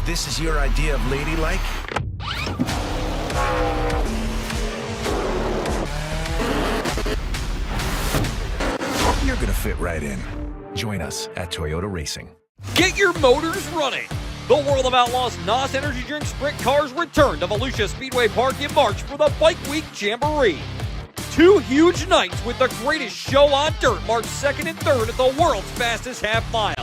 this is your idea of ladylike? You're gonna fit right in. Join us at Toyota Racing. Get your motors running. The World of Outlaws NOS Energy Drink Sprint Cars return to Volusia Speedway Park in March for the Bike Week Jamboree. 2 huge nights with the greatest show on dirt, March 2nd and 3rd at the world's fastest half mile.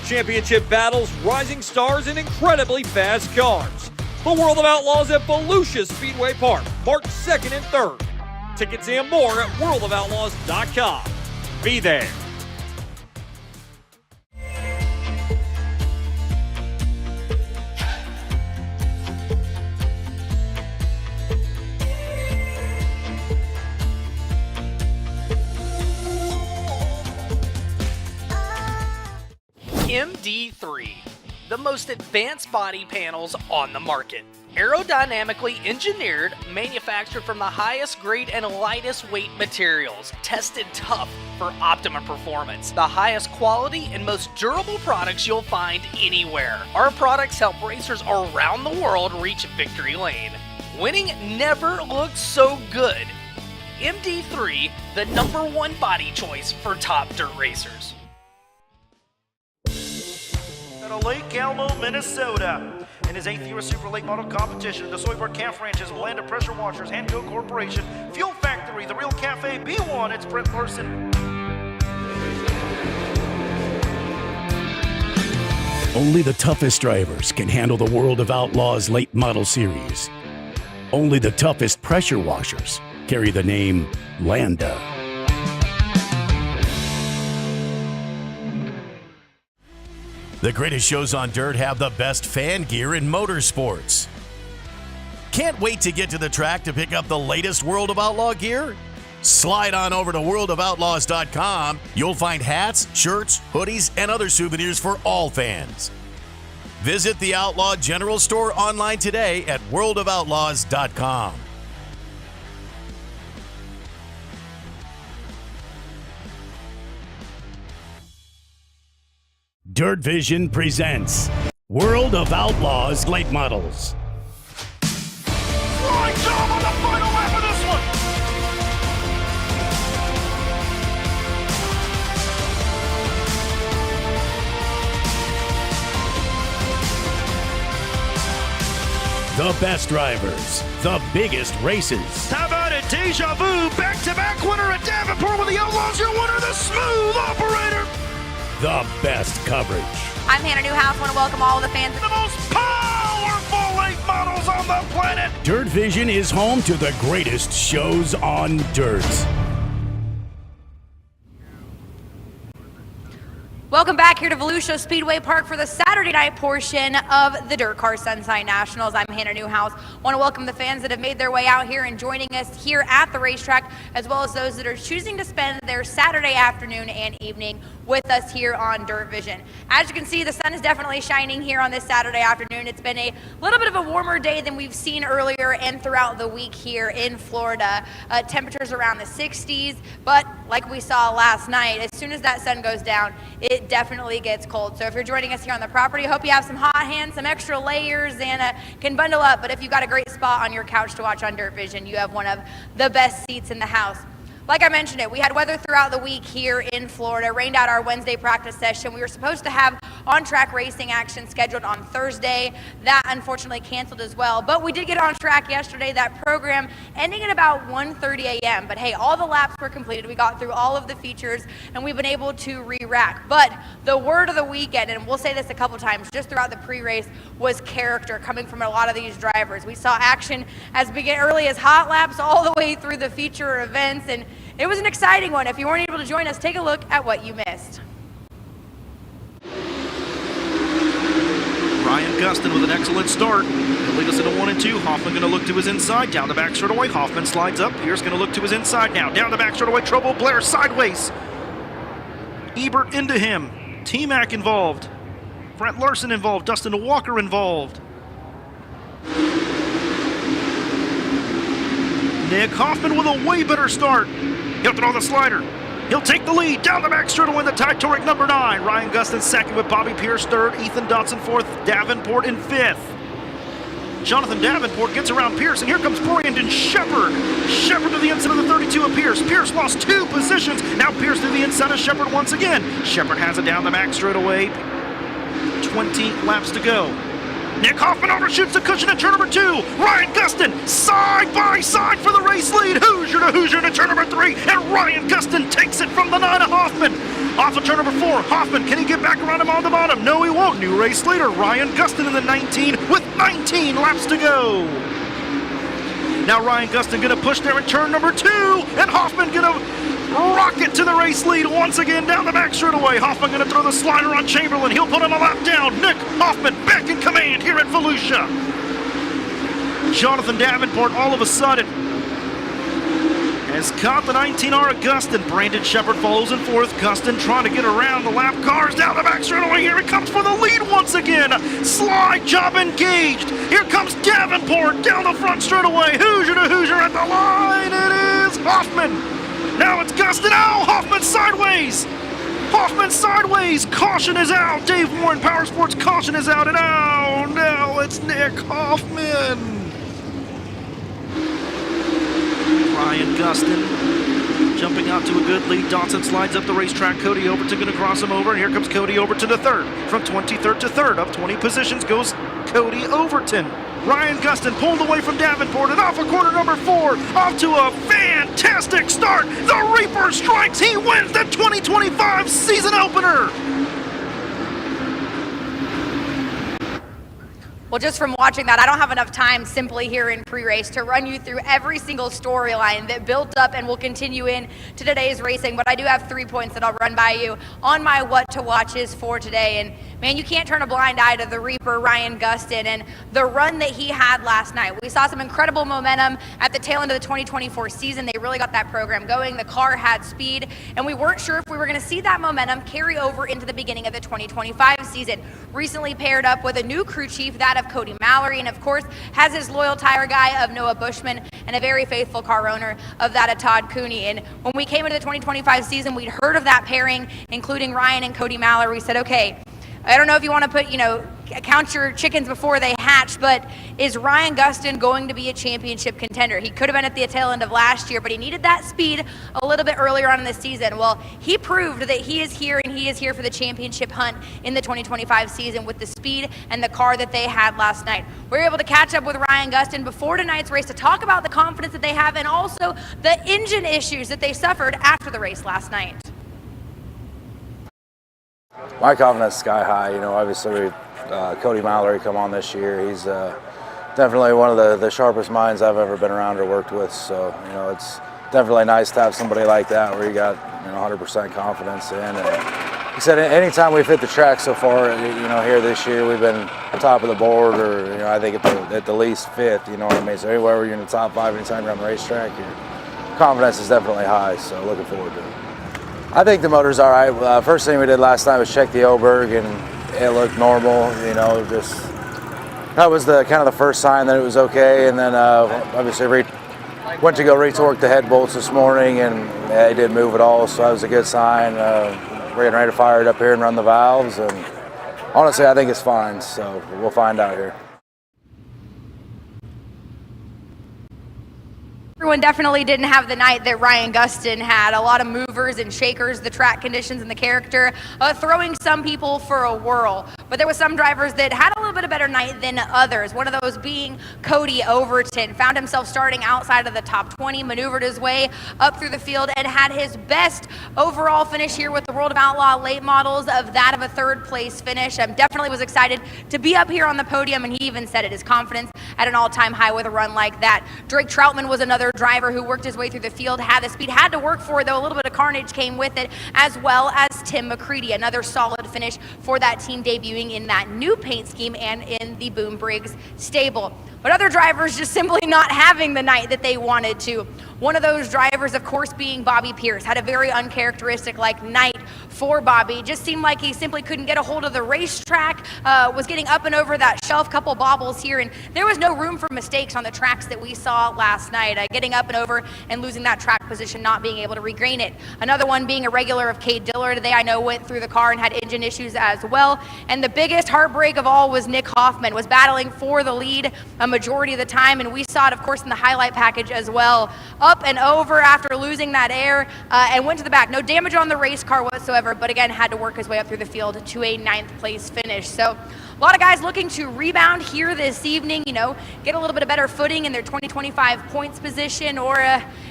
Championship battles, rising stars, and incredibly fast cars. The World of Outlaws at Volusia Speedway Park, March 2nd and 3rd. Tickets and more at worldofoutlaws.com. Be there. MD3, the most advanced body panels on the market. Aerodynamically engineered, manufactured from the highest grade and lightest weight materials, tested tough for optimum performance. The highest quality and most durable products you'll find anywhere. Our products help racers around the world reach victory lane. Winning never looked so good. MD3, the #1 body choice for top dirt racers. Out of Lake Alamo, Minnesota. In his 8th year of Super Late Model Competition, the Soyberg Calf Ranches, Blanda Pressure Washers, Hanco Corporation, Fuel Factory, The Real Cafe, B1, it's Brent Larson. Only the toughest drivers can handle the World of Outlaws Late Model Series. Only the toughest pressure washers carry the name Blanda. The greatest shows on dirt have the best fan gear in motorsports. Can't wait to get to the track to pick up the latest World of Outlaw gear? Slide on over to worldofoutlaws.com. You'll find hats, shirts, hoodies, and other souvenirs for all fans. Visit the Outlaw General Store online today at worldofoutlaws.com. DIRTVision presents World of Outlaws Late Models. Flying job on the final lap of this one! The best drivers, the biggest races. How about it? Deja vu, back-to-back winner at Davenport with the Outlaws, your winner, the smooth operator. The best coverage. I'm Hannah Newhouse. Want to welcome all of the fans. The most powerful late models on the planet. DIRTVision is home to the greatest shows on dirt. Welcome back here to Volusia Speedway Park for the Saturday night portion of the DIRTcar Sunshine Nationals. I'm Hannah Newhouse. Want to welcome the fans that have made their way out here and joining us here at the racetrack, as well as those that are choosing to spend their Saturday afternoon and evening with us here on DIRTVision. As you can see, the sun is definitely shining here on this Saturday afternoon. It's been a little bit of a warmer day than we've seen earlier and throughout the week here in Florida. Temperatures around the 60s, but like we saw last night, as soon as that sun goes down, it definitely gets cold. So if you're joining us here on the property, hope you have some hot hands, some extra layers, and can bundle up. But if you've got a great spot on your couch to watch on DIRTVision, you have one of the best seats in the house. Like I mentioned we had weather throughout the week here in Florida. Rained out our Wednesday practice session. We were supposed to have on-track racing action scheduled on Thursday. That unfortunately canceled as well. But we did get on track yesterday. That program ending at about 1:30 a.m. But hey, all the laps were completed. We got through all of the features, and we've been able to re-rack. But the word of the weekend, and we'll say this a couple times just throughout the pre-race, was character coming from a lot of these drivers. We saw action as early as hot laps all the way through the feature events, and it was an exciting one. If you weren't able to join us, take a look at what you missed. Ryan Gustin with an excellent start. He'll lead us into 1 and 2. Hoffman going to look to his inside. Down the back straightaway. Hoffman slides up. Pierce going to look to his inside now. Down the back straightaway. Trouble. Blair sideways. Ebert into him. T-Mac involved. Brent Larson involved. Dustin Walker involved. Nick Hoffman with a way better start. He'll throw the slider. He'll take the lead down the back straight to win the tie. Toric number 9. Ryan Gustin second with Bobby Pierce third. Ethan Dotson fourth. Davenport in fifth. Jonathan Davenport gets around Pierce, and here comes Brandon Shepard. Shepard to the inside of the 32 of Pierce. Pierce lost 2 positions. Now Pierce to the inside of Shepard once again. Shepard has it down the back straight away. 20 laps to go. Nick Hoffman overshoots the cushion at turn number 2. Ryan Gustin side by side for the race lead. Hoosier to Hoosier to turn number 3. And Ryan Gustin takes it from the 9 of Hoffman. Off of turn number 4. Hoffman, can he get back around him on the bottom? No, he won't. New race leader, Ryan Gustin in the 19 with 19 laps to go. Now Ryan Gustin going to push there at turn number 2. And Hoffman going to rocket to the race lead once again down the back straightaway. Hoffman going to throw the slider on Chamberlain. He'll put him a lap down. Nick Hoffman back in command here at Volusia. Jonathan Davenport all of a sudden has caught the 19R of Gustin. Brandon Shepard follows in fourth. Gustin trying to get around the lap cars down the back straightaway. Here he comes for the lead once again. Slide job engaged. Here comes Davenport down the front straightaway. Hoosier to Hoosier at the line. It is Hoffman. Now it's Gustin. Oh, Hoffman sideways. Hoffman sideways. Caution is out. Dave Warren Power Sports caution is out. And oh no, it's Nick Hoffman. Ryan Gustin jumping out to a good lead. Dotson slides up the racetrack. Cody Overton going to cross him over. And here comes Cody Overton to third. From 23rd to third. Up 20 positions goes Cody Overton. Ryan Gustin pulled away from Davenport and off of corner number 4. Off to a fantastic start. The Reaper strikes. He wins the 2025 season opener. Well, just from watching that, I don't have enough time simply here in pre-race to run you through every single storyline that built up and will continue in to today's racing, but I do have 3 points that I'll run by you on my what to watches for today. And man, you can't turn a blind eye to the Reaper, Ryan Gustin, and the run that he had last night. We saw some incredible momentum at the tail end of the 2024 season. They really got that program going. The car had speed, and we weren't sure if we were going to see that momentum carry over into the beginning of the 2025 season. Recently paired up with a new crew chief, that of Cody Mallory, and of course has his loyal tire guy of Noah Bushman and a very faithful car owner of that of Todd Cooney. And when we came into the 2025 season, we'd heard of that pairing, including Ryan and Cody Mallory. We said, okay, I don't know if you want to put, count your chickens before they hatch, but is Ryan Gustin going to be a championship contender? He could have been at the tail end of last year, but he needed that speed a little bit earlier on in the season. Well, he proved that he is here, and he is here for the championship hunt in the 2025 season with the speed and the car that they had last night. We were able to catch up with Ryan Gustin before tonight's race to talk about the confidence that they have and also the engine issues that they suffered after the race last night. My confidence is sky high. Obviously Cody Mallory come on this year. He's definitely one of the sharpest minds I've ever been around or worked with. So, it's definitely nice to have somebody like that where you got 100% confidence in. And like I said, anytime we've hit the track so far, here this year, we've been top of the board or, I think at the least fifth, you know what I mean? So anywhere where you're in the top 5 anytime you're on the racetrack, your confidence is definitely high. So looking forward to it. I think the motor's all right. First thing we did last night was check the Oberg, and it looked normal. Just that was the kind of the first sign that it was okay. And then obviously went to go retorque the head bolts this morning, and it didn't move at all. So that was a good sign. We're getting ready to fire it up here and run the valves. And honestly, I think it's fine. So we'll find out here. Everyone definitely didn't have the night that Ryan Gustin had. A lot of movers and shakers, the track conditions and the character, throwing some people for a whirl. But there were some drivers that had a little bit of a better night than others. One of those being Cody Overton. Found himself starting outside of the top 20, maneuvered his way up through the field, and had his best overall finish here with the World of Outlaw late models of that of a third place finish. Definitely was excited to be up here on the podium, and he even said it, his confidence at an all-time high with a run like that. Drake Troutman was another driver who worked his way through the field, had the speed, had to work for it, though a little bit of carnage came with it, as well as Tim McCready, another solid finish for that team debuting in that new paint scheme and in the Boom Briggs stable. but other drivers just simply not having the night that they wanted to. One of those drivers, of course, being Bobby Pierce, had a very uncharacteristic night for Bobby. Just seemed like he simply couldn't get a hold of the racetrack, was getting up and over that shelf, couple bobbles here, and there was no room for mistakes on the tracks that we saw last night, getting up and over and losing that track position, not being able to regain it. Another one being a regular of Cade Diller today, I know went through the car and had engine issues as well. And the biggest heartbreak of all was Nick Hoffman, was battling for the lead a majority of the time, and we saw it, of course, in the highlight package as well. Up and over after losing that air and went to the back. No damage on the race car whatsoever, but again, had to work his way up through the field to a 9th place finish. So a lot of guys looking to rebound here this evening, get a little bit of better footing in their 2025 points position, or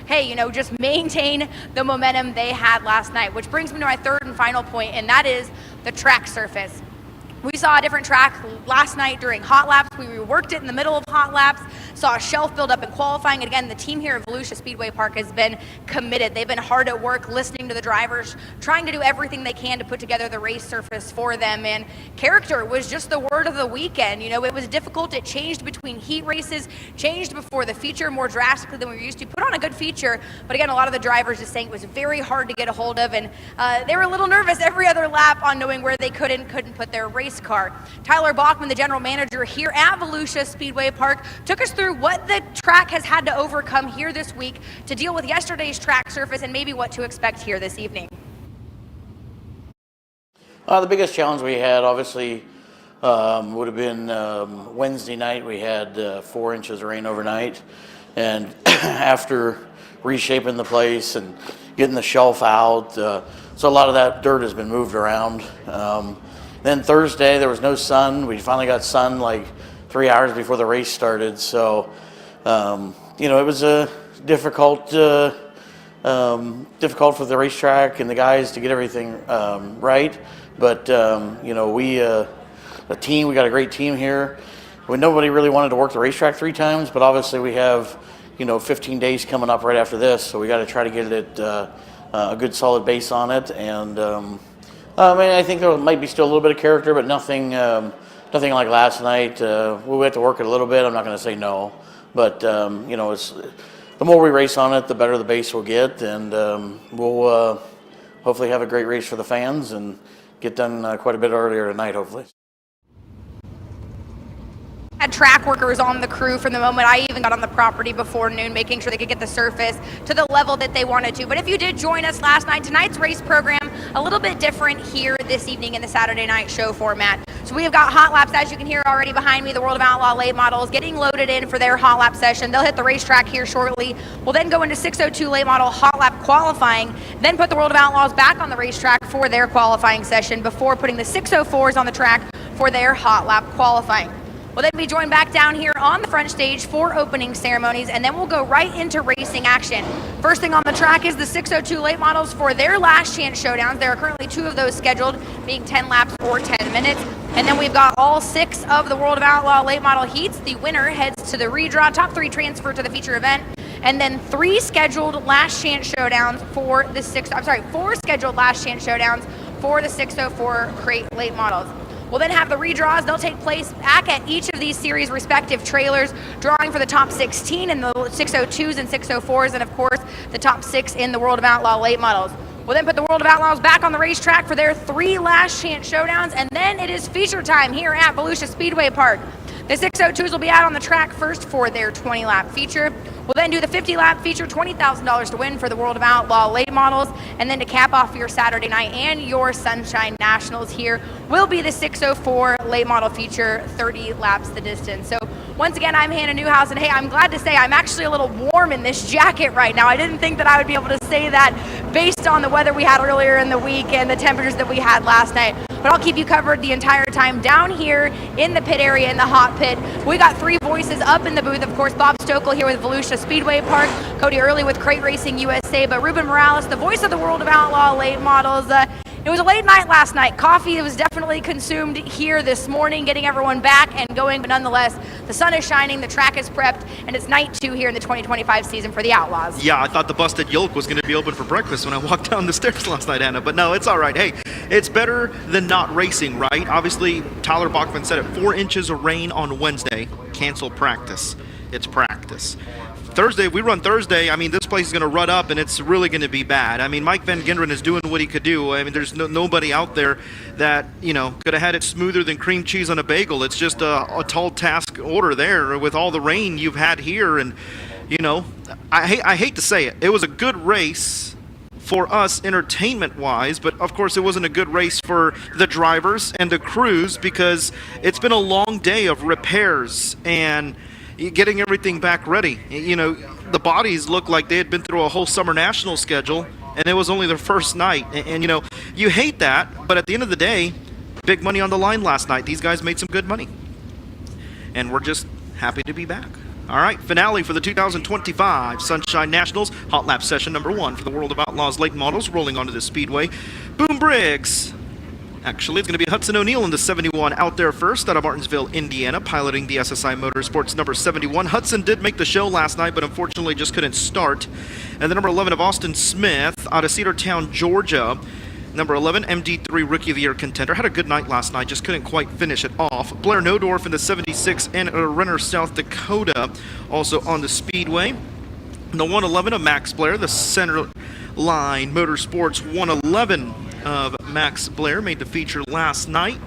hey, just maintain the momentum they had last night, which brings me to my third and final point, and that is the track surface. We saw a different track last night during hot laps. We reworked it in the middle of hot laps, saw a shelf build up in qualifying. And again, the team here at Volusia Speedway Park has been committed. They've been hard at work listening to the drivers, trying to do everything they can to put together the race surface for them. And character was just the word of the weekend. It was difficult. It changed between heat races, changed before the feature more drastically than we were used to. Put on a good feature, but again, a lot of the drivers just saying it was very hard to get a hold of, and they were a little nervous every other lap on knowing where they couldn't put their race car. Tyler Bachman, the general manager here at Volusia Speedway Park, took us through what the track has had to overcome here this week to deal with yesterday's track surface and maybe what to expect here this evening. The biggest challenge we had, obviously, would have been Wednesday night. We had 4 inches of rain overnight, and after reshaping the place and getting the shelf out, so a lot of that dirt has been moved around. Then Thursday, there was no sun. We finally got sun 3 hours before the race started. So, it was a difficult for the racetrack and the guys to get everything right. But, we got a great team here. Nobody really wanted to work the racetrack 3 times, but obviously we have, 15 days coming up right after this. So we got to try to get it a good solid base on it. And, I think there might be still a little bit of character, but nothing like last night. We'll have to work it a little bit. I'm not going to say no, but it's the more we race on it, the better the base will get, and we'll hopefully have a great race for the fans and get done quite a bit earlier tonight, hopefully. Had track workers on the crew from the moment I even got on the property before noon, making sure they could get the surface to the level that they wanted to. But if you did join us last night, tonight's race program a little bit different here this evening in the Saturday night show format. So we have got hot laps, as you can hear already behind me, the World of Outlaw late models getting loaded in for their hot lap session. They'll hit the racetrack here shortly. We'll then go into 602 late model hot lap qualifying, then put the World of Outlaws back on the racetrack for their qualifying session before putting the 604s on the track for their hot lap qualifying. We'll then be joined back down here on the front stage for opening ceremonies, and then we'll go right into racing action. First thing on the track is the 602 late models for their last chance showdowns. There are currently 2 of those scheduled, being 10 laps or 10 minutes. And then we've got all 6 of the World of Outlaw late model heats. The winner heads to the redraw. Top 3 transfer to the feature event. And then 3 scheduled last chance showdowns for the 4 scheduled last chance showdowns for the 604 crate late models. We'll then have the redraws. They'll take place back at each of these series' respective trailers, drawing for the top 16 in the 602s and 604s, and of course, the top 6 in the World of Outlaw late models. We'll then put the World of Outlaws back on the racetrack for their 3 last chance showdowns, and then it is feature time here at Volusia Speedway Park. The 602s will be out on the track first for their 20-lap feature. We'll then do the 50-lap feature, $20,000 to win for the World of Outlaw late models. And then to cap off your Saturday night and your Sunshine Nationals here will be the 604 late model feature, 30 laps the distance. So once again, I'm Hannah Newhouse, and hey, I'm glad to say I'm actually a little warm in this jacket right now. I didn't think that I would be able to say that based on the weather we had earlier in the week and the temperatures that we had last night. But I'll keep you covered the entire time down here in the pit area in the hot pit. We got 3 voices up in the booth. Of course, Bob Stokel here with Volusia Speedway Park, Cody Early with Crate Racing USA, but Ruben Mireles, the voice of the World of Outlaw late models. It was a late night last night. Coffee was definitely consumed here this morning, getting everyone back and going, but nonetheless, the sun is shining, the track is prepped, and it's night 2 here in the 2025 season for the Outlaws. Yeah, I thought the Busted Yolk was going to be open for breakfast when I walked down the stairs last night, Anna, but no, it's all right. Hey, it's better than not racing, right? Obviously, Tyler Bachman said it, 4 inches of rain on Wednesday. Cancel practice. It's practice. Thursday, we run Thursday, I mean, this place is going to rut up, and it's really going to be bad. I mean, Mike Van Genderen is doing what he could do. I mean, there's nobody out there that, you know, could have had it smoother than cream cheese on a bagel. It's just a tall task order there with all the rain you've had here. And, you know, I hate to say it. It was a good race for us entertainment-wise, but, of course, it wasn't a good race for the drivers and the crews because it's been a long day of repairs and getting everything back ready. You know, the bodies looked like they had been through a whole summer national schedule, and it was only their first night. And you know, you hate that, but at the end of the day, big money on the line last night. These guys made some good money. And we're just happy to be back. All right, finale for the 2025 Sunshine Nationals. Hot lap session number 1 for the World of Outlaws late models rolling onto the speedway. Boom Briggs. Actually, it's going to be Hudson O'Neill in the 71 out there first out of Martinsville, Indiana, piloting the SSI Motorsports number 71. Hudson did make the show last night, but unfortunately just couldn't start. And the number 11 of Austin Smith out of Cedartown, Georgia. Number 11, MD3 Rookie of the Year contender. Had a good night last night, just couldn't quite finish it off. Blair Nodorf in the 76 and Renner, South Dakota, also on the speedway. And the 111 of Max Blair, the Center Line Motorsports 111 of Max Blair made the feature last night.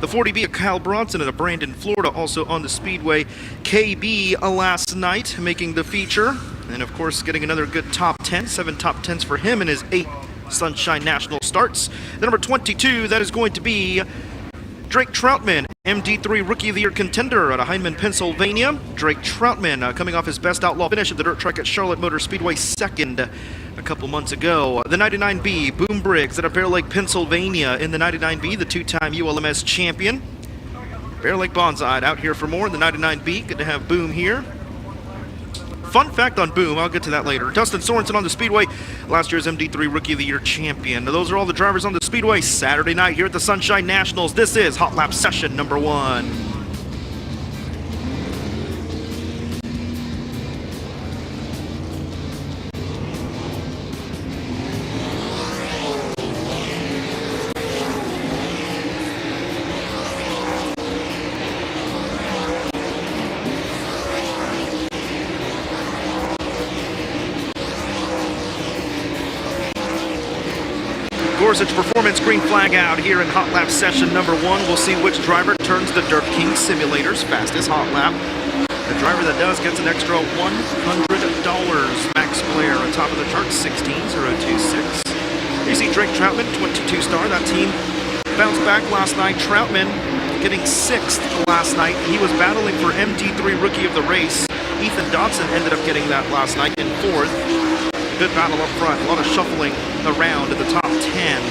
The 40B of Kyle Bronson out of Brandon, Florida, also on the speedway. KB last night making the feature. And of course getting another good top 10, 7 top 10s for him in his 8 Sunshine National starts. The number 22, that is going to be Drake Troutman, MD3 Rookie of the Year contender out of Heinemann, Pennsylvania. Drake Troutman coming off his best outlaw finish at the dirt track at Charlotte Motor Speedway, second a couple months ago. The 99B, Boom Briggs out of Bear Lake, Pennsylvania in the 99B, the 2-time ULMS champion. Bear Lake Bonsai out here for more in the 99B. Good to have Boom here. Fun fact on Boom, I'll get to that later. Dustin Sorensen on the speedway, last year's MD3 Rookie of the Year champion. Now, those are all the drivers on the speedway Saturday night here at the Sunshine Nationals. This is Hot Lap Session number 1. Gorsuch Performance green flag out here in Hot Lap Session number 1. We'll see which driver turns the Dirt King Simulator's fastest hot lap. The driver that does gets an extra $100. Max Blair on top of the chart, 16026. You see Drake Troutman, 22 star. That team bounced back last night. Troutman getting 6th last night. He was battling for MD3 Rookie of the Race. Ethan Dodson ended up getting that last night in 4th. Good battle up front, a lot of shuffling around in the top 10.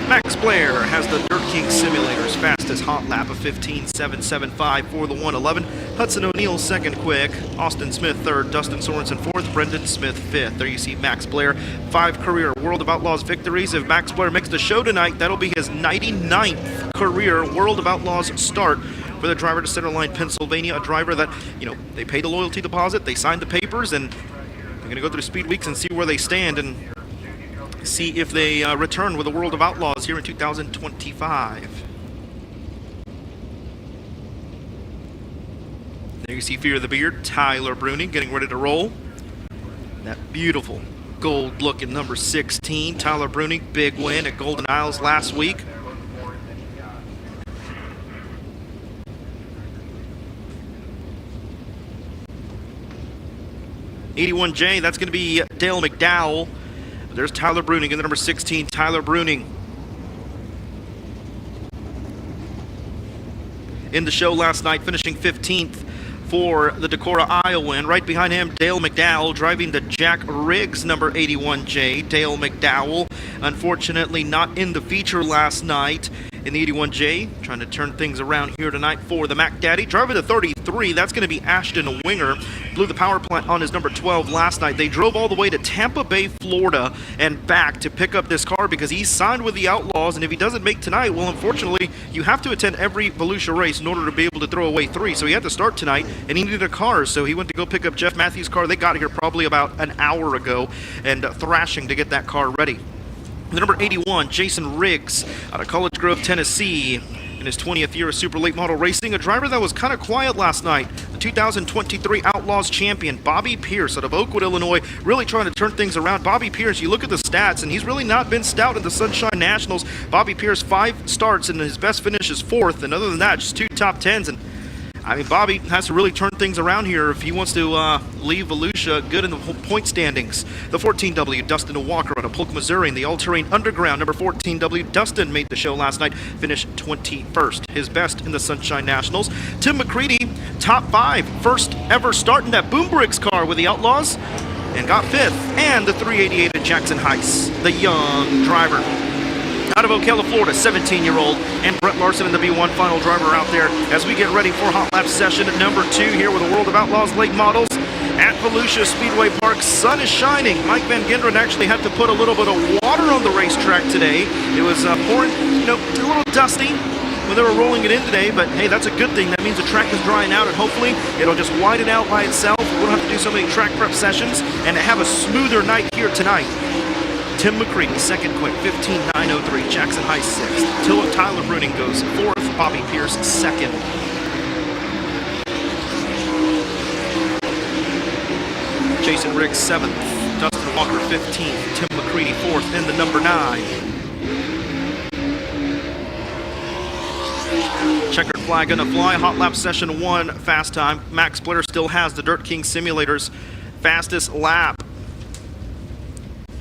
Max Blair has the Dirt King Simulator's fastest hot lap of 15.775 for the 111. Hudson O'Neill second quick, Austin Smith third, Dustin Sorensen fourth, Brendan Smith fifth. There you see Max Blair, 5 career World of Outlaws victories. If Max Blair makes the show tonight, that'll be his 99th career World of Outlaws start for the driver to Centerline, Pennsylvania, a driver that, you know, they paid a loyalty deposit, they signed the papers, and they're going to go through Speed Weeks and see where they stand and see if they return with the World of Outlaws here in 2025. There you see Fear of the Beard, Tyler Bruni getting ready to roll. That beautiful gold-looking number 16, Tyler Bruni, big win at Golden Isles last week. '81J, that's going to be Dale McDowell. There's Tyler Bruning in the number 16, Tyler Bruning. In the show last night, finishing 15th for the Decorah, Iowa win. Right behind him, Dale McDowell driving the Jack Riggs number 81J. Dale McDowell, unfortunately not in the feature last night. in the 81J, trying to turn things around here tonight for the Mac Daddy. Driver the 33, that's going to be Ashton Winger. Blew the power plant on his number 12 last night. They drove all the way to Tampa Bay, Florida, and back to pick up this car because he's signed with the Outlaws, and if he doesn't make tonight, well, unfortunately, you have to attend every Volusia race in order to be able to throw away 3. So he had to start tonight, and he needed a car, so he went to go pick up Jeff Matthews' car. They got here probably about an hour ago, and thrashing to get that car ready. The number 81, Jason Riggs, out of College Grove, Tennessee, in his 20th year of super late model racing, a driver that was kind of quiet last night. The 2023 Outlaws champion, Bobby Pierce, out of Oakwood, Illinois, really trying to turn things around. Bobby Pierce, you look at the stats, and he's really not been stout in the Sunshine Nationals. Bobby Pierce, 5 starts, and his best finish is 4th, and other than that, just 2 top 10s. And I mean, Bobby has to really turn things around here if he wants to leave Volusia good in the point standings. The 14W, Dustin Walker out of Polk, Missouri, in the all-terrain underground. Number 14W, Dustin made the show last night, finished 21st, his best in the Sunshine Nationals. Tim McCready, top 5, first ever start in that Boom Briggs car with the Outlaws, and got 5th. And the 388 of Jackson Heiss, the young driver. Out of Ocala, Florida, 17-year-old, and Brett Larson in the B1 final driver out there as we get ready for Hot Lap session at number 2 here with the World of Outlaws late models at Volusia Speedway Park. Sun is shining. Mike Van Genderen actually had to put a little bit of water on the racetrack today. It was pouring, a little dusty when they were rolling it in today, but hey, that's a good thing. That means the track is drying out, and hopefully it'll just widen out by itself. We don't have to do so many track prep sessions and have a smoother night here tonight. Tim McCready, second quick, 15.903. Jackson Heiss, 6th. Tyler Bruning goes 4th. Bobby Pierce, 2nd. Jason Riggs, 7th. Dustin Walker, 15th. Tim McCready, 4th. And the number 9. Checkered flag gonna fly. Hot Lap session 1 fast time. Max Splitter still has the Dirt King Simulator's fastest lap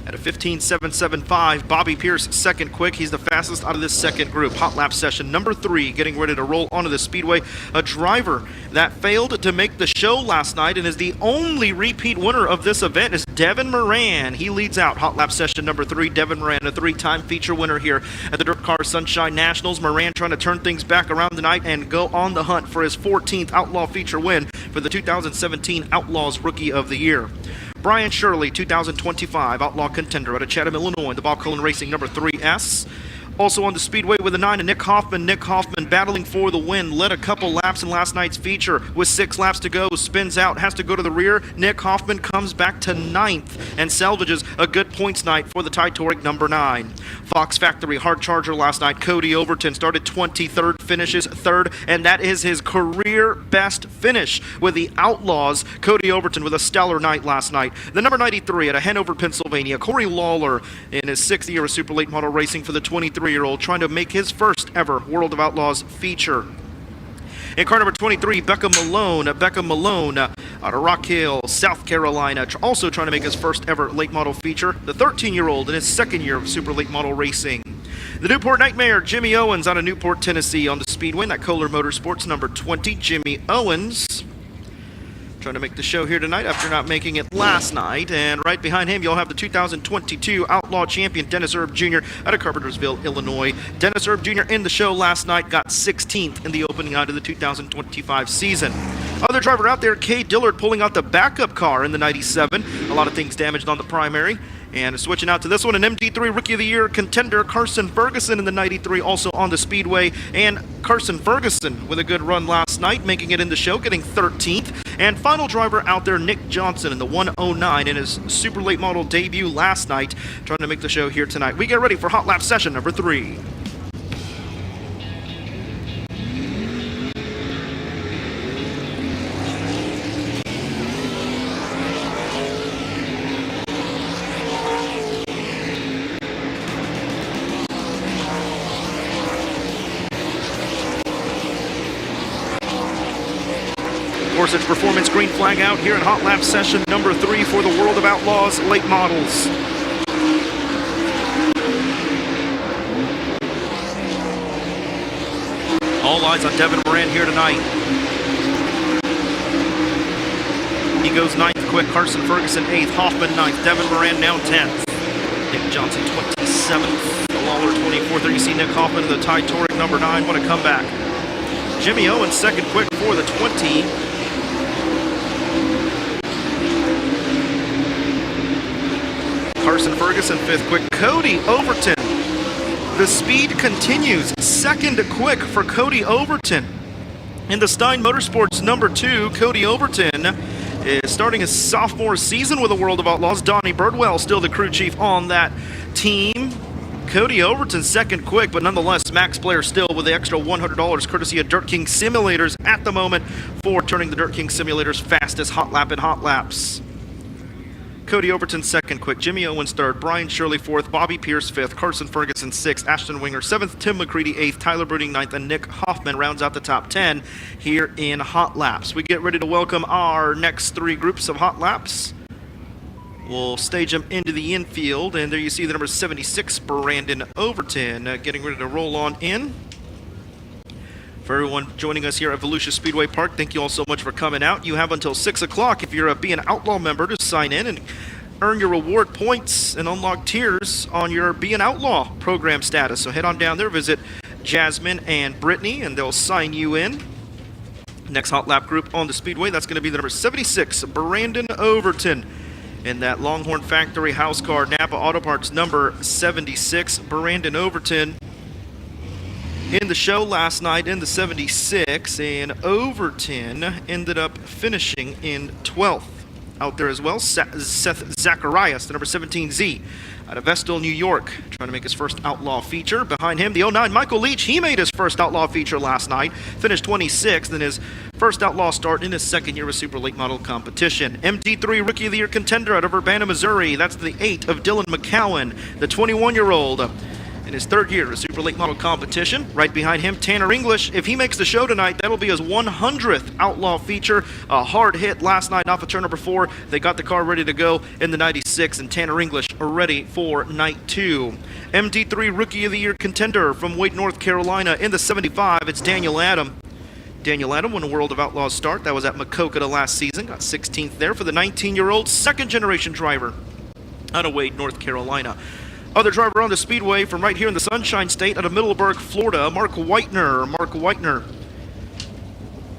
at a 15.775. Bobby Pierce, second quick. He's the fastest out of this second group. Hot Lap session number 3, getting ready to roll onto the speedway. A driver that failed to make the show last night and is the only repeat winner of this event is Devin Moran. He leads out Hot Lap session number 3. Devin Moran, a 3-time feature winner here at the DIRTcar Sunshine Nationals. Moran trying to turn things back around tonight and go on the hunt for his 14th Outlaw feature win for the 2017 Outlaws Rookie of the Year. Brian Shirley, 2025 Outlaw contender out of Chatham, Illinois, the Bob Cullen Racing number 3S. Also on the speedway with a 9, and Nick Hoffman. Nick Hoffman battling for the win. Led a couple laps in last night's feature with 6 laps to go. Spins out, has to go to the rear. Nick Hoffman comes back to 9th and salvages a good points night for the Titanic number 9. Fox Factory hard charger last night. Cody Overton started 23rd, finishes 3rd, and that is his career best finish with the Outlaws. Cody Overton with a stellar night last night. The number 93 out of Hanover, Pennsylvania. Corey Lawler in his 6th year of super late model racing for the 23-year-old, trying to make his first ever World of Outlaws feature. In car number 23, Becca Malone out of Rock Hill, South Carolina, also trying to make his first ever late model feature. The 13-year-old in his 2nd year of super late model racing. The Newport Nightmare, Jimmy Owens out of Newport, Tennessee, on the speedway. That Kohler Motorsports number 20, Jimmy Owens, trying to make the show here tonight after not making it last night. And right behind him, you'll have the 2022 Outlaw champion, Dennis Erb Jr. out of Carpentersville, Illinois. Dennis Erb Jr. in the show last night, got 16th in the opening night of the 2025 season. Other driver out there, Kay Dillard, pulling out the backup car in the 97. A lot of things damaged on the primary. And switching out to this one, an MD3 Rookie of the Year contender, Carson Ferguson in the 93, also on the speedway. And Carson Ferguson with a good run last night, making it in the show, getting 13th. And final driver out there, Nick Johnson in the 109 in his super late model debut last night, trying to make the show here tonight. We get ready for Hot Lap session number 3. Gorsuch Performance green flag out here in Hot Lap session number 3 for the World of Outlaws late models. All eyes on Devin Moran here tonight. He goes 9th quick, Carson Ferguson 8th, Hoffman 9th, Devin Moran now 10th. Nick Johnson 27th, Lawler 24th. There you see Nick Hoffman in the Ty Torek number 9. What a comeback. Jimmy Owens second quick for the 20. Carson Ferguson fifth quick. Cody Overton. The speed continues. Second quick for Cody Overton. In the Stein Motorsports number 2, Cody Overton is starting his sophomore season with the World of Outlaws. Donnie Birdwell still the crew chief on that team. Cody Overton second quick, but nonetheless, Max Blair still with the extra $100 courtesy of Dirt King Simulators at the moment for turning the Dirt King Simulators fastest hot lap in hot laps. Cody Overton second quick, Jimmy Owens third, Brian Shirley fourth, Bobby Pierce fifth, Carson Ferguson sixth, Ashton Winger seventh, Tim McCready eighth, Tyler Bruning ninth, and Nick Hoffman rounds out the top 10 here in hot laps. We get ready to welcome our next 3 groups of hot laps. We'll stage them into the infield, and there you see the number 76, Brandon Overton, getting ready to roll on in. For everyone joining us here at Volusia Speedway Park, thank you all so much for coming out. You have until 6 o'clock if you're a Be an Outlaw member to sign in and earn your reward points and unlock tiers on your Be an Outlaw program status. So head on down there, visit Jasmine and Brittany, and they'll sign you in. Next hot lap group on the Speedway, that's going to be the number 76, Brandon Overton. In that Longhorn Factory House Car Napa Auto Parts number 76, Brandon Overton in the show last night in the 76, and Overton ended up finishing in 12th. Out there as well, Seth Zacharias, the number 17Z, out of Vestal, New York, trying to make his first Outlaw feature. Behind him, the 09 Michael Leach, he made his first Outlaw feature last night, finished 26th in his first Outlaw start in his second year of Super Late Model competition. MT3 Rookie of the Year contender out of Urbana, Missouri, that's the 8 of Dylan McCowan, the 21-year-old. In his third year of Super Late Model competition. Right behind him, Tanner English. If he makes the show tonight, that'll be his 100th Outlaw feature. A hard hit last night off of turn number 4. They got the car ready to go in the 96, and Tanner English are ready for night 2. MD3 Rookie of the Year contender from Wade, North Carolina in the 75. It's Daniel Adam. Daniel Adam won a World of Outlaws start. That was at Makokata last season. Got 16th there for the 19-year-old second-generation driver out of Wade, North Carolina. Other driver on the Speedway from right here in the Sunshine State out of Middleburg, Florida, Mark Whitener.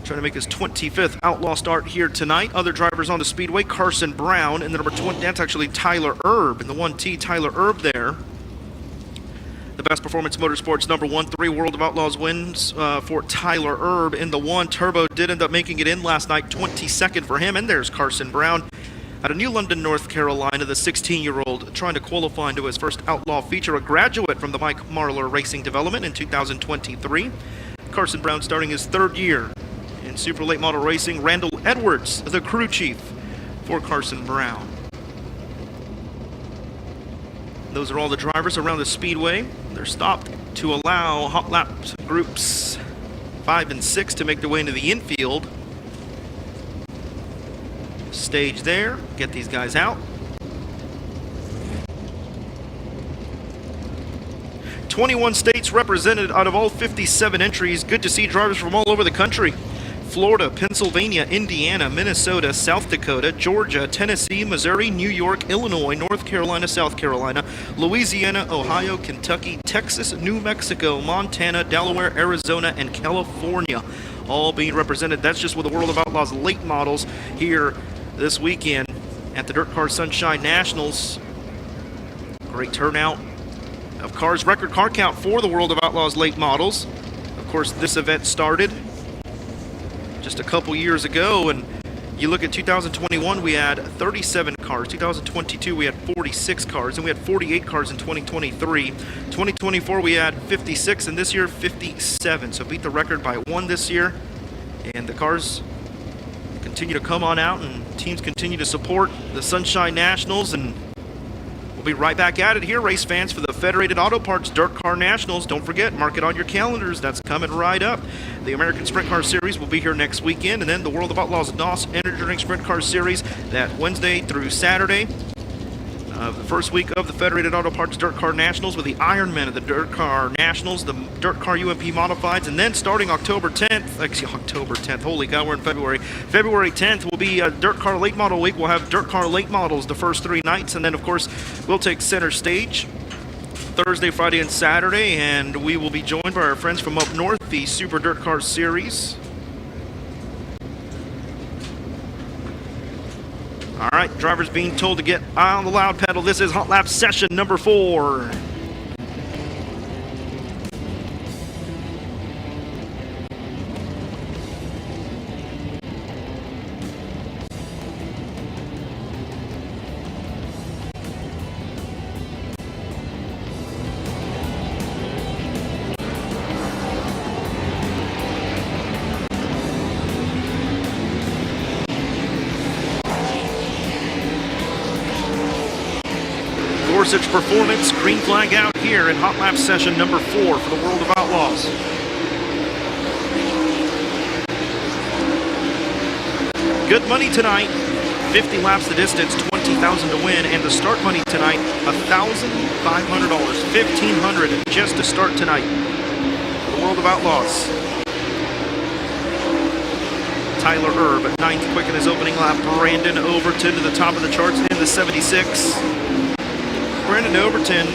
Trying to make his 25th Outlaw start here tonight. Other drivers on the Speedway, Carson Brown, and the number 20, that's actually Tyler Erb, in the 1T, Tyler Erb there. The Best Performance Motorsports number 1, 3 World of Outlaws wins for Tyler Erb in the 1. Turbo did end up making it in last night, 22nd for him, and there's Carson Brown. Out of New London, North Carolina, the 16-year-old trying to qualify into his first Outlaw feature, a graduate from the Mike Marlar Racing Development in 2023. Carson Brown starting his third year in Super Late Model Racing. Randall Edwards, the crew chief for Carson Brown. Those are all the drivers around the Speedway. They're stopped to allow hot lap groups 5 and 6 to make their way into the infield. Stage there, get these guys out. 21 states represented out of all 57 entries. Good to see drivers from all over the country. Florida, Pennsylvania, Indiana, Minnesota, South Dakota, Georgia, Tennessee, Missouri, New York, Illinois, North Carolina, South Carolina, Louisiana, Ohio, Kentucky, Texas, New Mexico, Montana, Delaware, Arizona, and California. All being represented. That's just with the World of Outlaws late models here this weekend at the DIRTcar Sunshine Nationals. Great turnout of cars, record car count for the World of Outlaws late models. Of course, this event started just a couple years ago, and you look at 2021, we had 37 cars. 2022, we had 46 cars, and we had 48 cars in 2023. 2024, we had 56, and this year, 57. So beat the record by 1 this year, and the cars continue to come on out, and teams continue to support the Sunshine Nationals, and we'll be right back at it here, race fans, for the Federated Auto Parts DIRTcar Nationals. Don't forget, mark it on your calendars. That's coming right up. The American Sprint Car Series will be here next weekend, and then the World of Outlaws NOS Energy Drink Sprint Car Series that Wednesday through Saturday. The first week of the Federated Auto Parts DIRTcar Nationals with the Ironman of the DIRTcar Nationals, the DIRTcar UMP Modifieds, and then starting October 10th, holy cow, we're in February. February 10th will be DIRTcar Late Model Week. We'll have DIRTcar Late Models the first 3 nights, and then, of course, we'll take center stage Thursday, Friday, and Saturday, and we will be joined by our friends from up north, the Super Dirt Car Series. All right, drivers being told to get on the loud pedal. This is Hot Lap session number 4. Gorsuch Performance, green flag out here in Hot Lap session number 4 for the World of Outlaws. Good money tonight. 50 laps the distance, $20,000 to win, and the start money tonight, $1,500, $1,500 just to start tonight for the World of Outlaws. Tyler Erb at 9th quick in his opening lap. Brandon Overton to the top of the charts in the 76. Brandon Overton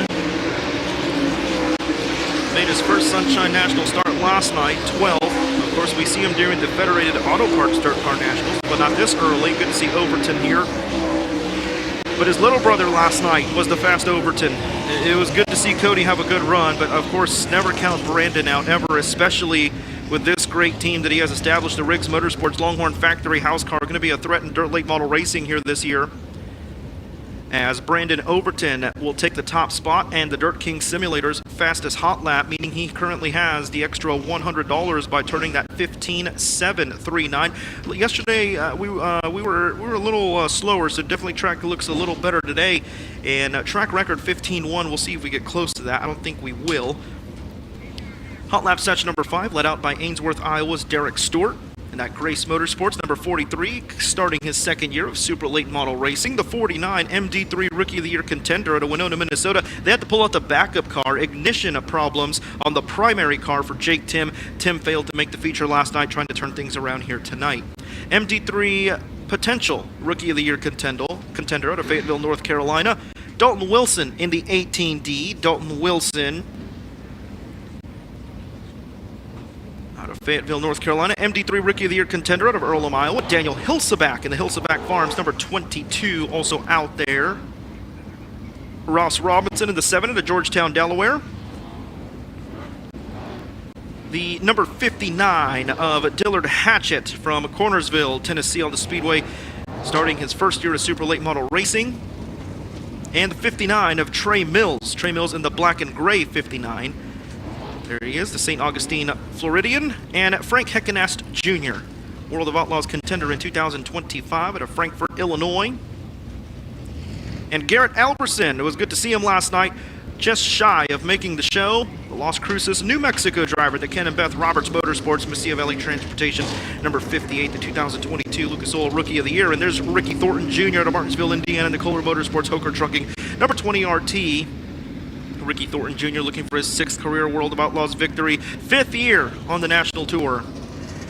made his first Sunshine National start last night, 12th. Of course, we see him during the Federated Auto Parts DIRTcar Nationals, but not this early. Good to see Overton here. But his little brother last night was the fast Overton. It was good to see Cody have a good run, but of course, never count Brandon out, ever, especially with this great team that he has established. The Riggs Motorsports Longhorn Factory House Car going to be a threat in dirt late model racing here this year, as Brandon Overton will take the top spot and the Dirt King Simulator's fastest hot lap, meaning he currently has the extra $100 by turning that 15.739. Yesterday we were a little slower, so definitely track looks a little better today. And track record 15.1. We'll see if we get close to that. I don't think we will. Hot lap session number 5, led out by Ainsworth, Iowa's Derek Stewart. And that Grace Motorsports, number 43, starting his second year of super late model racing. The 49 MD3 Rookie of the Year contender out of Winona, Minnesota. They had to pull out the backup car. Ignition problems on the primary car for Jake Tim. Tim failed to make the feature last night, trying to turn things around here tonight. MD3 potential Rookie of the Year contender out of Fayetteville, North Carolina. Dalton Wilson in the 18D. Dalton Wilson out of Fayetteville, North Carolina. MD3 Rookie of the Year contender out of Earlham, Iowa. Daniel Hilsaback in the Hilsaback Farms, number 22, also out there. Ross Robinson in the 7 out of Georgetown, Delaware. The number 59 of Dillard Hatchett from Cornersville, Tennessee on the Speedway, starting his first year of super late model racing. And the 59 of Trey Mills. Trey Mills in the black and gray 59. There he is, the St. Augustine Floridian. And Frank Heckenast Jr., World of Outlaws contender in 2025 out of Frankfort, Illinois. And Garrett Alberson, it was good to see him last night, just shy of making the show. The Las Cruces, New Mexico driver, the Ken and Beth Roberts Motorsports, Mesilla Valley Transportation, number 58, the 2022 Lucas Oil Rookie of the Year. And there's Ricky Thornton Jr. out of Martinsville, Indiana, Nicola Motorsports, Hoker Trucking, number 20 RT. Ricky Thornton Jr. looking for his 6th career World of Outlaws victory, 5th year on the national tour.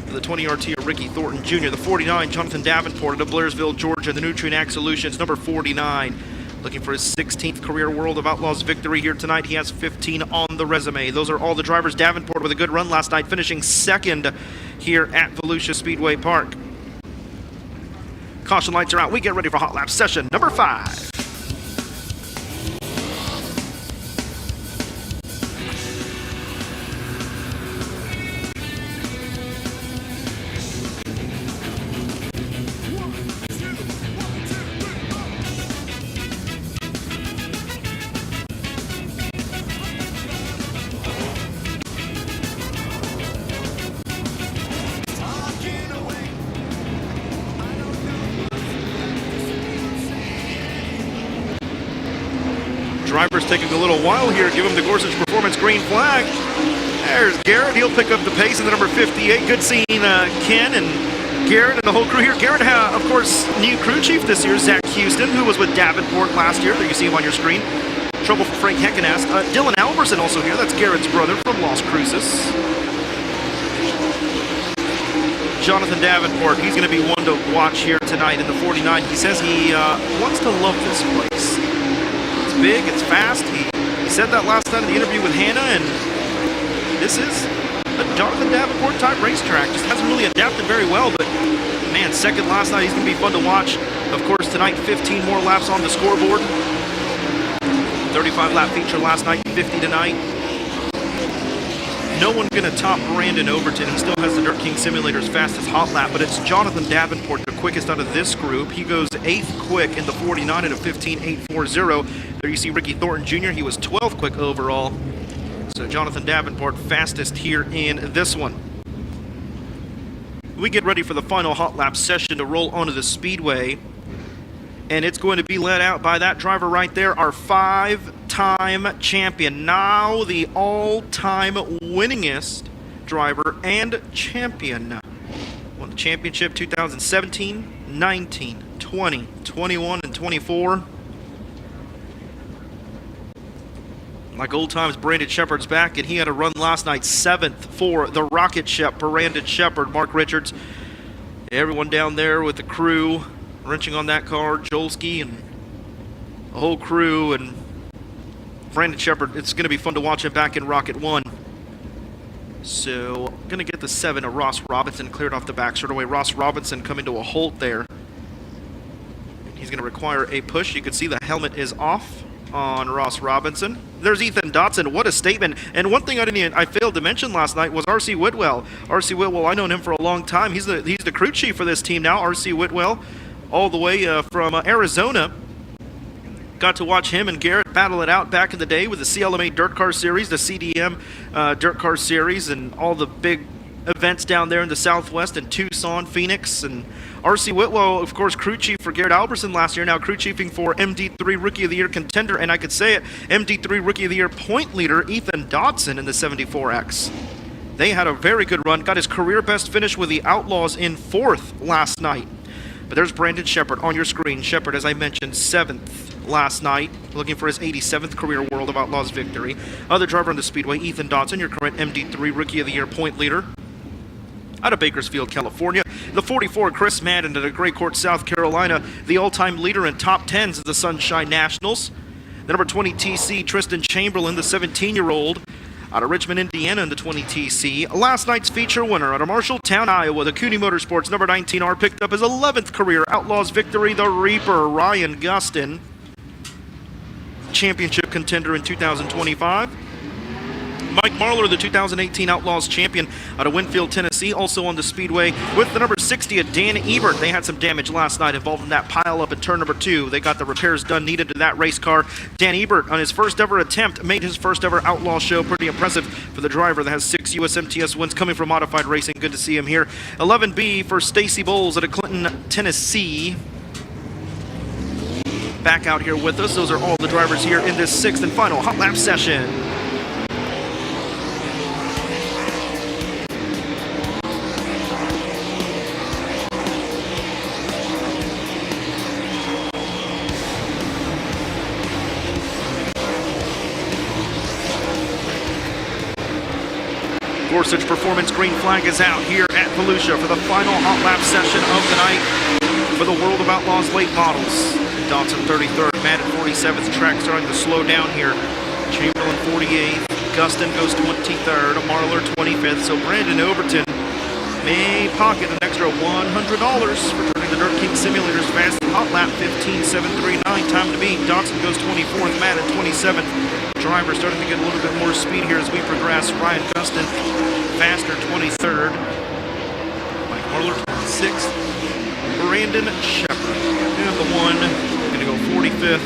The 20 RT of Ricky Thornton Jr. The 49, Jonathan Davenport of Blairsville, Georgia, the Nutrient Ag Solutions, number 49. Looking for his 16th career World of Outlaws victory here tonight. He has 15 on the resume. Those are all the drivers. Davenport with a good run last night, finishing 2nd here at Volusia Speedway Park. Caution lights are out. We get ready for Hot Lap session number 5. Drivers taking a little while here. Give him the Gorsuch Performance green flag. There's Garrett. He'll pick up the pace in the number 58. Good seeing Ken and Garrett and the whole crew here. Garrett, of course, new crew chief this year, Zach Houston, who was with Davenport last year. There you see him on your screen. Trouble for Frank Heckenast. Dylan Alberson also here. That's Garrett's brother from Las Cruces. Jonathan Davenport, he's going to be one to watch here tonight in the 49. He says he wants to love this place. Big, it's fast. He said that last night in the interview with Hannah, and this is a Jonathan Davenport type racetrack. Just hasn't really adapted very well, but man, second last night, he's going to be fun to watch. Of course, tonight, 15 more laps on the scoreboard. 35 lap feature last night, 50 tonight. No one going to top Brandon Overton. He still has the Dirt King Simulator's fastest hot lap, but it's Jonathan Davenport, the quickest out of this group. He goes 8th quick in the 49 at a 15.840. There you see Ricky Thornton Jr. He was 12th quick overall. So Jonathan Davenport fastest here in this one. We get ready for the final hot lap session to roll onto the speedway. And it's going to be led out by that driver right there, our 5-time champion. Now the all-time winningest driver and champion. Won the championship 2017, 19, 20, 21, and 24. Like old times, Brandon Shepard's back, and he had a run last night, 7th for the Rocket Shep, Brandon Shepard, Mark Richards. Everyone down there with the crew, wrenching on that car, Jolski and the whole crew, and Brandon Shepard. It's going to be fun to watch him back in Rocket 1. So, going to get the 7 of Ross Robinson cleared off the back straightaway. Ross Robinson coming to a halt there. He's going to require a push. You can see the helmet is off on Ross Robinson. There's Ethan Dotson. What a statement. And one thing I failed to mention last night was R.C. Whitwell. R.C. Whitwell, I known him for a long time. He's the crew chief for this team now, R.C. Whitwell, all the way from Arizona. Got to watch him and Garrett battle it out back in the day with the CLMA DIRTcar Series, the CDM DIRTcar Series, and all the big events down there in the Southwest in Tucson, Phoenix. And R.C. Whitwell, of course, crew chief for Garrett Alberson last year, now crew chiefing for MD3 Rookie of the Year contender, and I could say it, MD3 Rookie of the Year point leader Ethan Dodson in the 74X. They had a very good run, got his career best finish with the Outlaws in 4th last night. But there's Brandon Shepard on your screen. Shepard, as I mentioned, 7th last night, looking for his 87th career World of Outlaws victory. Other driver on the speedway, Ethan Dodson, your current MD3 Rookie of the Year point leader out of Bakersfield, California. The 44, Chris Madden, out of Gray Court, South Carolina, the all-time leader in top 10s of the Sunshine Nationals. The number 20 TC, Tristan Chamberlain, the 17-year-old, out of Richmond, Indiana in the 20 TC. Last night's feature winner out of Marshalltown, Iowa, the Cooney Motorsports number 19R picked up his 11th career Outlaws victory, the Reaper, Ryan Gustin. Championship contender in 2025. Mike Marler, the 2018 Outlaws champion out of Winfield, Tennessee, also on the speedway with the number 60 of Dan Ebert. They had some damage last night involved in that pile-up in turn number 2. They got the repairs done needed to that race car. Dan Ebert, on his first ever attempt, made his first ever Outlaw show. Pretty impressive for the driver that has 6 USMTS wins coming from modified racing. Good to see him here. 11B for Stacy Bowles out of Clinton, Tennessee. Back out here with us. Those are all the drivers here in this 6th and final hot lap session. Gorsuch Performance green flag is out here at Volusia for the final hot lap session of the night for the World of Outlaws late models. Dodson 33rd, Madden 47th, track starting to slow down here. Chamberlain 48th, Gustin goes 23rd, Marler 25th, so Brandon Overton may pocket an extra $100 for turning the Dirt King Simulator's fast hot lap 15.739, time to beat. Dodson goes 24th, Madden 27th. Driver starting to get a little bit more speed here as we progress. Ryan Gustin faster, 23rd. Mike Marler 26th. Brandon Shepard and the one going to go 45th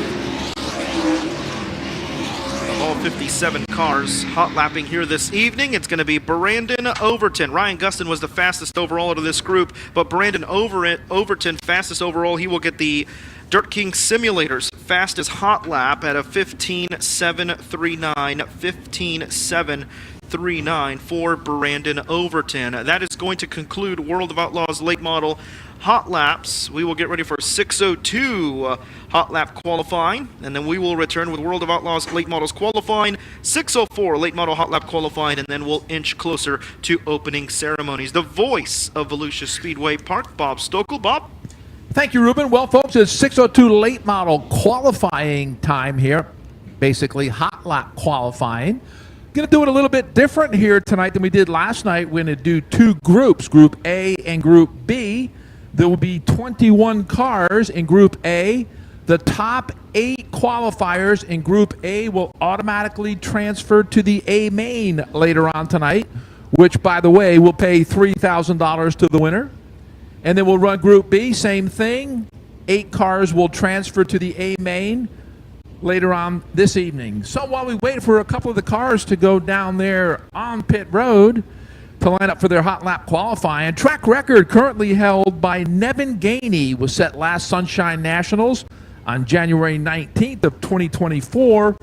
of all 57 cars hot lapping here this evening. It's going to be Brandon Overton. Ryan Gustin was the fastest overall out of this group, but Brandon Overton fastest overall. He will get the Dirt King Simulator's fastest hot lap at a 15.739. 15.739 for Brandon Overton. That is going to conclude World of Outlaws late model hot laps. We will get ready for 6:02 hot lap qualifying, and then we will return with World of Outlaws late models qualifying, 6:04 late model hot lap qualifying, and then we'll inch closer to opening ceremonies. The voice of Volusia Speedway Park, Bob Stokel. Bob? Thank you, Ruben. Well, folks, it's 6:02 late model qualifying time here basically hot lap qualifying. Going to do it a little bit different here tonight than we did last night. We're going to do two groups, Group A and Group B. There will be 21 cars in Group A. The top 8 qualifiers in Group A will automatically transfer to the A main later on tonight, which, by the way, will pay $3,000 to the winner. And then we'll run Group B, same thing. 8 cars will transfer to the A main later on this evening. So while we wait for a couple of the cars to go down there on pit road to line up for their hot lap qualifying, track record currently held by Nevin Gainey was set last Sunshine Nationals on January 19th of 2024.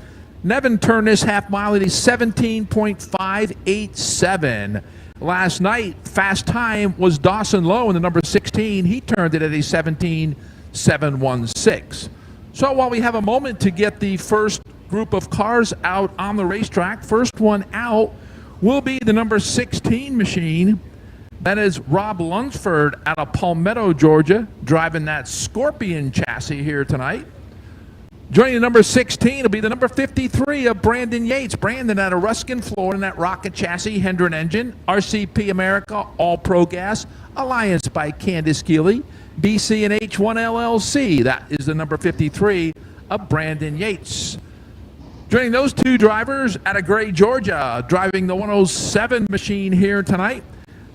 Nevin turned this half mile at a 17.587. Last night, fast time was Dawson Lowe in the number 16. He turned it at a 17.716. So while we have a moment to get the first group of cars out on the racetrack, first one out will be the number 16 machine. That is Rob Lunsford out of Palmetto, Georgia, driving that Scorpion chassis here tonight. Joining the number 16 will be the number 53 of Brandon Yates. Brandon out of Ruskin, Florida, in that rocket chassis, Hendren engine, RCP America, All Pro Gas, Alliance by Candice Keeley, BC and H1 LLC. That is the number 53 of Brandon Yates. Joining those two drivers out of Gray, Georgia, driving the 107 machine here tonight,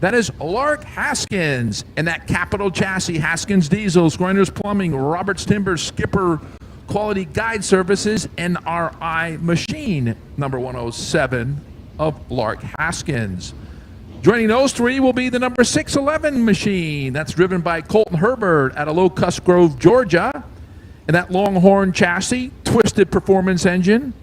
that is Lark Haskins in that Capital chassis, Haskins Diesel, Groiners Plumbing, Roberts Timber, Skipper Quality Guide Services, NRI Machine, number 107 of Lark Haskins. Joining those three will be the number 611 machine. That's driven by Colton Herbert out of Locust Grove, Georgia. And that Longhorn chassis, Twisted Performance Engine,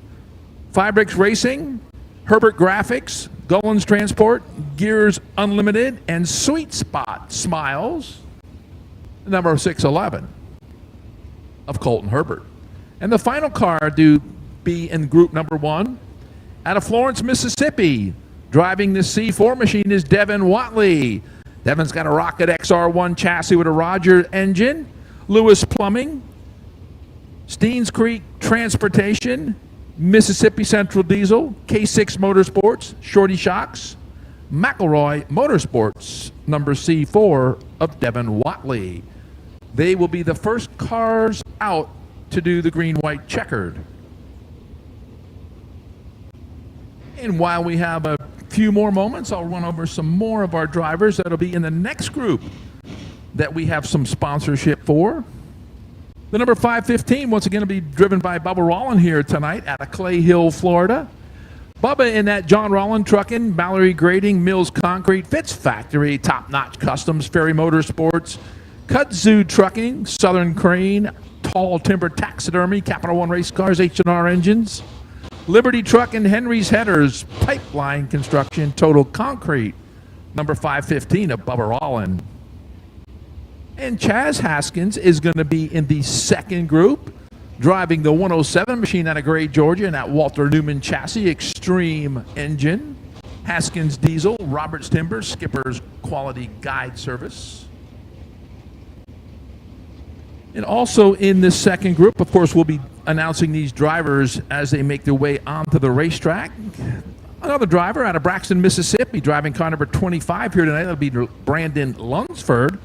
Fibrix Racing, Herbert Graphics, Gullens Transport, Gears Unlimited, and Sweet Spot Smiles, number 611 of Colton Herbert. And the final car to be in group number 1 out of Florence, Mississippi. Driving the C4 machine is Devin Watley. Devin's got a Rocket XR1 chassis with a Roger engine, Lewis Plumbing, Steens Creek Transportation, Mississippi Central Diesel, K6 Motorsports, Shorty Shocks, McElroy Motorsports, number C4 of Devin Watley. They will be the first cars out to do the green-white checkered. And while we have a few more moments, I'll run over some more of our drivers that'll be in the next group that we have some sponsorship for. The number 515, once again, will be driven by Bubba Rollin here tonight out of Clay Hill, Florida. Bubba in that John Rollin Trucking, Mallory Grading, Mills Concrete, Fitz Factory, Top Notch Customs, Ferry Motorsports, Kudzu Trucking, Southern Crane, Tall Timber Taxidermy, Capital One Race Cars, H&R Engines, Liberty Trucking, Henry's Headers, Pipeline Construction, Total Concrete, number 515 of Bubba Rollin. And Chaz Haskins is going to be in the second group, driving the 107 machine out of Gray, Georgia, in that Walter Newman chassis, Extreme Engine, Haskins Diesel, Roberts Timber, Skipper's Quality Guide Service. And also in this second group, of course, we'll be announcing these drivers as they make their way onto the racetrack. Another driver out of Braxton, Mississippi, driving car number 25 here tonight. That'll be Brandon Lunsford.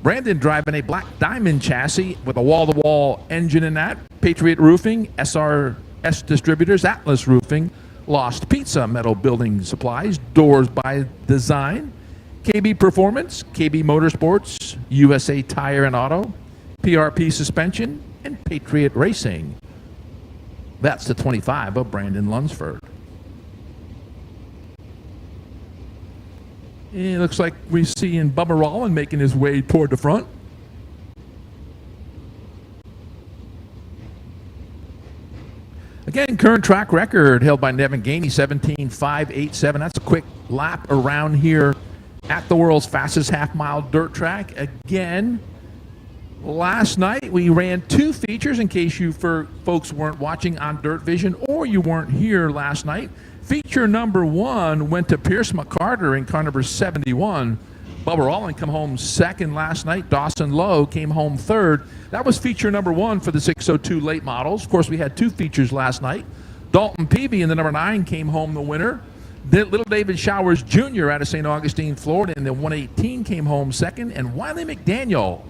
Brandon driving a Black Diamond chassis with a wall-to-wall engine in that. Patriot Roofing, SRS Distributors, Atlas Roofing, Lost Pizza, Metal Building Supplies, Doors by Design, KB Performance, KB Motorsports, USA Tire and Auto, PRP Suspension, and Patriot Racing. That's the 25 of Brandon Lunsford. It looks like we see in Bubba Rollin making his way toward the front. Again, current track record held by Nevin Gainey, 17.587. That's a quick lap around here at the world's fastest half-mile dirt track. Again, last night we ran 2 features in case you folks weren't watching on DIRTVision or you weren't here last night. Feature number 1 went to Pierce McCarter in car number 71. Bubba Rollin come home second last night. Dawson Lowe came home third. That was feature number 1 for the 602 late models. Of course, we had 2 features last night. Dalton Peavy in the number 9 came home the winner. Little David Showers Jr. out of St. Augustine, Florida, in the 118 came home second. And Wiley McDaniel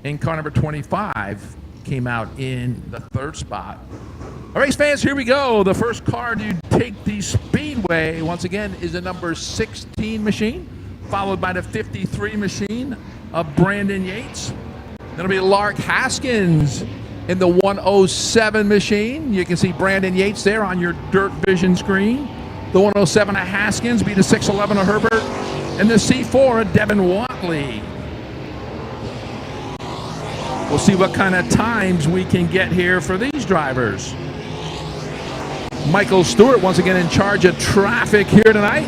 in car number 25 came out in the 3rd spot. All right, race fans, here we go. The first car to take the speedway, once again, is the number 16 machine, followed by the 53 machine of Brandon Yates. That'll be Lark Haskins in the 107 machine. You can see Brandon Yates there on your DIRTVision screen. The 107 of Haskins be the 611 of Herbert, and the C4 of Devin Watley. We'll see what kind of times we can get here for these drivers. Michael Stewart once again in charge of traffic here tonight.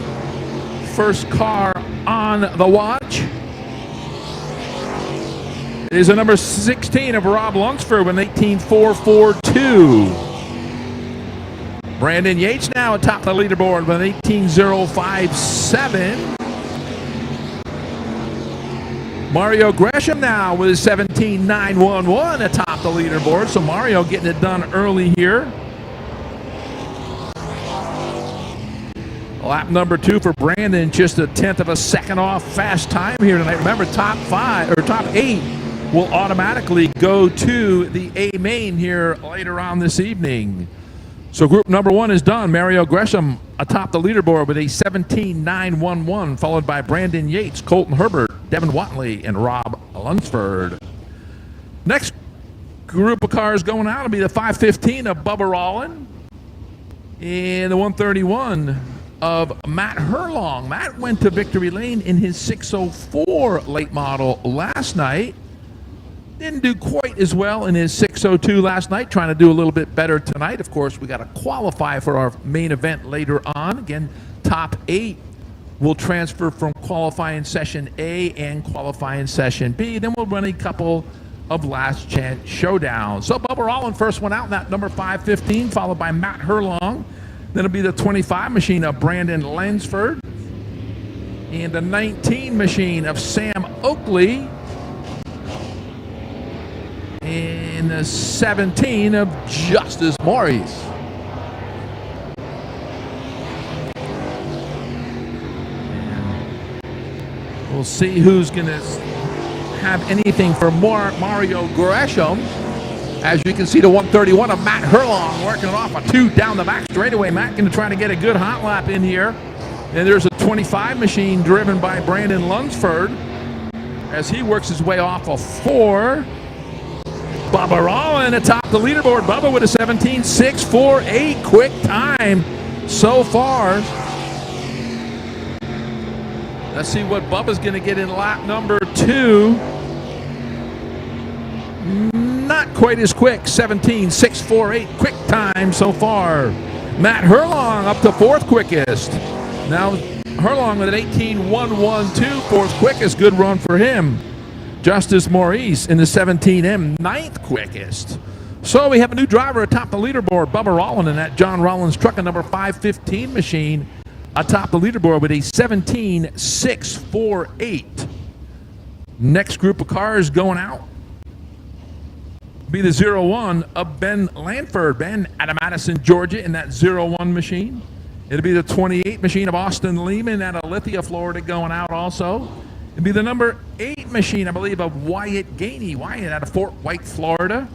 First car on the watch is the number 16 of Rob Lunsford with an 18.442. Brandon Yates now atop the leaderboard with an 18.057. Mario Gresham now with a 17.911 atop the leaderboard. So Mario getting it done early here. Lap number 2 for Brandon, just a 1/10 of a second off fast time here tonight. Remember, top 8 will automatically go to the A main here later on this evening. So group number 1 is done. Mario Gresham atop the leaderboard with a 17.911, followed by Brandon Yates, Colton Herbert, Devin Watley, and Rob Lunsford. Next group of cars going out will be the 515 of Bubba Rollin and the 131 of Matt Herlong. Matt went to victory lane in his 604 late model last night. Didn't do quite as well in his 602 last night. Trying to do a little bit better tonight. Of course, we got to qualify for our main event later on. Again, top 8 will transfer from qualifying session A and qualifying session B. Then we'll run a couple of last chance showdowns. So Bubba Rollin first one out in that number 515, followed by Matt Herlong. Then it'll be the 25 machine of Brandon Lansford and the 19 machine of Sam Oakley and the 17 of Justice Maurice. We'll see who's going to have anything for Mario Gresham. As you can see, the 131 of Matt Herlong working it off a 2 down the back straightaway. Matt going to try to get a good hot lap in here. And there's a 25 machine driven by Brandon Lunsford as he works his way off a 4. Bubba Rollin atop the leaderboard. Bubba with a 17.648 quick time so far. Let's see what Bubba's going to get in lap number 2. Not quite as quick. 17.648 quick time so far. Matt Herlong up to 4th quickest. Now Herlong with an 18.112, 4th quickest. Good run for him. Justice Maurice in the 17M, 9th quickest. So we have a new driver atop the leaderboard. Bubba Rollin in that John Rollins truck, a number 515 machine atop the leaderboard with a 17.648. Next group of cars going out be the 01 of Ben Lanford. Ben out of Madison, Georgia in that 01 machine. It'll be the 28 machine of Austin Lehman out of Lithia, Florida going out also. It'll be the number 8 machine, I believe, of Wyatt Gainey. Wyatt out of Fort White, Florida.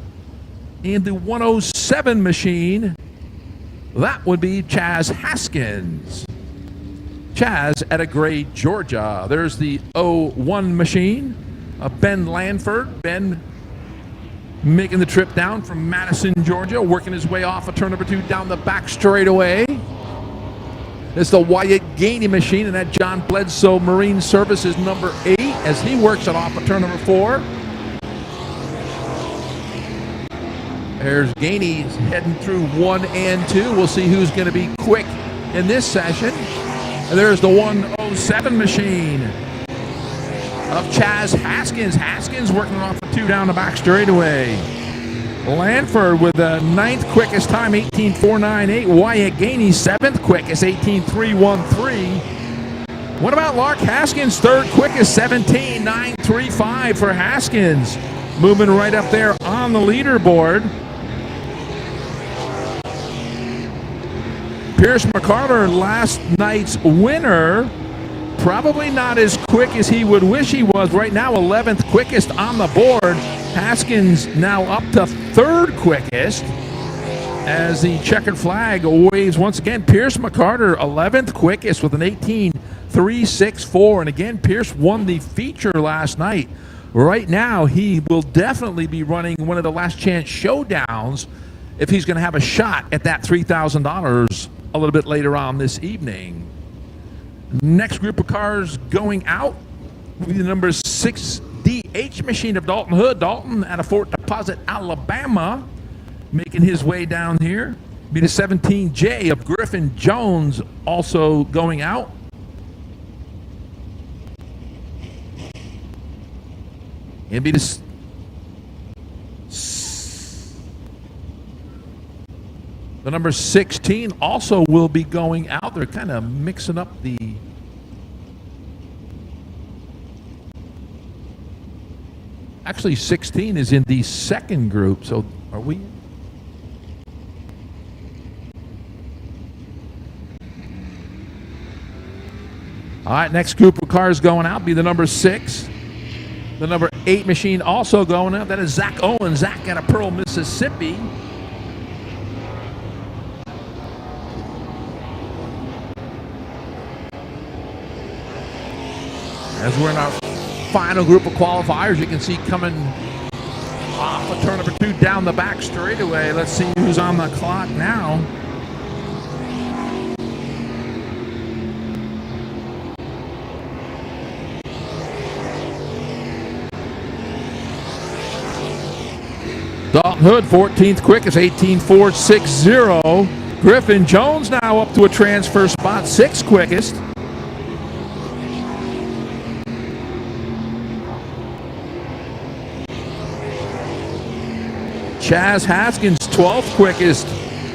And the 107 machine, that would be Chaz Haskins. Chaz out of Gray, Georgia. There's the 01 machine of Ben Lanford. Ben making the trip down from Madison, Georgia, working his way off of turn number 2 down the back straightaway. It's the Wyatt Gainey machine and that John Bledsoe Marine Services number 8 as he works it off of turn number 4. There's Gainey heading through 1 and 2. We'll see who's going to be quick in this session. And there's the 107 machine of Chaz Haskins. Haskins working off the 2 down the back straightaway. Lanford with the 9th quickest time, 18.498. Wyatt Gainey, 7th quickest, 18.313. What about Lark Haskins? Third quickest, 17.935 for Haskins. Moving right up there on the leaderboard. Pierce McCarter, last night's winner. Probably not as quick as he would wish he was. Right now, 11th quickest on the board. Haskins now up to third quickest as the checkered flag waves once again. Pierce McCarter, 11th quickest with an 18.364. And again, Pierce won the feature last night. Right now, he will definitely be running one of the last chance showdowns if he's going to have a shot at that $3,000 a little bit later on this evening. Next group of cars going out will be the number 6 DH machine of Dalton Hood. Dalton out of Fort Deposit, Alabama, making his way down here. Be the 17J of Griffin Jones also going out. And be the number 16 also will be going out. They're kind of mixing up the actually 16 is in the second group. So are we? All right, next group of cars going out be the number 6. The number 8 machine also going out. That is Zach Owens. Zach out of Pearl, Mississippi. As we're in our final group of qualifiers, you can see coming off of turn number 2 down the back straightaway. Let's see who's on the clock now. Dalton Hood, 14th quickest, 18.460. Griffin Jones now up to a transfer spot, 6th quickest. Chaz Haskins, 12th quickest.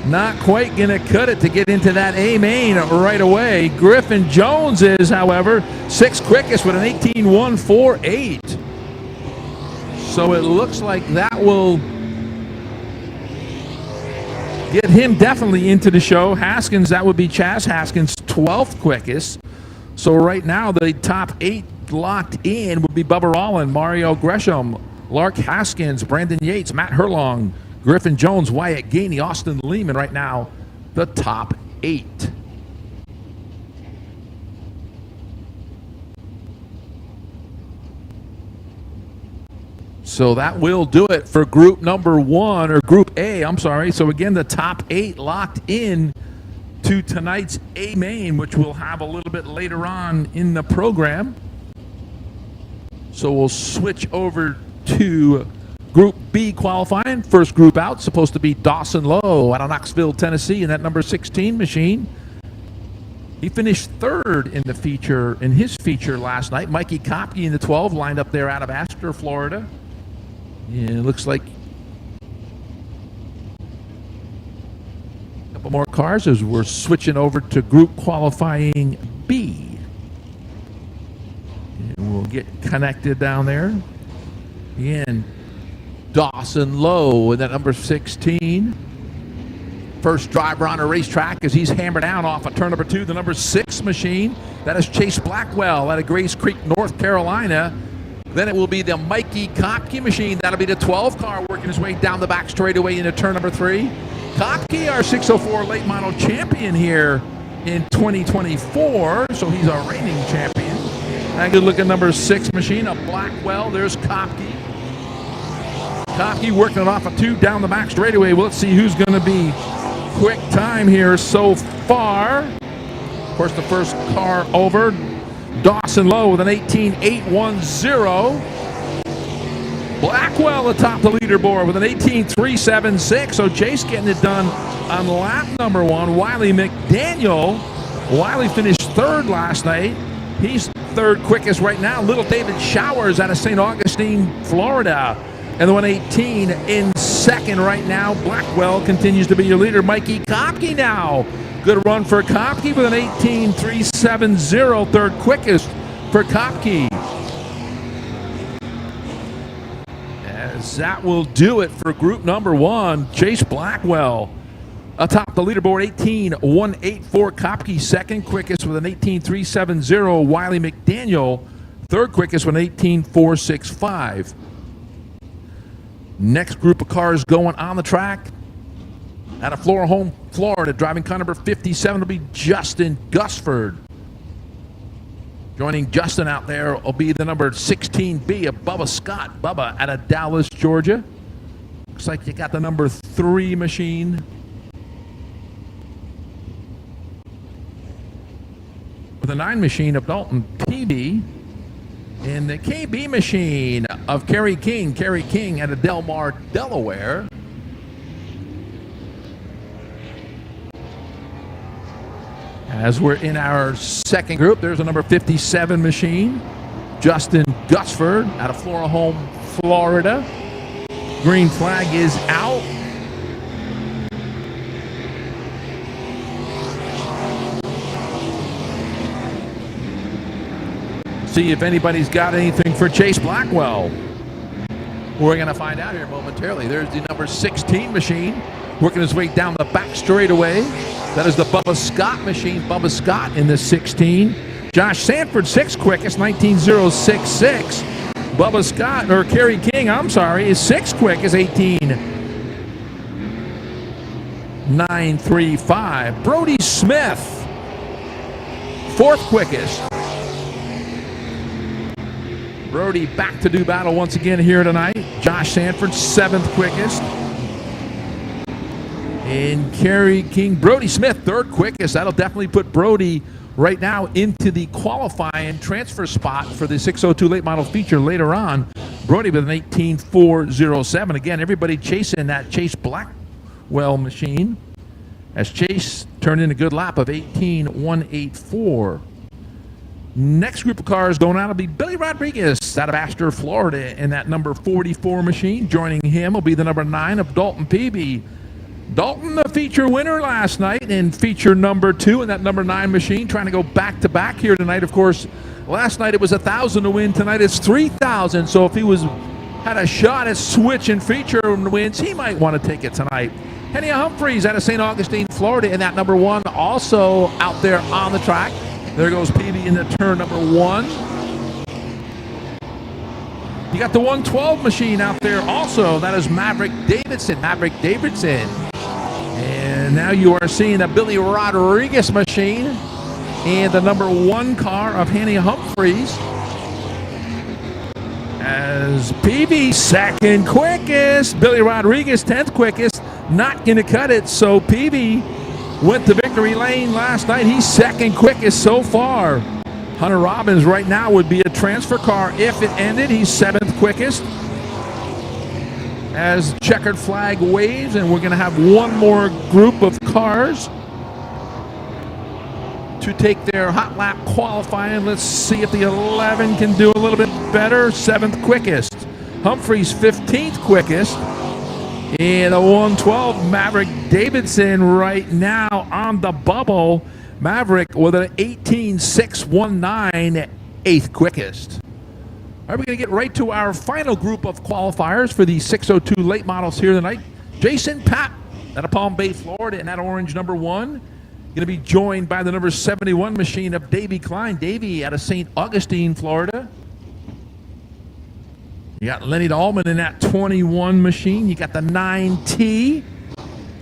Not quite going to cut it to get into that A main right away. Griffin Jones is, however, 6th quickest with an 18.148. So it looks like that will get him definitely into the show. Haskins, that would be Chaz Haskins, 12th quickest. So right now, the top 8 locked in would be Bubba Rollin, Mario Gresham, Lark Haskins, Brandon Yates, Matt Herlong, Griffin Jones, Wyatt Gainey, Austin Lehman. Right now, the top 8. So that will do it for group number 1, or group A, I'm sorry. So again, the top 8 locked in to tonight's A main, which we'll have a little bit later on in the program. So we'll switch over to Group B qualifying. First group out, supposed to be Dawson Lowe out of Knoxville, Tennessee, in that number 16 machine. He finished 3rd in the feature, in his feature last night. Mikey Kopke in the 12, lined up there out of Astor, Florida. Yeah, it looks like a couple more cars as we're switching over to group qualifying B. And we'll get connected down there. Again, Dawson Lowe in that number 16. First driver on a racetrack as he's hammered down off of turn number 2, the number 6 machine. That is Chase Blackwell out of Grace Creek, North Carolina. Then it will be the Mikey Kopke machine. That'll be the 12 car working his way down the back straightaway into turn number 3. Kopke, our 604 late model champion here in 2024. So he's our reigning champion. And a good looking number 6 machine, a Blackwell. There's Kopke. Kopke working it off of 2 down the back straightaway. Well, let's see who's going to be quick time here so far. Of course, the first car over, Dawson Lowe with an 18.810. Blackwell atop the leaderboard with an 18.376. So Chase getting it done on lap number 1. Wiley McDaniel. Wiley finished 3rd last night. He's 3rd quickest right now. Little David Showers out of St. Augustine, Florida. And the 118 in 2nd right now. Blackwell continues to be your leader. Mikey Kopke now Good run for Kopke with an 18.370, third quickest for Kopke. As that will do it for group number one. Chase Blackwell atop the leaderboard, 18.184. Kopke second quickest with an 18.370. Wiley McDaniel third quickest with an 18.465. Next group of cars going on the track out of Florida, Florida. Driving car number 57 will be Justin Gusford. Joining Justin out there will be the number 16B of Bubba Scott. Bubba out of Dallas, Georgia. Looks like you got the number 3 machine. With the 9 machine of Dalton Peavy. And the KB machine of Kerry King. Kerry King out of Del Mar, Delaware. As we're in our second group, there's a number 57 machine. Justin Gusford out of Florida, Florida. Green flag is out. See if anybody's got anything for Chase Blackwell. We're going to find out here momentarily. There's the number 16 machine working his way down the back straightaway. That is the Bubba Scott machine. Bubba Scott in the 16. Josh Sanford, 6th quickest, 19.066. Bubba Scott, or Kerry King, I'm sorry, is 6th quickest, 18.935. Brody Smith, 4th quickest. Brody back to do battle once again here tonight. Josh Sanford, 7th quickest. And Kerry King, Brody Smith, 3rd quickest. That'll definitely put Brody right now into the qualifying transfer spot for the 602 late model feature later on. Brody with an 18.407. Again, everybody chasing that Chase Blackwell machine as Chase turned in a good lap of 18.184. Next group of cars going out will be Billy Rodriguez out of Astor, Florida, in that number 44 machine. Joining him will be the number 9 of Dalton Peavy. Dalton, the feature winner last night in feature number 2 in that number 9 machine, trying to go back-to-back here tonight. Of course, last night it was 1,000 to win. Tonight it's 3,000. So if he had a shot at switching feature wins, he might want to take it tonight. Henny Humphreys out of St. Augustine, Florida, in that number 1, also out there on the track. There goes Peavy into turn number 1. You got the 112 machine out there also. That is Maverick Davidson. And now you are seeing a Billy Rodriguez machine and the number 1 car of Henny Humphreys. As Peavy, 2nd quickest. Billy Rodriguez, 10th quickest. Not going to cut it. So Peavy went to victory lane last night. He's 2nd quickest so far. Hunter Robbins right now would be a transfer car if it ended. He's 7th quickest. As checkered flag waves, and we're going to have one more group of cars to take their hot lap qualifying. Let's see if the 11 can do a little bit better. 7th quickest. Humphreys, 15th quickest. And a 112, Maverick Davidson right now on the bubble. Maverick with an 18.619, 8th quickest. All right, we're going to get right to our final group of qualifiers for the 602 late models here tonight. Jason Papp out of Palm Bay, Florida, in that orange number 1. Going to be joined by the number 71 machine of Davey Klein. Davey out of St. Augustine, Florida. You got Lenny Dahlman in that 21 machine. You got the 9T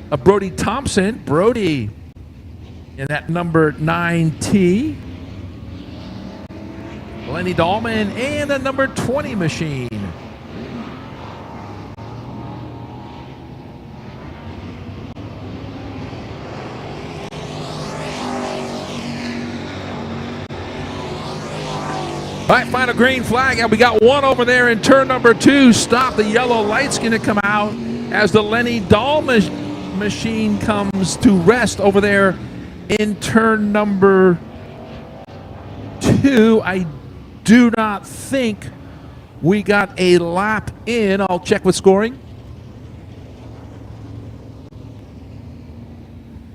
of Brody Thompson. Brody in that number 9T. Lenny Dahlman and the number 20 machine. All right, final green flag, and we got one over there in turn number 2. Stop. The yellow light's going to come out as the Lenny Dahlman machine comes to rest over there in turn number 2. I do not think we got a lap in. I'll check with scoring.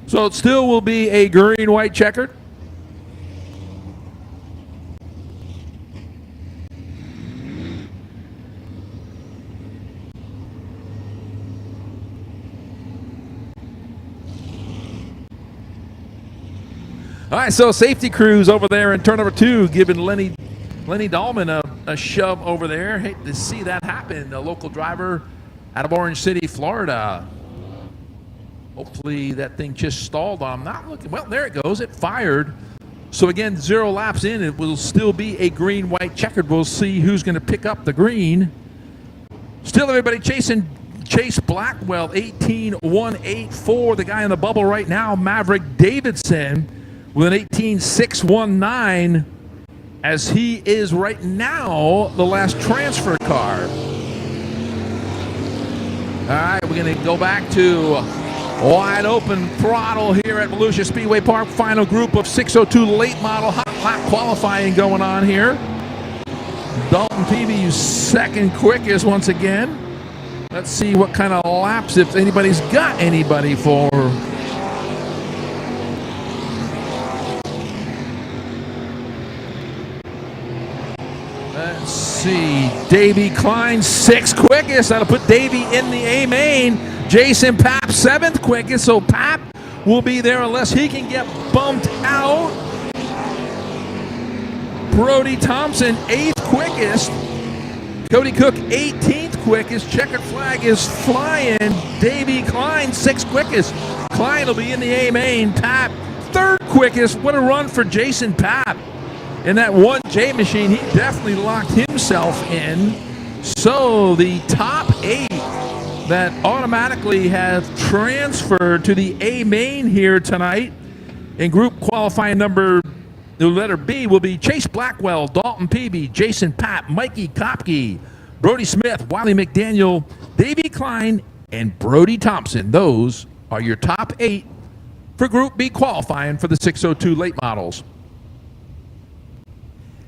So it still will be a green-white checkered. All right, so safety crews over there in turn number 2 giving Lenny Dahlman a shove over there. Hate to see that happen. A local driver out of Orange City, Florida. Hopefully that thing just stalled on him. Not looking. Well, there it goes. It fired. So again, 0 laps in. It will still be a green-white checkered. We'll see who's going to pick up the green. Still everybody chasing Chase Blackwell, 18.184. The guy in the bubble right now, Maverick Davidson, with an 18.619, as he is right now the last transfer car. All right, we're going to go back to wide open throttle here at Volusia Speedway Park. Final group of 602 late model hot lap qualifying going on here. Dalton Peavy second quickest once again. Let's see what kind of laps, if anybody's got anybody for. Let's see. Davey Klein, 6th quickest. That'll put Davey in the A main. Jason Papp, 7th quickest. So Papp will be there unless he can get bumped out. Brody Thompson, 8th quickest. Cody Cook, 18th quickest. Checkered flag is flying. Davey Klein, 6th quickest. Klein will be in the A main. Papp, 3rd quickest. What a run for Jason Papp. In that 1J machine, he definitely locked himself in. So the top 8 that automatically have transferred to the A main here tonight in group qualifying number, the letter B, will be Chase Blackwell, Dalton Peavy, Jason Papp, Mikey Kopke, Brody Smith, Wiley McDaniel, Davey Klein, and Brody Thompson. Those are your top 8 for Group B qualifying for the 602 late models.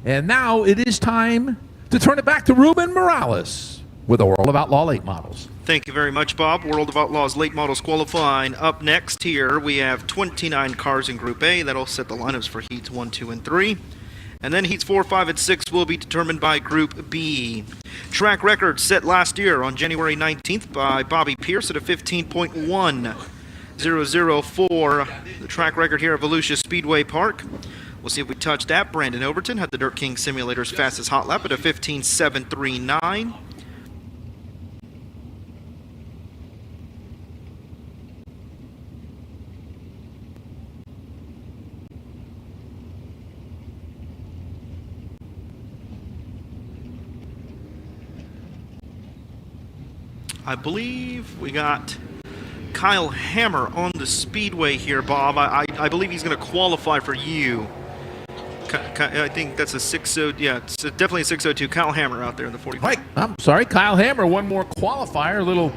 And now it is time to turn it back to Ruben Mireles with the World of Outlaw late models. Thank you very much, Bob. World of Outlaws late models qualifying. Up next here, we have 29 cars in Group A. That'll set the lineups for heats 1, 2, and 3. And then heats 4, 5, and 6 will be determined by Group B. Track record set last year on January 19th by Bobby Pierce at a 15.1004. The track record here at Volusia Speedway Park. We'll see if we touch that. Brandon Overton had the Dirt King Simulator's fastest hot lap at a 15.739. I believe we got Kyle Hammer on the speedway here, Bob. I believe he's going to qualify for you. I think that's a 602. Yeah, it's definitely a 602. Kyle Hammer out there in the 45. Right. I'm sorry, Kyle Hammer, one more qualifier. A little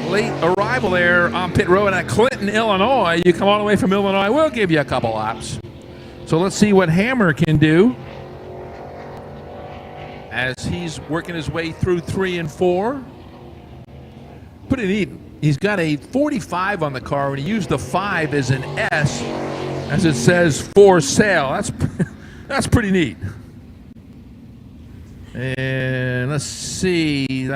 late arrival there on pit road at Clinton, Illinois. You come all the way from Illinois, we'll give you a couple laps. So let's see what Hammer can do as he's working his way through 3 and 4. Pretty neat. He's got a 45 on the car, and he used the 5 as an S, as it says for sale. That's pretty neat. And let's see. He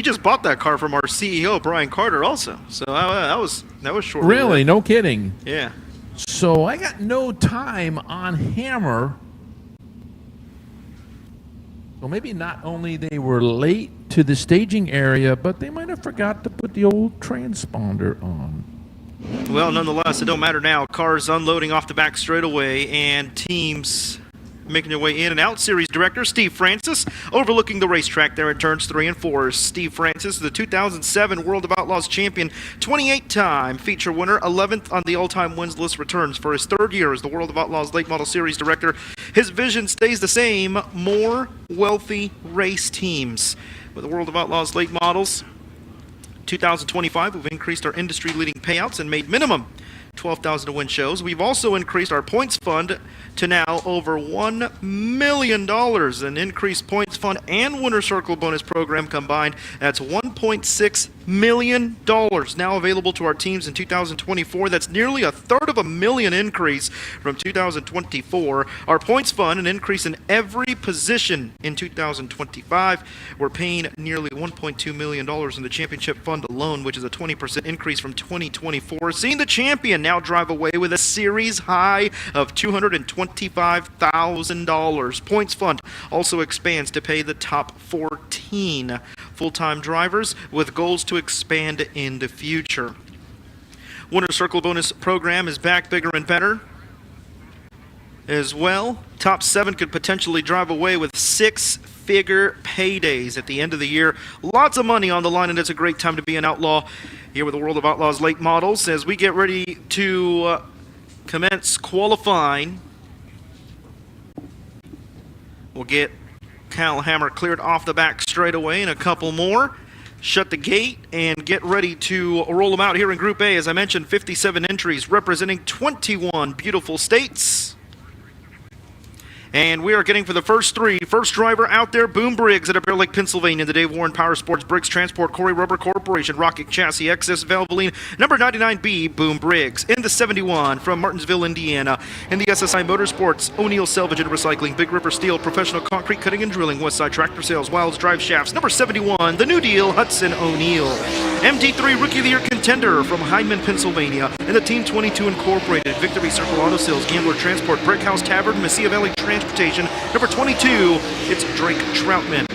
just bought that car from our CEO, Brian Carter, also. So that was short. Really? No kidding. Yeah. So I got no time on Hammer. So maybe not only they were late to the staging area, but they might have forgot to put the old transponder on. Well, nonetheless, it don't matter now. Cars unloading off the back straightaway, and teams making their way in and out. Series director Steve Francis overlooking the racetrack there in turns 3 and 4. Steve Francis, the 2007 World of Outlaws champion, 28-time feature winner, 11th on the all-time wins list, returns for his 3rd year as the World of Outlaws late model series director. His vision stays the same: more wealthy race teams. With the World of Outlaws late models 2025, we've increased our industry-leading payouts and made minimum 12,000 to win shows. We've also increased our points fund to now over $1 million. An increased points fund and winner circle bonus program combined, that's $1.6 million now available to our teams in 2024. That's nearly a third of a million increase from 2024. Our points fund, an increase in every position in 2025. We're paying nearly $1.2 million in the championship fund alone, which is a 20% increase from 2024. Seeing the champion now drive away with a series high of $225,000. Points fund also expands to pay the top 14 full-time drivers with goals to expand in the future. Winner Circle bonus program is back, bigger and better as well. Top 7 could potentially drive away with 6-figure paydays at the end of the year. Lots of money on the line, and it's a great time to be an outlaw here with the World of Outlaws late models as we get ready to commence qualifying. We'll get Kyle Hammer cleared off the back straightaway and a couple more. Shut the gate and get ready to roll them out here in Group A. As I mentioned, 57 entries representing 21 beautiful states. And we are getting for the first 3. First driver out there, Boom Briggs out of Bear Lake, Pennsylvania. The Dave Warren Power Sports Briggs Transport, Corey Rubber Corporation, Rocket Chassis, XS Valvoline, number 99B, Boom Briggs. In the 71 from Martinsville, Indiana. In the SSI Motorsports, O'Neill Salvage and Recycling, Big River Steel, Professional Concrete Cutting and Drilling, Westside Tractor Sales, Wilds Drive Shafts. Number 71, the New Deal, Hudson O'Neill. MD3 Rookie of the Year contender from Hyndman, Pennsylvania. In the Team 22 Incorporated, Victory Circle Auto Sales, Gambler Transport, Brick House Tavern, Mesilla Valley Transportation. Number 22, it's Drake Troutman.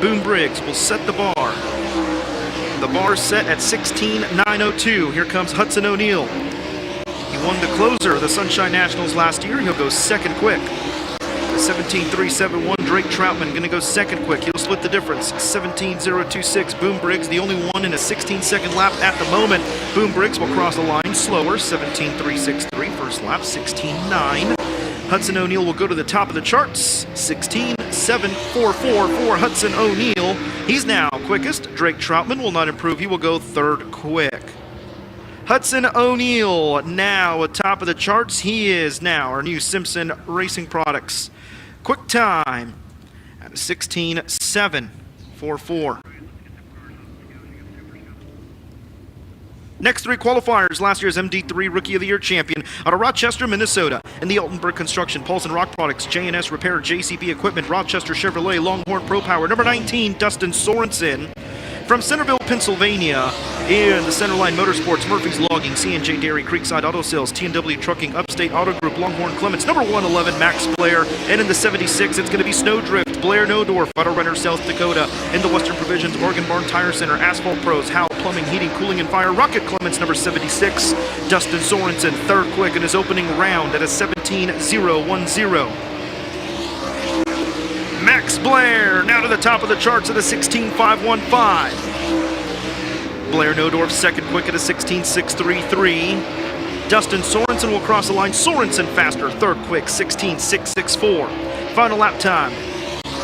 Boom Briggs will set the bar. The bar set at 16,902. Here comes Hudson O'Neill. He won the closer of the Sunshine Nationals last year. He'll go second quick. The 17,371, Drake Troutman going to go second quick. He'll split the difference. 17,026, Boom Briggs, the only one in a 16-second lap at the moment. Boom Briggs will cross the line slower. 17,363, first lap, 16,9. Hudson O'Neill will go to the top of the charts. 16,744 for Hudson O'Neill. He's now quickest. Drake Troutman will not improve. He will go third quick. Hudson O'Neill now atop of the charts. He is now our new Simpson Racing Products quick time at 16,744. Next 3 qualifiers, last year's MD3 Rookie of the Year champion out of Rochester, Minnesota. In the Altenburg Construction, Paulson Rock Products, J&S Repair, JCB Equipment, Rochester Chevrolet, Longhorn Pro Power. Number 19, Dustin Sorensen. From Centerville, Pennsylvania, in the Centerline Motorsports, Murphy's Logging, C&J Dairy, Creekside Auto Sales, T&W Trucking, Upstate Auto Group, Longhorn Clements, number 111, Max Blair, and in the 76, it's going to be Snowdrift, Blair Nodorf, Auto Runner, South Dakota, in the Western Provisions, Oregon Barn Tire Center, Asphalt Pros, Howe Plumbing, Heating, Cooling, and Fire, Rocket Clements, number 76, Dustin Sorensen, third quick in his opening round at a 17,010. Max Blair now to the top of the charts at a 16,515. Blair Nodorf second quick at a 16,633. Dustin Sorensen will cross the line. Sorensen faster, third quick, 16,664. Final lap time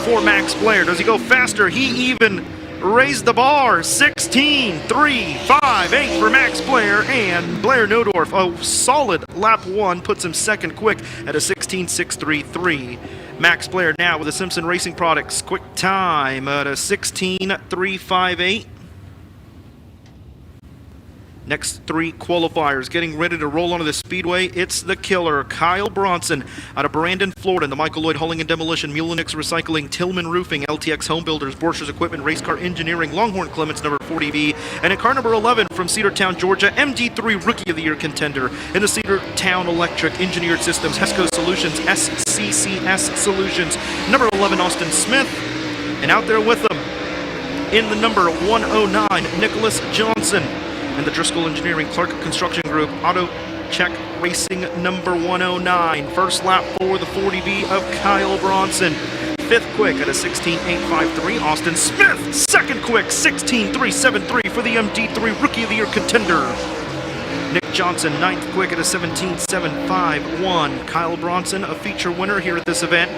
for Max Blair. Does he go faster? He even raised the bar. 16,358 for Max Blair, and Blair Nodorf, a solid lap 1, puts him second quick at a 16,633. Max Blair now with the Simpson Racing Products quick time at a 16,358. Next 3 qualifiers getting ready to roll onto the speedway. It's the killer, Kyle Bronson out of Brandon, Florida. The Michael Lloyd Hauling and Demolition, Mulinix Recycling, Tillman Roofing, LTX Home Builders, Borchers Equipment, Race Car Engineering, Longhorn Clements, number 40B. And in car number 11 from Cedartown, Georgia, MD3 Rookie of the Year contender. In the Cedartown Electric, Engineered Systems, HESCO Solutions, SCCS Solutions, number 11, Austin Smith. And out there with them in the number 109, Nicholas Johnson. And the Driscoll Engineering, Clark Construction Group, Auto Check Racing, number 109. First lap for the 40B of Kyle Bronson. Fifth quick at a 16,853. Austin Smith, second quick, 16,373 for the MD3 Rookie of the Year contender. Nick Johnson, ninth quick at a 17,751. Kyle Bronson, a feature winner here at this event.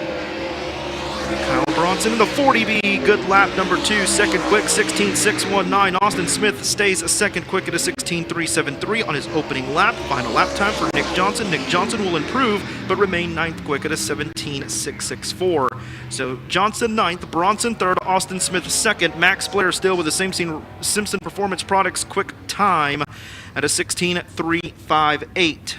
Kyle Bronson in the 40B, good lap number 2, second quick, 16.619. Austin Smith stays second quick at a 16.373 on his opening lap. Final lap time for Nick Johnson. Nick Johnson will improve, but remain ninth quick at a 17.664. So Johnson ninth, Bronson third, Austin Smith second. Max Blair still with the same Simpson Performance Products quick time at a 16.358.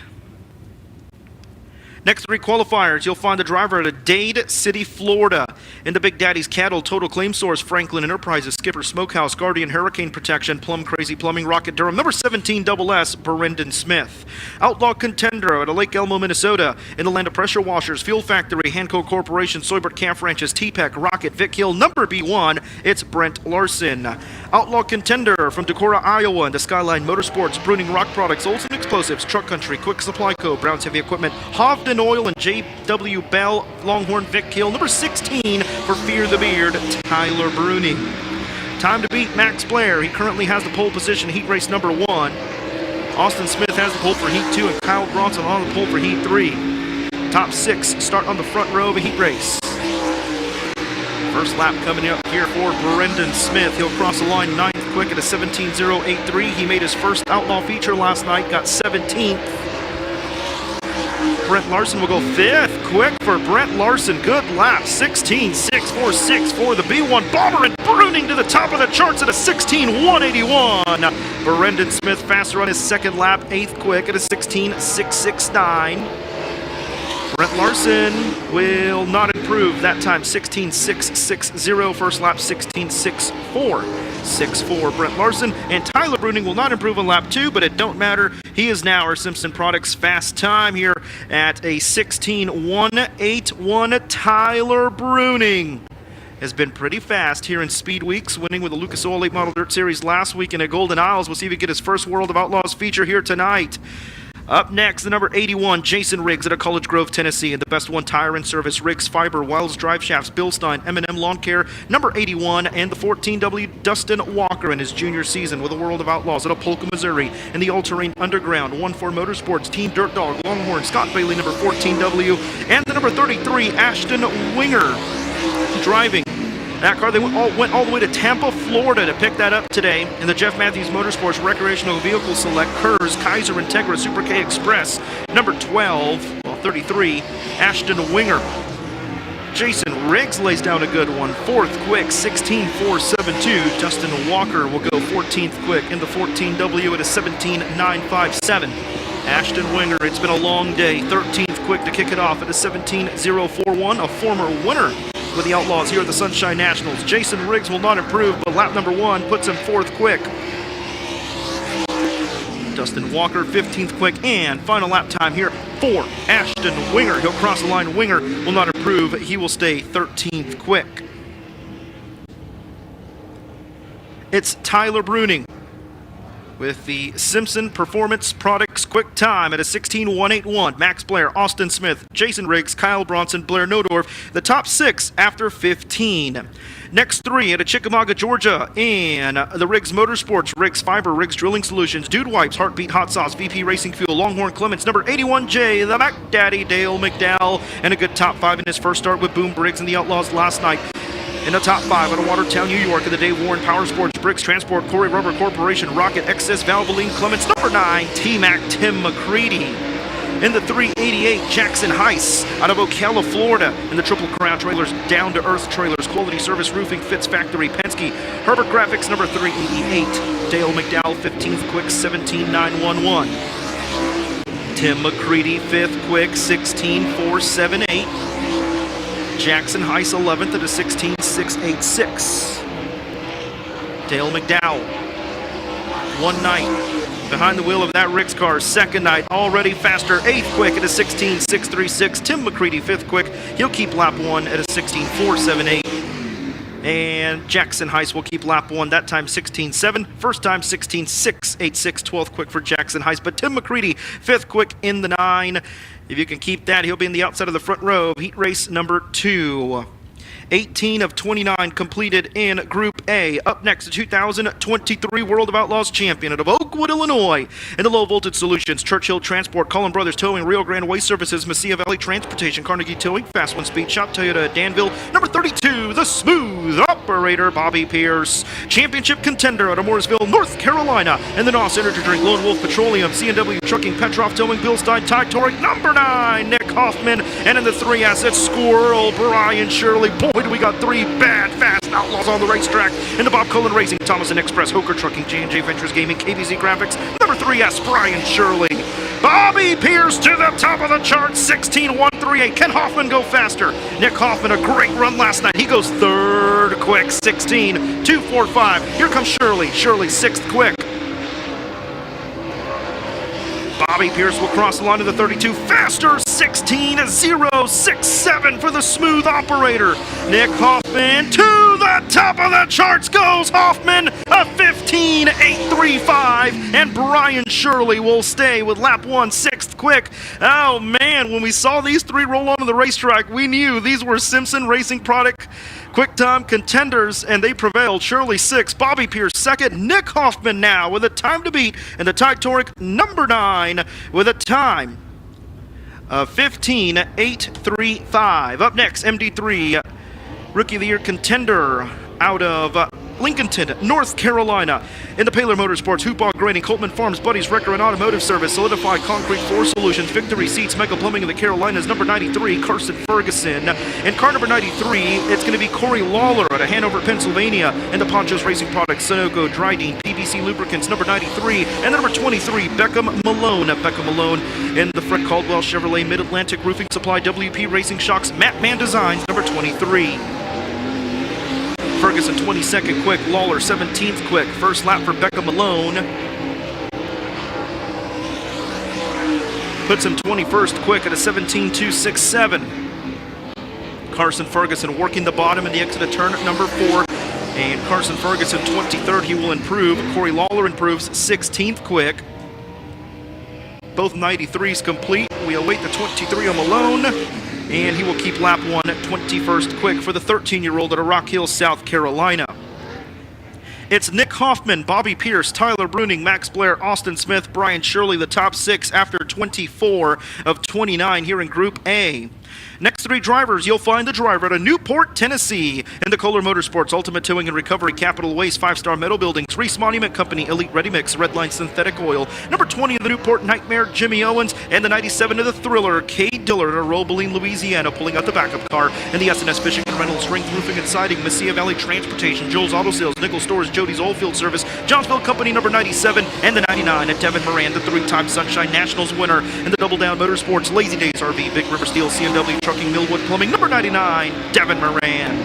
Next three qualifiers, you'll find the driver at Dade City, Florida. In the Big Daddy's Cattle, Total Claim Source, Franklin Enterprises, Skipper Smokehouse, Guardian Hurricane Protection, Plum Crazy Plumbing, Rocket Durham. Number 17 SS, Brendan Smith. Outlaw Contender at Lake Elmo, Minnesota. In the Land of Pressure Washers, Fuel Factory, Hanco Corporation, Soybert Calf Ranches, T-Pec, Rocket, Vic Hill. Number B1, it's Brent Larson. Outlaw Contender from Decorah, Iowa. Into Skyline Motorsports, Bruning Rock Products, Olson Explosives, Truck Country, Quick Supply Co., Brown's Heavy Equipment, Hovden Oil, and J.W. Bell, Longhorn Vic Hill. Number 16 for Fear the Beard, Tyler Bruning. Time to beat Max Blair. He currently has the pole position, heat race number 1. Austin Smith has the pole for heat 2, and Kyle Bronson on the pole for heat 3. Top 6 start on the front row of a heat race. First lap coming up here for Brendan Smith. He'll cross the line ninth quick at a 17.083. He made his first Outlaw feature last night, got 17th. Brent Larson will go fifth. Quick for Brent Larson. Good lap. 16.646 the B1 Bomber, and Bruning to the top of the charts at a 16.181. Brendan Smith faster on his second lap. 8th quick at a 16.669. Brent Larson will not improve. That time 16.660. First lap 16.64. Brent Larson. And Tyler Bruning will not improve on lap 2, but it don't matter. He is now our Simpson Products fast time here at a 16.181. Tyler Bruning has been pretty fast here in Speed Weeks, winning with the Lucas Oil 8 Model Dirt Series last week in Golden Isles. We'll see if he can get his first World of Outlaws feature here tonight. Up next, the number 81, Jason Riggs at College Grove, Tennessee, and the Best One Tire and Service, Riggs Fiber, Wilds Drive Shafts, Bilstein, M&M Lawn Care, number 81, and the 14W, Dustin Walker in his junior season with the World of Outlaws at Apolka, Missouri, in the All-Terrain Underground, 1-4 Motorsports, Team Dirt Dog, Longhorn, Scott Bailey, number 14W, and the number 33, Ashton Winger, driving that car. They went all the way to Tampa, Florida to pick that up today in the Jeff Matthews Motorsports Recreational Vehicle Select Kurz Kaiser Integra Super K Express. Number 33, Ashton Winger. Jason Riggs lays down a good one. 4th quick, 16.472. Dustin Walker will go 14th quick in the 14W at a 17.957. Ashton Winger, it's been a long day. 13th quick to kick it off at a 17.041. A former winner with the Outlaws here at the Sunshine Nationals. Jason Riggs will not improve, but lap number 1 puts him 4th quick. Dustin Walker, 15th quick, and final lap time here for Ashton Winger. He'll cross the line. Winger will not improve. He will stay 13th quick. It's Tyler Bruning with the Simpson Performance Products quick time at a 16.181. Max Blair, Austin Smith, Jason Riggs, Kyle Bronson, Blair Nodorf, the top 6 after 15. Next 3 at Chickamauga, Georgia, and the Riggs Motorsports, Riggs Fiber, Riggs Drilling Solutions, Dude Wipes, Heartbeat Hot Sauce, VP Racing Fuel, Longhorn Clements, number 81J, the Mac Daddy, Dale McDowell, and a good top 5 in his first start with Boom Briggs and the Outlaws last night. In the top 5 out of Watertown, New York, at the Dave Warren Power Sports, Briggs Transport, Corey Rubber Corporation, Rocket, XS, Valvoline, Clements, number 9, T-Mac, Tim McCready. In the 388, Jackson Heiss out of Ocala, Florida. In the Triple Crown Trailers, Down to Earth Trailers, Quality Service Roofing, Fitz Factory, Penske, Herbert Graphics, number 388, Dale McDowell, 15th quick, 17.911. Tim McCready, 5th quick, 16.478. Jackson Heiss 11th at a 16.686. Dale McDowell, one night behind the wheel of that Riggs car. Second night, already faster, 8th quick at a 16.636. Tim McCready, 5th quick. He'll keep lap 1 at a 16.478. And Jackson Heiss will keep lap 1, that time 16.7. First time 16.686, 12th quick for Jackson Heiss. But Tim McCready, 5th quick in the 9. If you can keep that, he'll be in the outside of the front row of heat race number 2. 18 of 29 completed in Group A. Up next, the 2023 World of Outlaws champion out of Oakwood, Illinois. In the Low Voltage Solutions, Churchill Transport, Cullen Brothers Towing, Rio Grande Waste Services, Mesilla Valley Transportation, Carnegie Towing, Fast One Speed Shop, Toyota Danville. Number 32, the Smooth Operator, Bobby Pierce. Championship contender out of Mooresville, North Carolina. And the NOS Energy Drink, Lone Wolf Petroleum, C&W Trucking, Petroff Towing, Bilstein, Toric. Number 9, Nick Hoffman. And in the 3 assets, Squirrel, Brian Shirley. Boy, do we got 3 bad, fast Outlaws on the racetrack. In the Bob Cullen Racing, Thomas and Express, Hoker Trucking, J&J Ventures Gaming, KBZ Graphics. Number 3S, Brian Shirley. Bobby Pierce to the top of the chart, 16.138. Can Hoffman go faster? Nick Hoffman, a great run last night. He goes 3rd quick, 16.245. Here comes Shirley. Shirley, 6th quick. Bobby Pierce will cross the line to the 32. Faster, 16.067 for the Smooth Operator. Nick Hoffman to the top of the charts goes Hoffman, a 15.835. And Brian Shirley will stay with lap 1, 6th quick. Oh man, when we saw these 3 roll onto the racetrack, we knew these were Simpson Racing Product quick time contenders, and they prevailed. Shirley 6, Bobby Pierce 2nd, Nick Hoffman now with a time to beat, and the Toric number 9 with a time of 15.835. Up next, MD3 Rookie of the Year contender out of Lincolnton, North Carolina. In the Paler Motorsports, Hoopog Grading, Coltman Farms, Buddies Wrecker and Automotive Service, Solidified Concrete Floor Solutions, Victory Seats, Mega Plumbing of the Carolinas, number 93, Carson Ferguson. In car number 93, it's going to be Corey Lawler out of Hanover, Pennsylvania. And the Ponchos Racing Products, Sunoco, Dryden, PBC Lubricants, number 93. And the number 23, Beckham Malone. Beckham Malone in the Fred Caldwell Chevrolet Mid-Atlantic Roofing Supply, WP Racing Shocks, Matt Man Designs, number 23. Ferguson 22nd quick, Lawler 17th quick. First lap for Becca Malone. Puts him 21st quick at a 17.267. Carson Ferguson working the bottom in the exit of turn at number 4. And Carson Ferguson 23rd, he will improve. Corey Lawler improves 16th quick. Both 93s complete. We await the 23 on Malone. And he will keep lap 1 at 21st quick for the 13-year-old out of Rock Hill, South Carolina. It's Nick Hoffman, Bobby Pierce, Tyler Bruning, Max Blair, Austin Smith, Brian Shirley, the top 6 after 24 of 29 here in Group A. Next 3 drivers, you'll find the driver out of Newport, Tennessee. In the Kohler Motorsports, Ultimate Towing and Recovery, Capital Waste, 5-Star Metal Buildings, Reese Monument Company, Elite Ready Mix, Redline Synthetic Oil. Number 20 of the Newport Nightmare, Jimmy Owens. And the 97 of the Thriller, Cade Dillard out of Roebeline, Louisiana, pulling out the backup car. And the S&S Fishing and Rental, Strength Roofing and Siding, Mesilla Valley Transportation, Joel's Auto Sales, Nickel Stores, Jody's Oilfield Service, Johnsville Company, number 97. And the 99 at Devin Moran, the 3-time Sunshine Nationals winner. In the Double Down Motorsports, Lazy Days RV, Big River Steel, C&W Trucking, Millwood Plumbing, number 99, Devin Moran.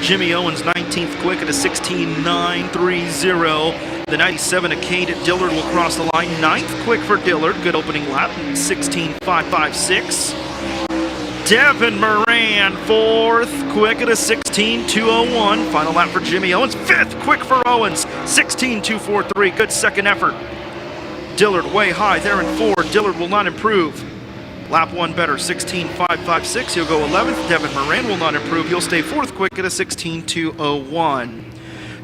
Jimmy Owens 19th quick at a 16.930. The 97 of Cade Dillard will cross the line. 9th quick for Dillard. Good opening lap. 16.556. Devin Moran 4th quick at a 16.201. Final lap for Jimmy Owens. 5th quick for Owens. 16.243. Good second effort. Dillard way high there in 4. Dillard will not improve. Lap 1 better, 16.556. He'll go 11th. Devin Moran will not improve. He'll stay 4th quick at a 16.201.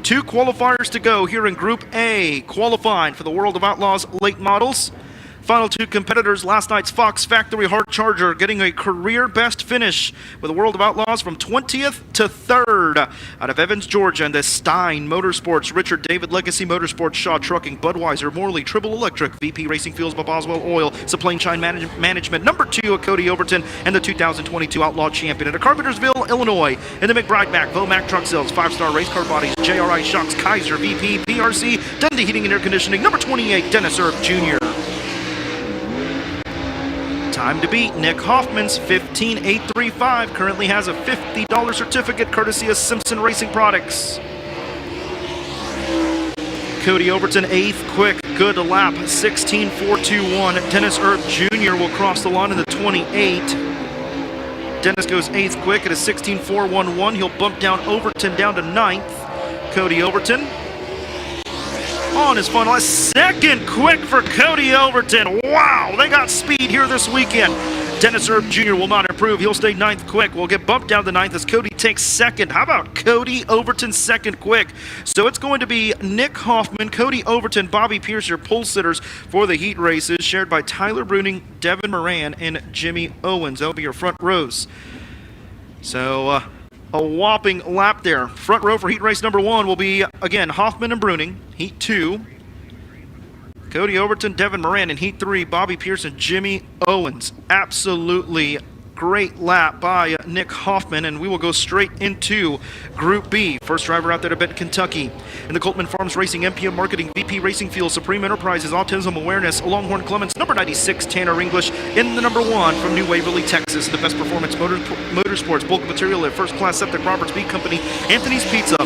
2 qualifiers to go here in Group A. Qualifying for the World of Outlaws late models. Final 2 competitors, last night's Fox Factory Hard Charger getting a career best finish with the World of Outlaws from 20th to 3rd out of Evans, Georgia. And the Stein Motorsports, Richard David Legacy Motorsports, Shaw Trucking, Budweiser, Morley, Tribble Electric, VP Racing Fuels by Boswell Oil, Supply Chain Management, number 2 of Cody Overton, and the 2022 Outlaw Champion at Carpentersville, Illinois. In the McBride Mac, Vomac Truck Sales, 5-Star Race Car Bodies, JRI Shocks, Kaiser, VP, PRC, Dundee Heating and Air Conditioning, number 28, Dennis Erb Jr. Time to beat, Nick Hoffman's 15.835 currently has a $50 certificate courtesy of Simpson Racing Products. Cody Overton 8th quick, good lap, 16.421. Dennis Erb Jr. will cross the line in the 28. Dennis goes 8th quick at a 16.411. He'll bump down Overton down to 9th. Cody Overton on his final, a 2nd quick for Cody Overton. Wow, they got speed here this weekend. Dennis Erb Jr. will not improve. He'll stay 9th quick. We'll get bumped down to 9th as Cody takes 2nd. How about Cody Overton 2nd quick? So it's going to be Nick Hoffman, Cody Overton, Bobby Pierce, your pole sitters for the heat races, shared by Tyler Bruning, Devin Moran, and Jimmy Owens. That'll be your front rows. So a whopping lap there. Front row for heat race number 1 will be, again, Hoffman and Bruning. Heat 2. Cody Overton, Devin Moran in Heat 3, Bobby Pierce and Jimmy Owens. Absolutely great lap by Nick Hoffman, and we will go straight into Group B. First driver out there to Benton, Kentucky. In the Coltman Farms Racing, MPM Marketing, VP Racing Fuel, Supreme Enterprises, Autism Awareness, Longhorn Clements, number 96, Tanner English, in the number 1 from New Waverly, Texas. The Best Performance Motorsports, Bulk Material Lift, First Class Septic, Roberts Beef Company, Anthony's Pizza.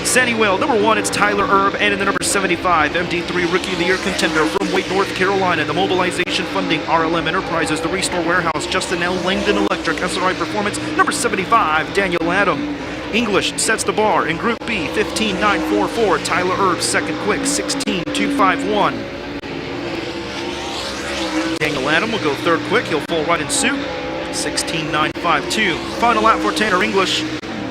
Sandy-Whale, number 1, it's Tyler Erb, and in the number 75, MD3 Rookie of the Year contender from Wade, North Carolina, the Mobilization Funding, RLM Enterprises, the Restore Warehouse, Justin L. Langdon Electric, SRI Performance, number 75, Daniel Adam. English sets the bar in Group B, 15.944, Tyler Erb, 2nd quick, 16.251. Daniel Adam will go 3rd quick, he'll fall right in suit, 16.952. Final lap for Tanner English.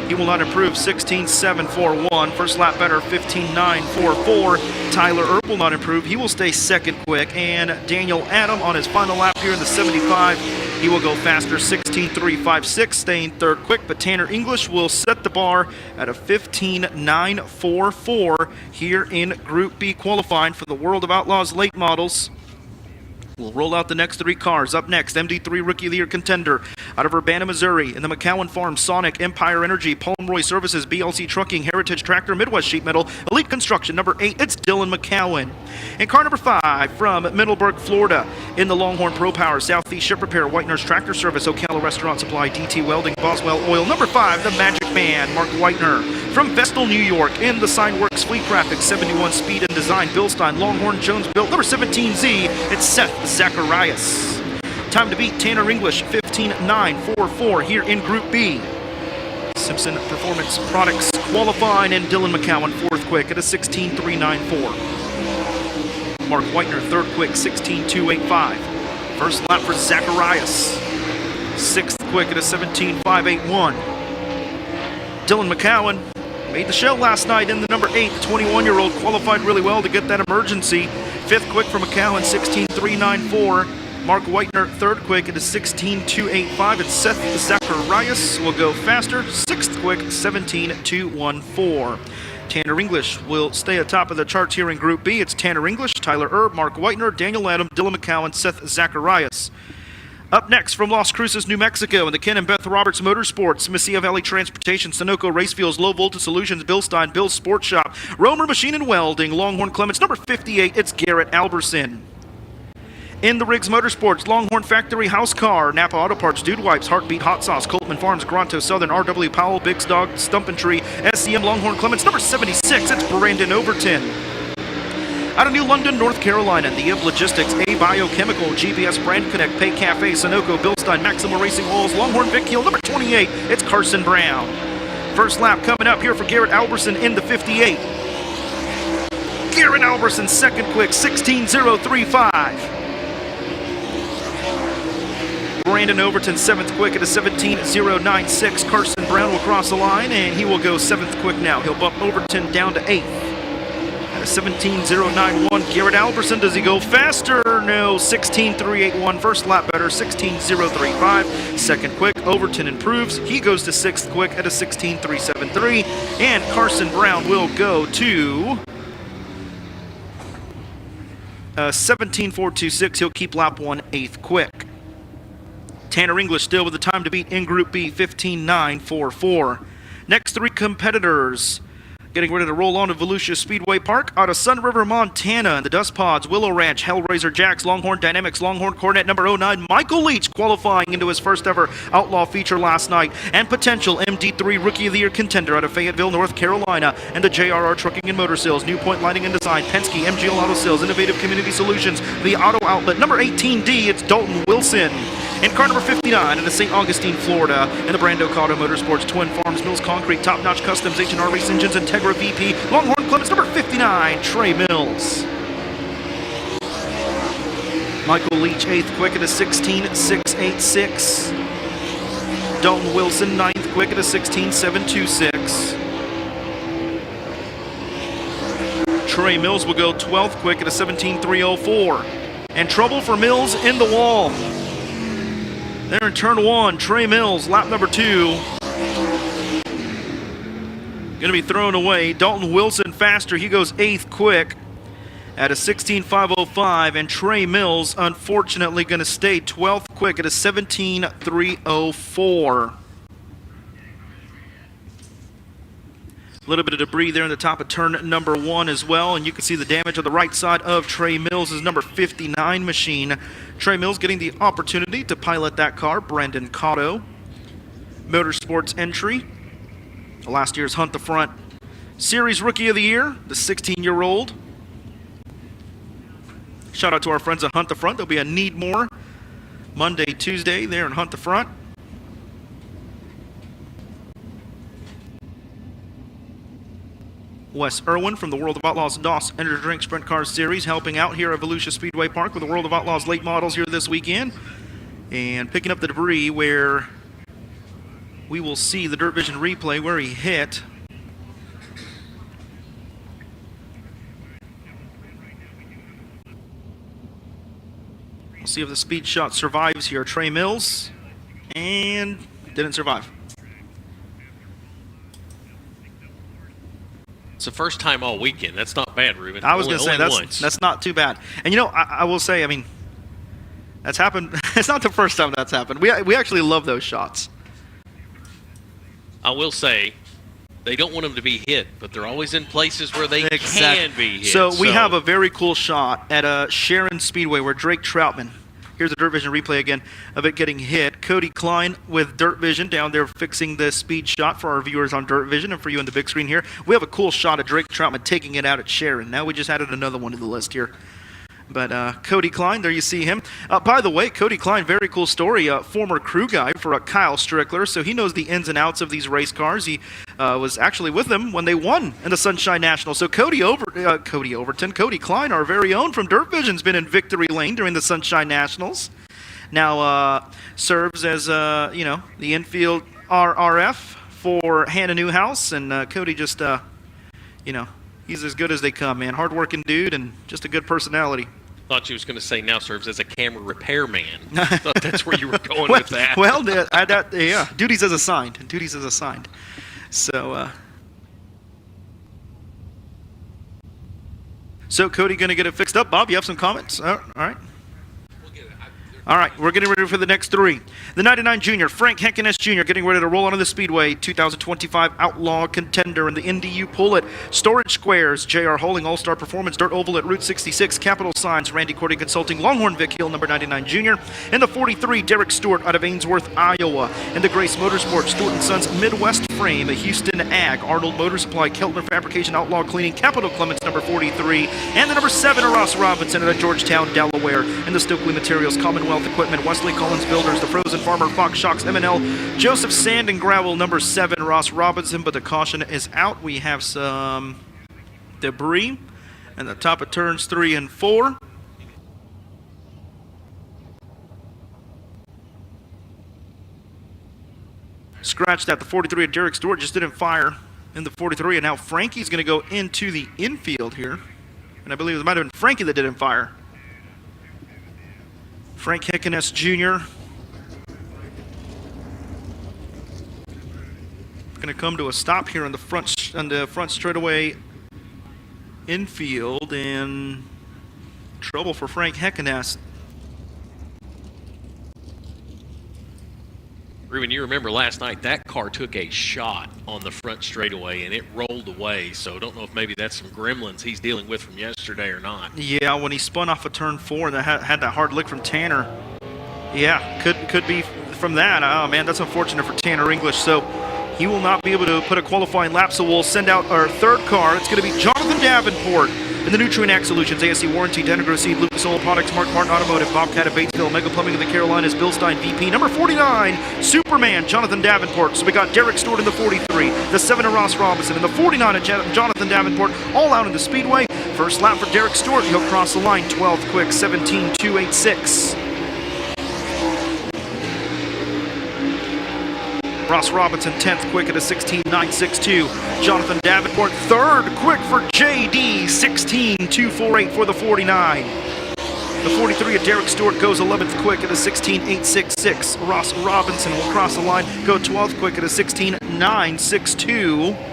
He will not improve, 16.741. First lap better, 15.944. Tyler Erb will not improve. He will stay 2nd quick. And Daniel Adam on his final lap here in the 75. He will go faster, 16.356, staying 3rd quick. But Tanner English will set the bar at a 15.944 here in Group B qualifying for the World of Outlaws late models. We'll roll out the next 3 cars. Up next, MD3 Rookie of the Year contender out of Urbana, Missouri. In the McCowan Farm, Sonic, Empire Energy, Pomeroy Services, BLC Trucking, Heritage Tractor, Midwest Sheet Metal, Elite Construction. Number 8, it's Dylan McCowan. And car number 5 from Middleburg, Florida. In the Longhorn Pro Power, Southeast Ship Repair, Whitener's Tractor Service, Ocala Restaurant Supply, DT Welding, Boswell Oil. Number 5, the Magic Man, Mark Whitener. From Vestal, New York. In the Signworks Fleet Graphics, 71 Speed and Design, Bill Stein, Longhorn Jones Built. Number 17Z, it's Seth Zacharias. Time to beat Tanner English, 15.944 here in Group B. Simpson Performance Products qualifying, and Dylan McCowan 4th quick at a 16.394. Mark Whitener 3rd quick, 16.285. First lap for Zacharias, 6th quick at a 17.581. Dylan McCowan made the show last night in the number 8. The 21-year-old qualified really well to get that emergency. 5th quick for McCowan, 16.394. Mark Whitener, 3rd quick at a 16.285. And Seth Zacharias will go faster, 6th quick, 17.214. Tanner English will stay atop of the charts here in Group B. It's Tanner English, Tyler Erb, Mark Whitener, Daniel Adam, Dylan McCowan, Seth Zacharias. Up next from Las Cruces, New Mexico, in the Ken and Beth Roberts Motorsports, Mesilla Valley Transportation, Sunoco Race Fuels, Low Voltage Solutions, Bill Stein, Bill's Sports Shop, Romer Machine and Welding, Longhorn Clements, number 58, it's Garrett Alberson. In the Riggs Motorsports, Longhorn Factory House Car, Napa Auto Parts, Dude Wipes, Heartbeat Hot Sauce, Coltman Farms, Gronto, Southern, RW Powell, Big Dog, Stumpin' Tree, SCM Longhorn Clements, number 76, it's Brandon Overton. Out of New London, North Carolina, the Ib Logistics, A Biochemical, GPS Brand Connect, Pay Cafe, Sunoco, Bilstein, Maximo Racing Oils, Longhorn Vic Hill, number 28, it's Carson Brown. First lap coming up here for Garrett Alberson in the 58. Garrett Alberson, 2nd quick, 16.035. Brandon Overton, 7th quick at a 17.096. Carson Brown will cross the line, and he will go 7th quick now. He'll bump Overton down to 8th. 17.091. Garrett Alberson, does he go faster? No, 16.381. First lap better, 16.035. 2nd quick, Overton improves. He goes to 6th quick at a 16.373. And Carson Brown will go to 17.426. He'll keep lap 1 8th quick. Tanner English still with the time to beat in Group B, 15.944. Next 3 competitors. Getting ready to roll on to Volusia Speedway Park out of Sun River, Montana. The Dust Pods, Willow Ranch, Hellraiser Jacks, Longhorn Dynamics, Longhorn Cornet number 09, Michael Leach qualifying into his first ever Outlaw feature last night. And potential MD3 Rookie of the Year contender out of Fayetteville, North Carolina. And the JRR Trucking and Motor Sales, New Point Lighting and Design, Penske, MGL Auto Sales, Innovative Community Solutions, the Auto Outlet. Number 18D, it's Dalton Wilson. And car number 59 in the St. Augustine, Florida, in the Brando Auto Motorsports, Twin Farms, Mills Concrete, Top Notch Customs, H&R Race Engines, Integra VP, Longhorn Clements, number 59, Trey Mills. Michael Leach, 8th quick at a 16.686. Dalton Wilson, 9th quick at a 16.726. Trey Mills will go 12th quick at a 17.304. And trouble for Mills in the wall. There in turn 1, Trey Mills, lap number 2. Going to be thrown away. Dalton Wilson faster. He goes 8th quick at a 16.505. And Trey Mills, unfortunately, going to stay 12th quick at a 17.304. A little bit of debris there in the top of turn number 1 as well, and you can see the damage on the right side of Trey Mills' number 59 machine. Trey Mills getting the opportunity to pilot that car. Brandon Cotto, Motorsports entry. Last year's Hunt the Front Series Rookie of the Year, the 16-year-old. Shout out to our friends at Hunt the Front. There'll be a Need More Monday, Tuesday there in Hunt the Front. Wes Irwin from the World of Outlaws DOS Energy Drink Sprint Cars Series helping out here at Volusia Speedway Park with the World of Outlaws late models here this weekend. And picking up the debris where we will see the DIRTVision replay where he hit. We'll see if the speed shot survives here. Trey Mills, and didn't survive. It's the first time all weekend. That's not bad, Ruben. I was going to say, that's not too bad. And, you know, I will say, I mean, that's happened. It's not the first time that's happened. We actually love those shots. I will say, they don't want them to be hit, but they're always in places where they can be hit. So we have a very cool shot at Sharon Speedway where Drake Troutman, here's a DIRTVision replay again of it getting hit. Cody Klein with DIRTVision down there fixing the speed shot for our viewers on DIRTVision and for you on the big screen here. We have a cool shot of Drake Troutman taking it out at Sharon. Now we just added another one to the list here. But Cody Klein, there you see him. By the way, Cody Klein, very cool story. Former crew guy for Kyle Strickler, so he knows the ins and outs of these race cars. He was actually with them when they won in the Sunshine Nationals. So Cody Klein, our very own from DIRTVision, has been in victory lane during the Sunshine Nationals. Now serves as the infield RRF for Hannah Newhouse, and Cody just he's as good as they come, man. Hard-working dude and just a good personality. Thought you was going to say now serves as a camera repairman. I thought that's where you were going with that. Well, yeah, duties as assigned. Duties as assigned. So Cody going to get it fixed up. Bob, you have some comments? All right. All right, we're getting ready for the next 3. The 99 Junior, Frank Henkenes Jr., getting ready to roll onto the Speedway. 2025 Outlaw contender in the NDU Pull It. Storage Squares, J.R. Holding, All-Star Performance, Dirt Oval at Route 66. Capital Signs, Randy Cordy Consulting, Longhorn Vic Hill, number 99 Junior. In the 43, Derek Stewart out of Ainsworth, Iowa. In the Grace Motorsports, Stewart & Sons Midwest Frame, Houston Ag, Arnold Motor Supply, Keltner Fabrication, Outlaw Cleaning, Capital Clements, number 43. And the number 7, Ross Robinson out of Georgetown, Delaware. In the Stokely Materials, Commonwealth Equipment, Wesley Collins Builders, The Frozen Farmer, Fox Shocks, M&L, Joseph Sand and Gravel, number 7, Ross Robinson, but the caution is out. We have some debris at the top of turns 3 and 4. Scratched at the 43 of Derek Stewart, just didn't fire in the 43, and now Frankie's going to go into the infield here. And I believe it might have been Frankie that didn't fire. Frank Henkenes Jr. going to come to a stop here on the front straightaway infield, and trouble for Frank Henkenes. Ruben, you remember last night that car took a shot on the front straightaway and it rolled away. So don't know if maybe that's some gremlins he's dealing with from yesterday or not. Yeah, when he spun off of turn 4 and had that hard lick from Tanner. Yeah, could be from that. Oh man, that's unfortunate for Tanner English. So He will not be able to put a qualifying lap, so we'll send out our third car. It's going to be Jonathan Davenport in the Nutrient Ag Solutions, ASC Warranty, Denigro Seed, Lucas Oil Products, Mark Martin Automotive, Bobcat of Batesville, Mega Plumbing of the Carolinas, Bill Stein, VP. Number 49, Superman, Jonathan Davenport. So we got Derek Stewart in the 43, the 7 of Ross Robinson, and the 49 of Jonathan Davenport, all out in the speedway. First lap for Derek Stewart. He'll cross the line, 12th quick, 17.286. Ross Robinson 10th quick at a 16.962. Jonathan Davenport 3rd quick for JD, 16.248 for the 49. The 43 of Derek Stewart goes 11th quick at a 16.866. Ross Robinson will cross the line, go 12th quick at a 16.962.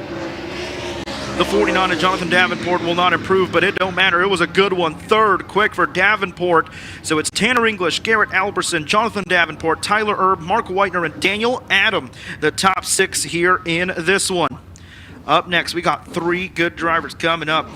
The 49 of Jonathan Davenport will not improve, but it don't matter. It was a good one. 3rd quick for Davenport. So it's Tanner English, Garrett Alberson, Jonathan Davenport, Tyler Erb, Mark Whitener, and Daniel Adam, the top 6 here in this one. Up next, we got 3 good drivers coming up.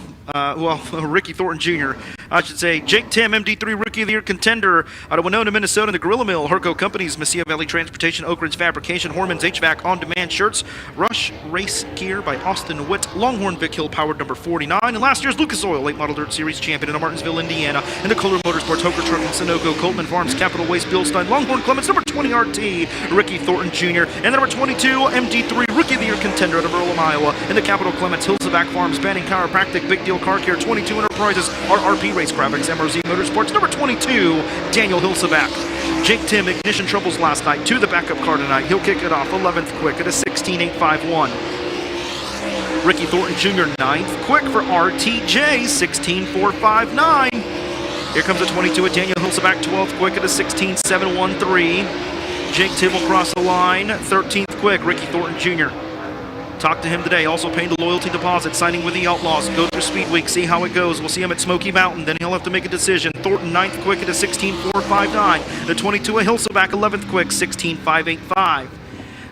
Ricky Thornton Jr., I should say. Jake Tim, MD3 Rookie of the Year contender out of Winona, Minnesota, the Gorilla Mill, Herco Companies, Mesilla Valley Transportation, Oak Ridge Fabrication, Horman's HVAC On-Demand Shirts, Rush Race Gear by Austin Witt, Longhorn Vic Hill powered number 49, and last year's Lucas Oil Late Model Dirt Series champion in Martinsville, Indiana, and the Kohler Motorsports, Hoker Truck and Sunoco, Coltman Farms, Capital Waste, Bill Stein, Longhorn Clements, number 20 RT, Ricky Thornton Jr., and number 22, MD3 Rookie of the Year contender out of Earlham, Iowa, and the Capital Clements, Hillsaback Farms, Banning Chiropractic, Big Deal Car Care, 22 Enterprises, RRP Race Graphics, MRZ Motorsports, number 22, Daniel Hillsaback. Jake Tim, ignition troubles last night, to the backup car tonight. He'll kick it off 11th quick at a 16.851. Ricky Thornton Jr., 9th quick for RTJ, 16.459. Here comes the 22 at Daniel Hillsaback, 12th quick at a 16.713. Jake Tim will cross the line, 13th quick, Ricky Thornton Jr. Talk to him today, also paying the loyalty deposit, signing with the Outlaws, go through Speed Week, see how it goes. We'll see him at Smoky Mountain, then he'll have to make a decision. Thornton 9th quick at a 16.459. The 22 of Hillsaback 11th quick, 16.585.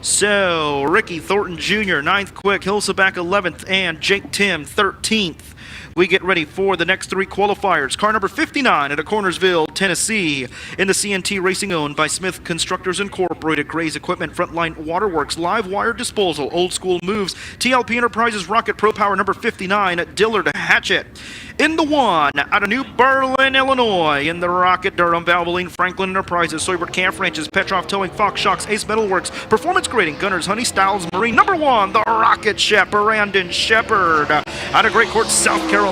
So, Ricky Thornton Jr., 9th quick, Hillsaback 11th, and Jake Tim 13th. We get ready for the next 3 qualifiers. Car number 59 at Cornersville, Tennessee. In the CNT Racing, owned by Smith Constructors Incorporated, Gray's Equipment, Frontline Waterworks, Live Wire Disposal, Old School Moves, TLP Enterprises, Rocket Pro Power number 59 at Dillard Hatchett. In the 1, out of New Berlin, Illinois, in the Rocket, Durham, Valvoline, Franklin Enterprises, Soybert Camp Ranches, Petroff Towing, Fox Shocks, Ace Metalworks, Performance Grading, Gunners, Honey Styles, Marine. Number 1, the Rocket Chef, Brandon Shepard. Out of Great Court, South Carolina,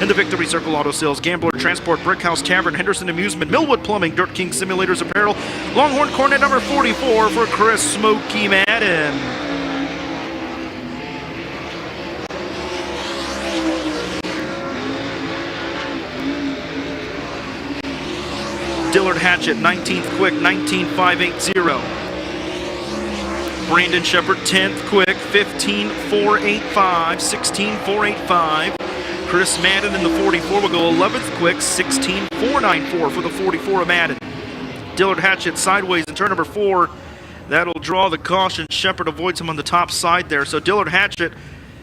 in the Victory Circle Auto Sales, Gambler Transport, Brickhouse Tavern, Henderson Amusement, Millwood Plumbing, Dirt King Simulators Apparel, Longhorn Cornet number 44 for Chris Smokey Madden. Dillard Hatchett, 19th quick, 19.580. Brandon Shepard, 10th quick, 15.485, 16.485. Chris Madden in the 44 will go 11th quick, 16.494 for the 44 of Madden. Dillard Hatchett sideways in turn number 4. That'll draw the caution. Shepard avoids him on the top side there. So Dillard Hatchett,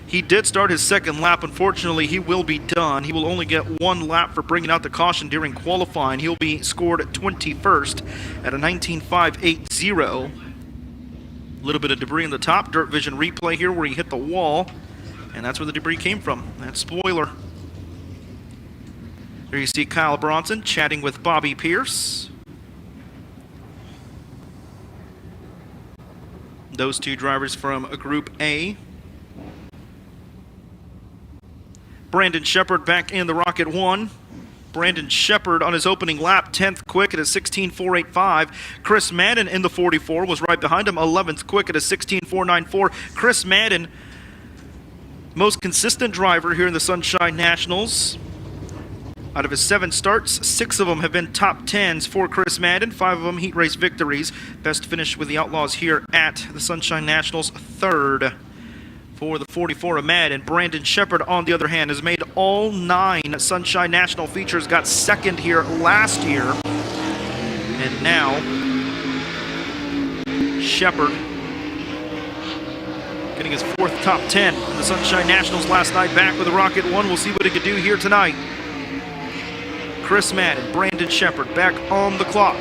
he did start his second lap. Unfortunately, he will be done. He will only get 1 lap for bringing out the caution during qualifying. He'll be scored 21st at a 19.580. A little bit of debris in the top. DIRTVision replay here where he hit the wall. And that's where the debris came from. That spoiler. There you see Kyle Bronson chatting with Bobby Pierce. Those 2 drivers from Group A. Brandon Shepard back in the Rocket 1. Brandon Shepard on his opening lap, 10th quick at a 16.485. Chris Madden in the 44 was right behind him, 11th quick at a 16.494. Chris Madden, most consistent driver here in the Sunshine Nationals. Out of his 7 starts, 6 of them have been top 10s for Chris Madden, 5 of them heat race victories. Best finish with the Outlaws here at the Sunshine Nationals, 3rd. For the 44 of Madden. Brandon Shepard, on the other hand, has made all 9 Sunshine National features, got 2nd here last year. And now, Shepard getting his 4th top 10 in the Sunshine Nationals last night, back with the Rocket 1. We'll see what he can do here tonight. Chris Madden, Brandon Shepard back on the clock.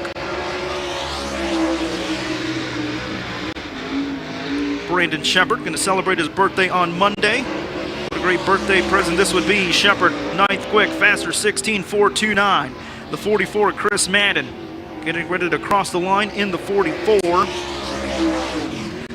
Brandon Shepard, going to celebrate his birthday on Monday. What a great birthday present this would be. Shepard, 9th quick, faster, 16.429. The 44, Chris Madden, getting ready to cross the line in the 44.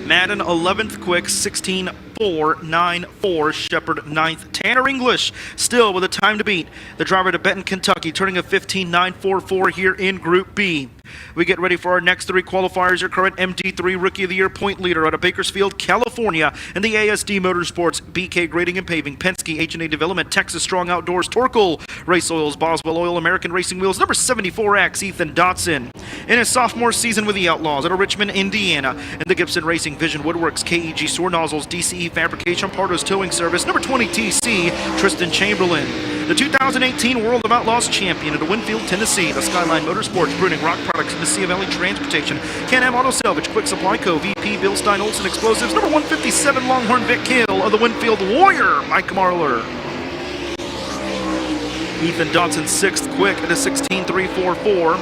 Madden, 11th quick, 16.494. Shepard, 9th. Tanner English, still with a time to beat. The driver to Benton, Kentucky, turning a 15.944 here in Group B. We get ready for our next three qualifiers. Your current MD3 Rookie of the Year point leader out of Bakersfield, California, in the ASD Motorsports, BK Grading and Paving, Penske H&A Development, Texas Strong Outdoors, Torkel Race Oils, Boswell Oil, American Racing Wheels, number 74X, Ethan Dotson. In his sophomore season with the Outlaws out of Richmond, Indiana, in the Gibson Racing, Vision Woodworks, KEG Sewer Nozzles, DCE Fabrication, Pardos Towing Service, number 20 TC, Tristan Chamberlain. The 2018 World of Outlaws champion out of Winfield, Tennessee, the Skyline Motorsports, Pruning Rock Products, and the Sea Valley Transportation, Can-Am Auto Salvage, Quick Supply Co., VP, Bill Stein Olson Explosives, number 157 Longhorn Vic Hill of the Winfield Warrior, Mike Marler. Ethan Dotson, 6th quick at a 16.344.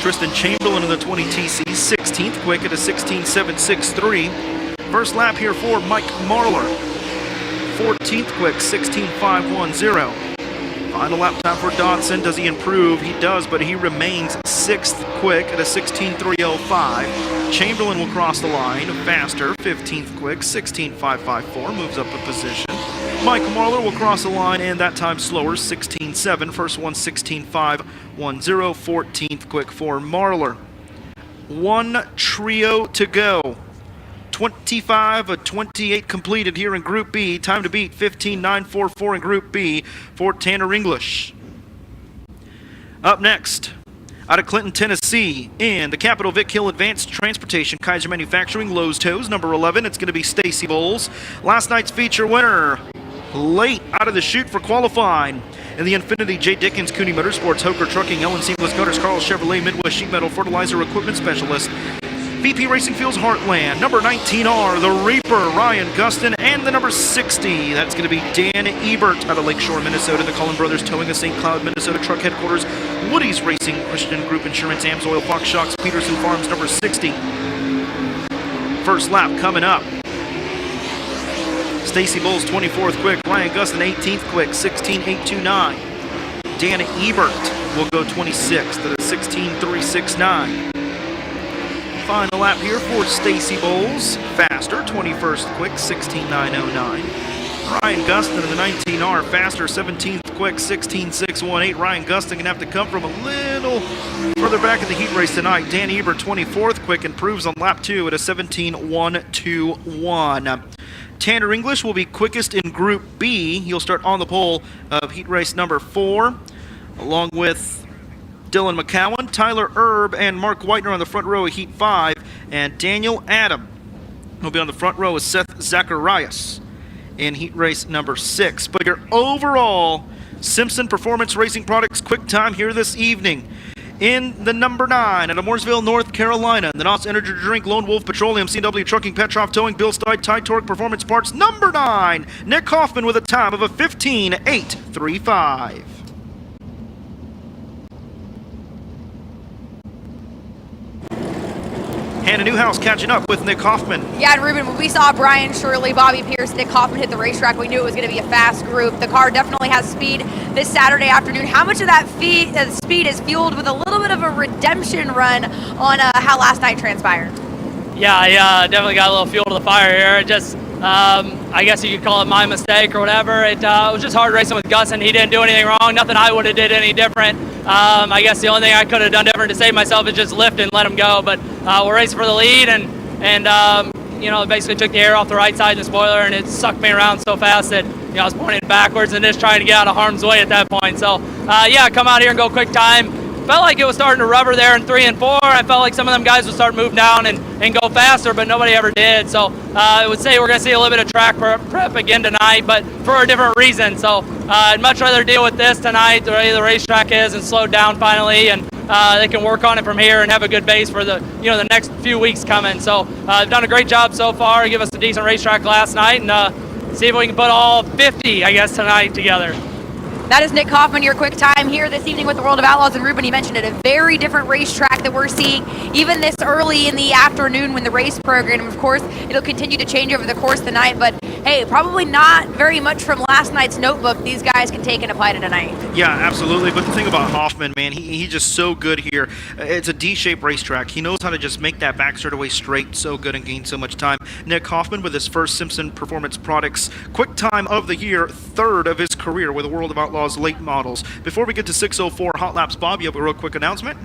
Tristan Chamberlain in the 20 TC, 16th quick at a 16.763. First lap here for Mike Marler. 14th quick, 16.510. Final lap time for Dotson. Does he improve? He does, but he remains 6th quick at a 16.305. Chamberlain will cross the line faster, 15th quick, 16.554, moves up a position. Mike Marler will cross the line, and that time slower, 16.7. First one, 16.510, 14th quick for Marler. One trio to go. 25 of 28 completed here in Group B. Time to beat 15.944 in Group B for Tanner English. Up next, out of Clinton, Tennessee, in the Capital Vic Hill Advanced Transportation, Kaiser Manufacturing, Lowe's Toes, number 11. It's going to be Stacy Bowles. Last night's feature winner, late out of the chute for qualifying. In the Infinity, J. Dickens, Cooney Motorsports, Hoker Trucking, Ellen Seamless Gutters, Carl Chevrolet, Midwest Sheet Metal, Fertilizer Equipment Specialist. VP Racing Fuels Heartland, number 19R, the Reaper, Ryan Gustin, and the number 60. That's going to be Dan Ebert out of Lakeshore, Minnesota. The Cullen Brothers Towing of St. Cloud, Minnesota Truck Headquarters. Woody's Racing, Christian Group Insurance, Amsoil, Fox Shocks, Peterson Farms, number 60. First lap coming up. Stacy Bowles, 24th quick. Ryan Gustin, 18th quick, 16.829. Dan Ebert will go 26th at a 16.369. Final lap here for Stacy Bowles. Faster, 21st quick, 16.909. Ryan Gustin in the 19R, faster, 17th quick, 16.618. Ryan Gustin going to have to come from a little further back in the heat race tonight. Dan Ebert, 24th quick, improves on lap 2 at a 17.121. Tanner English will be quickest in Group B. He'll start on the pole of heat race number 4, along with Dylan McCowan, Tyler Erb, and Mark Whitener on the front row of Heat 5, and Daniel Adam will be on the front row with Seth Zacharias in Heat Race number 6. But your overall Simpson Performance Racing Products quick time here this evening. In the number 9 out of Mooresville, North Carolina, the NOS Energy Drink, Lone Wolf Petroleum, CW Trucking, Petroff Towing, Bill Stein, Tide Torque Performance Parts, number 9, Nick Hoffman with a time of a 15.835. Hannah Newhouse catching up with Nick Hoffman. Yeah, and Ruben, when we saw Brian Shirley, Bobby Pierce, Nick Hoffman hit the racetrack, we knew it was going to be a fast group. The car definitely has speed this Saturday afternoon. How much of that speed is fueled with a little bit of a redemption run on how last night transpired? Yeah, I definitely got a little fuel to the fire here. It just, I guess you could call it my mistake or whatever. It was just hard racing with Gustin. He didn't do anything wrong. Nothing I would have did any different. I guess the only thing I could have done different to save myself is just lift and let him go. But we're racing for the lead, and you know, basically took the air off the right side of the spoiler, and it sucked me around so fast that I was pointing backwards and just trying to get out of harm's way at that point. So yeah, come out here and go quick time. Felt like it was starting to rubber there in 3 and 4. I felt like some of them guys would start moving down and go faster, but nobody ever did. So I would say we're going to see a little bit of track prep again tonight, but for a different reason. So I'd much rather deal with this tonight, the way the racetrack is, and slow down finally, and they can work on it from here and have a good base for the the next few weeks coming. So they've done a great job so far. Give us a decent racetrack last night, and see if we can put all 50, I guess, tonight together. That is Nick Kaufman, your quick time here this evening with the World of Outlaws. And Ruben, you mentioned it, a very different racetrack that we're seeing even this early in the afternoon when the race program, of course, it'll continue to change over the course of the night. But hey, probably not very much from last night's notebook these guys can take and apply to tonight. Yeah, absolutely. But the thing about Hoffman, man, he's just so good here. It's a D-shaped racetrack. He knows how to just make that back straightaway straight so good and gain so much time. Nick Hoffman with his first Simpson Performance Products quick time of the year, third of his career with the World of Outlaws late models. Before we get to 604 Hot Laps, Bob, you have a real quick announcement?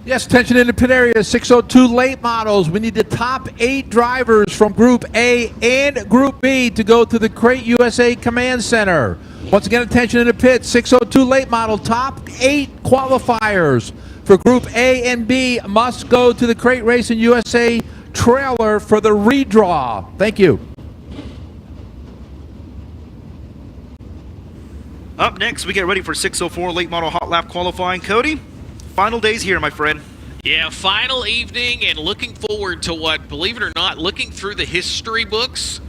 Yes, attention in the pit area, 602 late models. We need the top 8 drivers from Group A and Group B to go to the Crate USA Command Center. Once again, attention in the pit, 602 late model, top 8 qualifiers for Group A and B must go to the Crate Racing USA trailer for the redraw. Thank you. Up next, we get ready for 604 late model hot lap qualifying. Cody, final days here, my friend. Yeah, final evening, and looking forward to what, believe it or not, looking through the history books,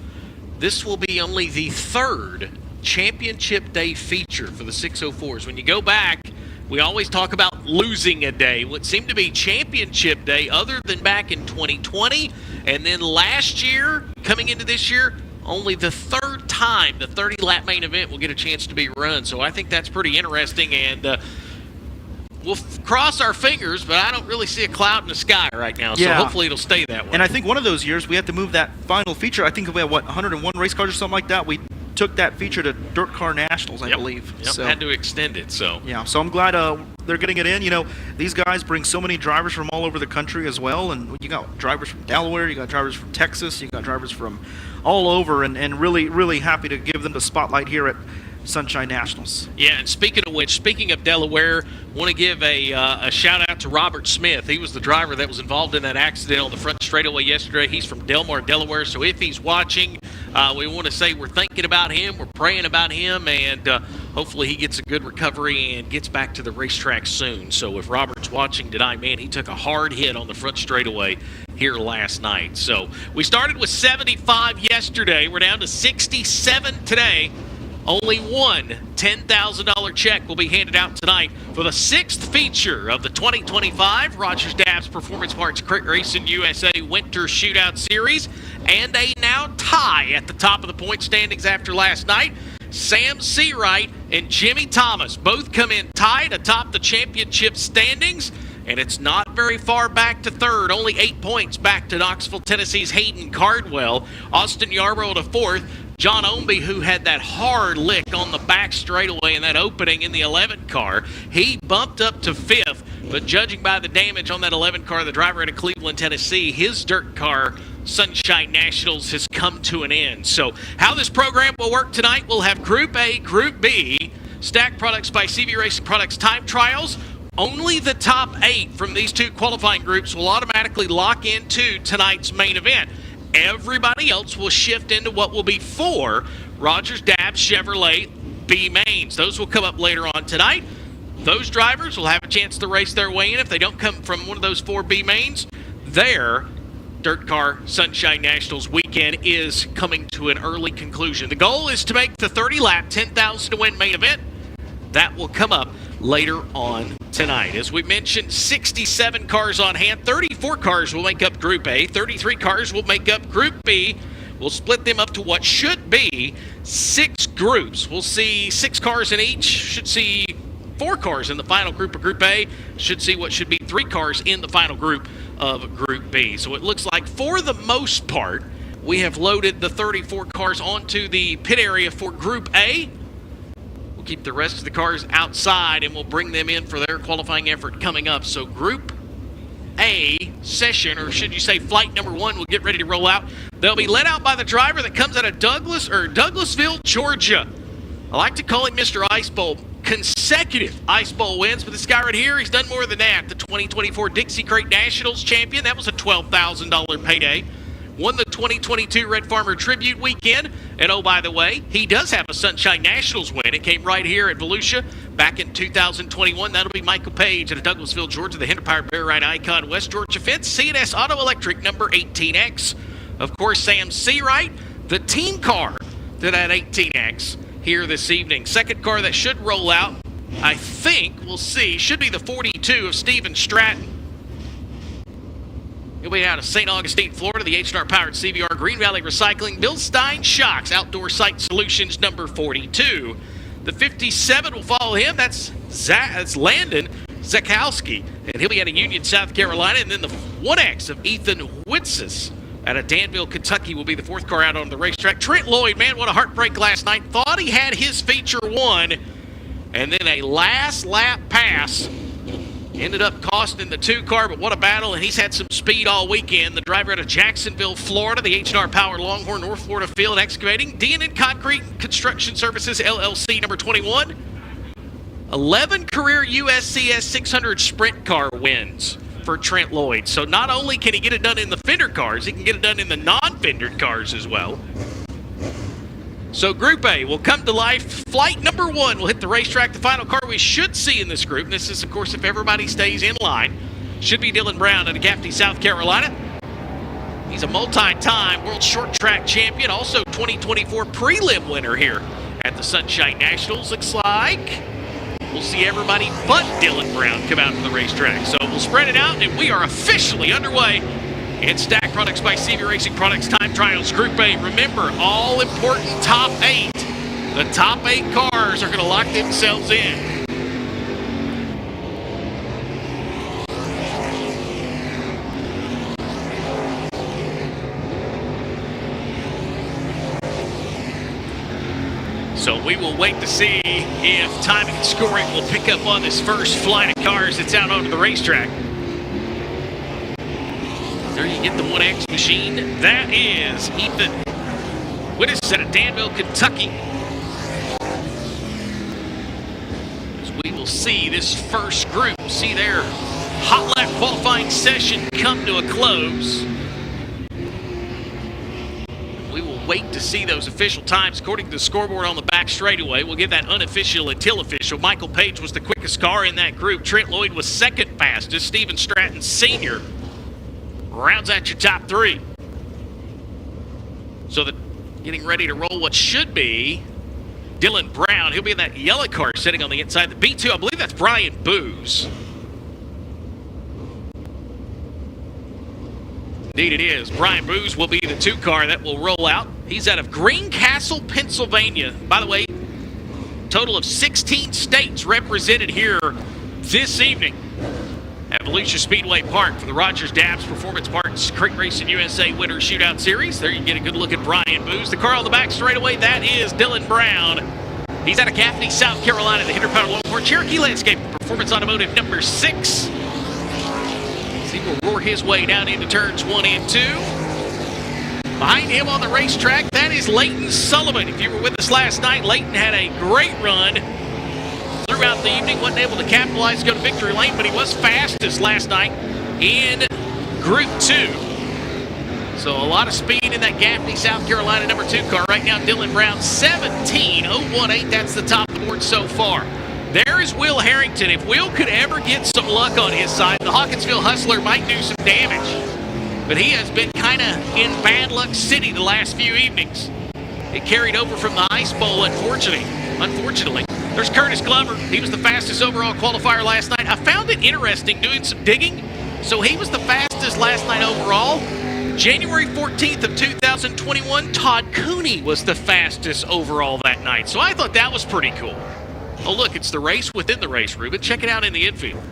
this will be only the third championship day feature for the 604s. When you go back, we always talk about losing a day. What seemed to be championship day other than back in 2020, and then last year, coming into this year, only the third time the 30-lap main event will get a chance to be run. So I think that's pretty interesting, and we'll cross our fingers, but I don't really see a cloud in the sky right now, so hopefully it'll stay that way. And I think one of those years we had to move that final feature. I think we had, 101 race cars or something like that. We took that feature to DIRTcar Nationals, I believe. Yep, so had to extend it. So yeah, so I'm glad they're getting it in. You know, these guys bring so many drivers from all over the country as well, and you got drivers from Delaware, you got drivers from Texas, you got drivers from all over, and really, really happy to give them the spotlight here at Sunshine Nationals. Yeah, and speaking of which, speaking of Delaware, want to give a shout out to Robert Smith. He was the driver that was involved in that accident on the front straightaway yesterday. He's from Delmar, Delaware, so if he's watching, we want to say we're thinking about him, we're praying about him, and hopefully he gets a good recovery and gets back to the racetrack soon. So if Robert's watching tonight, man, he took a hard hit on the front straightaway here last night. So we started with 75 yesterday. We're down to 67 today. Only one $10,000 check will be handed out tonight for the 6th feature of the 2025 Rogers Dabbs Performance Parts Crate Racing USA Winter Shootout Series, and a now tie at the top of the point standings after last night. Sam Seawright and Jimmy Thomas both come in tied atop the championship standings, and it's not very far back to third, only 8 points back to Knoxville, Tennessee's Hayden Cardwell. Austin Yarbrough to fourth. John Omby, who had that hard lick on the back straightaway in that opening in the 11 car, he bumped up to fifth, but judging by the damage on that 11 car, the driver out of Cleveland, Tennessee, his DIRTcar Sunshine Nationals has come to an end. So how this program will work tonight, we'll have Group A, Group B, Stack Products by CV Racing Products time trials. Only the top 8 from these two qualifying groups will automatically lock into tonight's main event. Everybody else will shift into what will be 4 Rogers Dabbs Chevrolet B mains. Those will come up later on tonight. Those drivers will have a chance to race their way in. If they don't come from one of those 4 B mains, their DIRTcar Sunshine Nationals weekend is coming to an early conclusion. The goal is to make the 30-lap 10,000 to win main event. That will come up later on tonight. As we mentioned, 67 cars on hand. 34 cars will make up Group A. 33 cars will make up Group B. We'll split them up to what should be 6 groups. We'll see 6 cars in each. Should see 4 cars in the final group of Group A. Should see what should be 3 cars in the final group of Group B. So it looks like, for the most part, we have loaded the 34 cars onto the pit area for Group A. Keep the rest of the cars outside, and we'll bring them in for their qualifying effort coming up. So Group A session, or should you say flight number 1, will get ready to roll out. They'll be led out by the driver that comes out of Douglasville, Georgia. I like to call him Mr. Ice Bowl. Consecutive Ice Bowl wins, but this guy right here, he's done more than that. The 2024 Dixie Crate Nationals champion, that was a $12,000 payday. Won the 2022 Red Farmer Tribute Weekend. And oh, by the way, he does have a Sunshine Nationals win. It came right here at Volusia back in 2021. That'll be Michael Page out of Douglasville, Georgia, the Hender-powered Bear Ride icon, West Georgia fence, C&S Auto Electric number 18X. Of course, Sam Seawright, the team car to that 18X. here this evening. Second car that should roll out, I think, we'll see, should be the 42 of Steven Stratton. He'll be out of St. Augustine, Florida, the H&R-powered CVR Green Valley Recycling, Bill Stein Shocks, Outdoor Site Solutions, number 42. The 57 will follow him. That's Landon Zakowski, and he'll be out of Union, South Carolina. And then the 1X of Ethan Witzes out of Danville, Kentucky will be the fourth car out on the racetrack. Trent Lloyd, man, what a heartbreak last night. Thought he had his feature won, and then a last lap pass ended up costing the 2-car, but what a battle, and he's had some speed all weekend. The driver out of Jacksonville, Florida, the H&R Power Longhorn North Florida Field Excavating, D&N Concrete Construction Services, LLC, number 21. 11 career USCS 600 sprint car wins for Trent Lloyd. So not only can he get it done in the fender cars, he can get it done in the non-fendered cars as well. So Group A will come to life. Flight number 1 will hit the racetrack. The final car we should see in this group, and this is, of course, if everybody stays in line, should be Dylan Brown out of Gaffney, South Carolina. He's a multi-time world short track champion, also 2024 prelim winner here at the Sunshine Nationals. Looks like we'll see everybody but Dylan Brown come out to the racetrack. So we'll spread it out, and we are officially underway. It's Stack Products by CV Racing Products Time Trials Group A. Remember, all important top 8. The top 8 cars are going to lock themselves in. So we will wait to see if timing and scoring will pick up on this first flight of cars that's out onto the racetrack. There you get the 1X machine. That is Ethan Wittes out of Danville, Kentucky. As we will see this first group, see their hot lap qualifying session come to a close. We will wait to see those official times according to the scoreboard on the back straightaway. We'll give that unofficial until official. Michael Page was the quickest car in that group. Trent Lloyd was second fastest. Steven Stratton Sr. rounds out your top 3. So getting ready to roll what should be Dylan Brown. He'll be in that yellow car sitting on the inside. The B2, I believe that's Brian Booz. Indeed it is. Brian Booz will be the 2-car that will roll out. He's out of Greencastle, Pennsylvania. By the way, total of 16 states represented here this evening at Volusia Speedway Park for the Rogers Dabbs Performance Parts Crate Racing USA Winter Shootout Series. There you get a good look at Brian Booz. The car on the back straightaway, that is Dylan Brown. He's out of Gaffney, South Carolina, the Hinder Power Longhorn Cherokee Landscape Performance Automotive number 6. He will roar his way down into turns 1 and 2. Behind him on the racetrack, that is Leighton Sullivan. If you were with us last night, Leighton had a great run throughout the evening. Wasn't able to capitalize to go to victory lane, but he was fastest last night in Group 2. So a lot of speed in that Gaffney, South Carolina number 2 car. Right now, Dylan Brown, 17.018. That's the top of the board so far. There is Will Harrington. If Will could ever get some luck on his side, the Hawkinsville Hustler might do some damage. But he has been kind of in bad luck city the last few evenings. It carried over from the Ice Bowl, unfortunately. There's Curtis Glover. He was the fastest overall qualifier last night. I found it interesting doing some digging. So he was the fastest last night overall. January 14th of 2021, Todd Cooney was the fastest overall that night. So I thought that was pretty cool. Oh, look, it's the race within the race, Ruben. Check it out in the infield.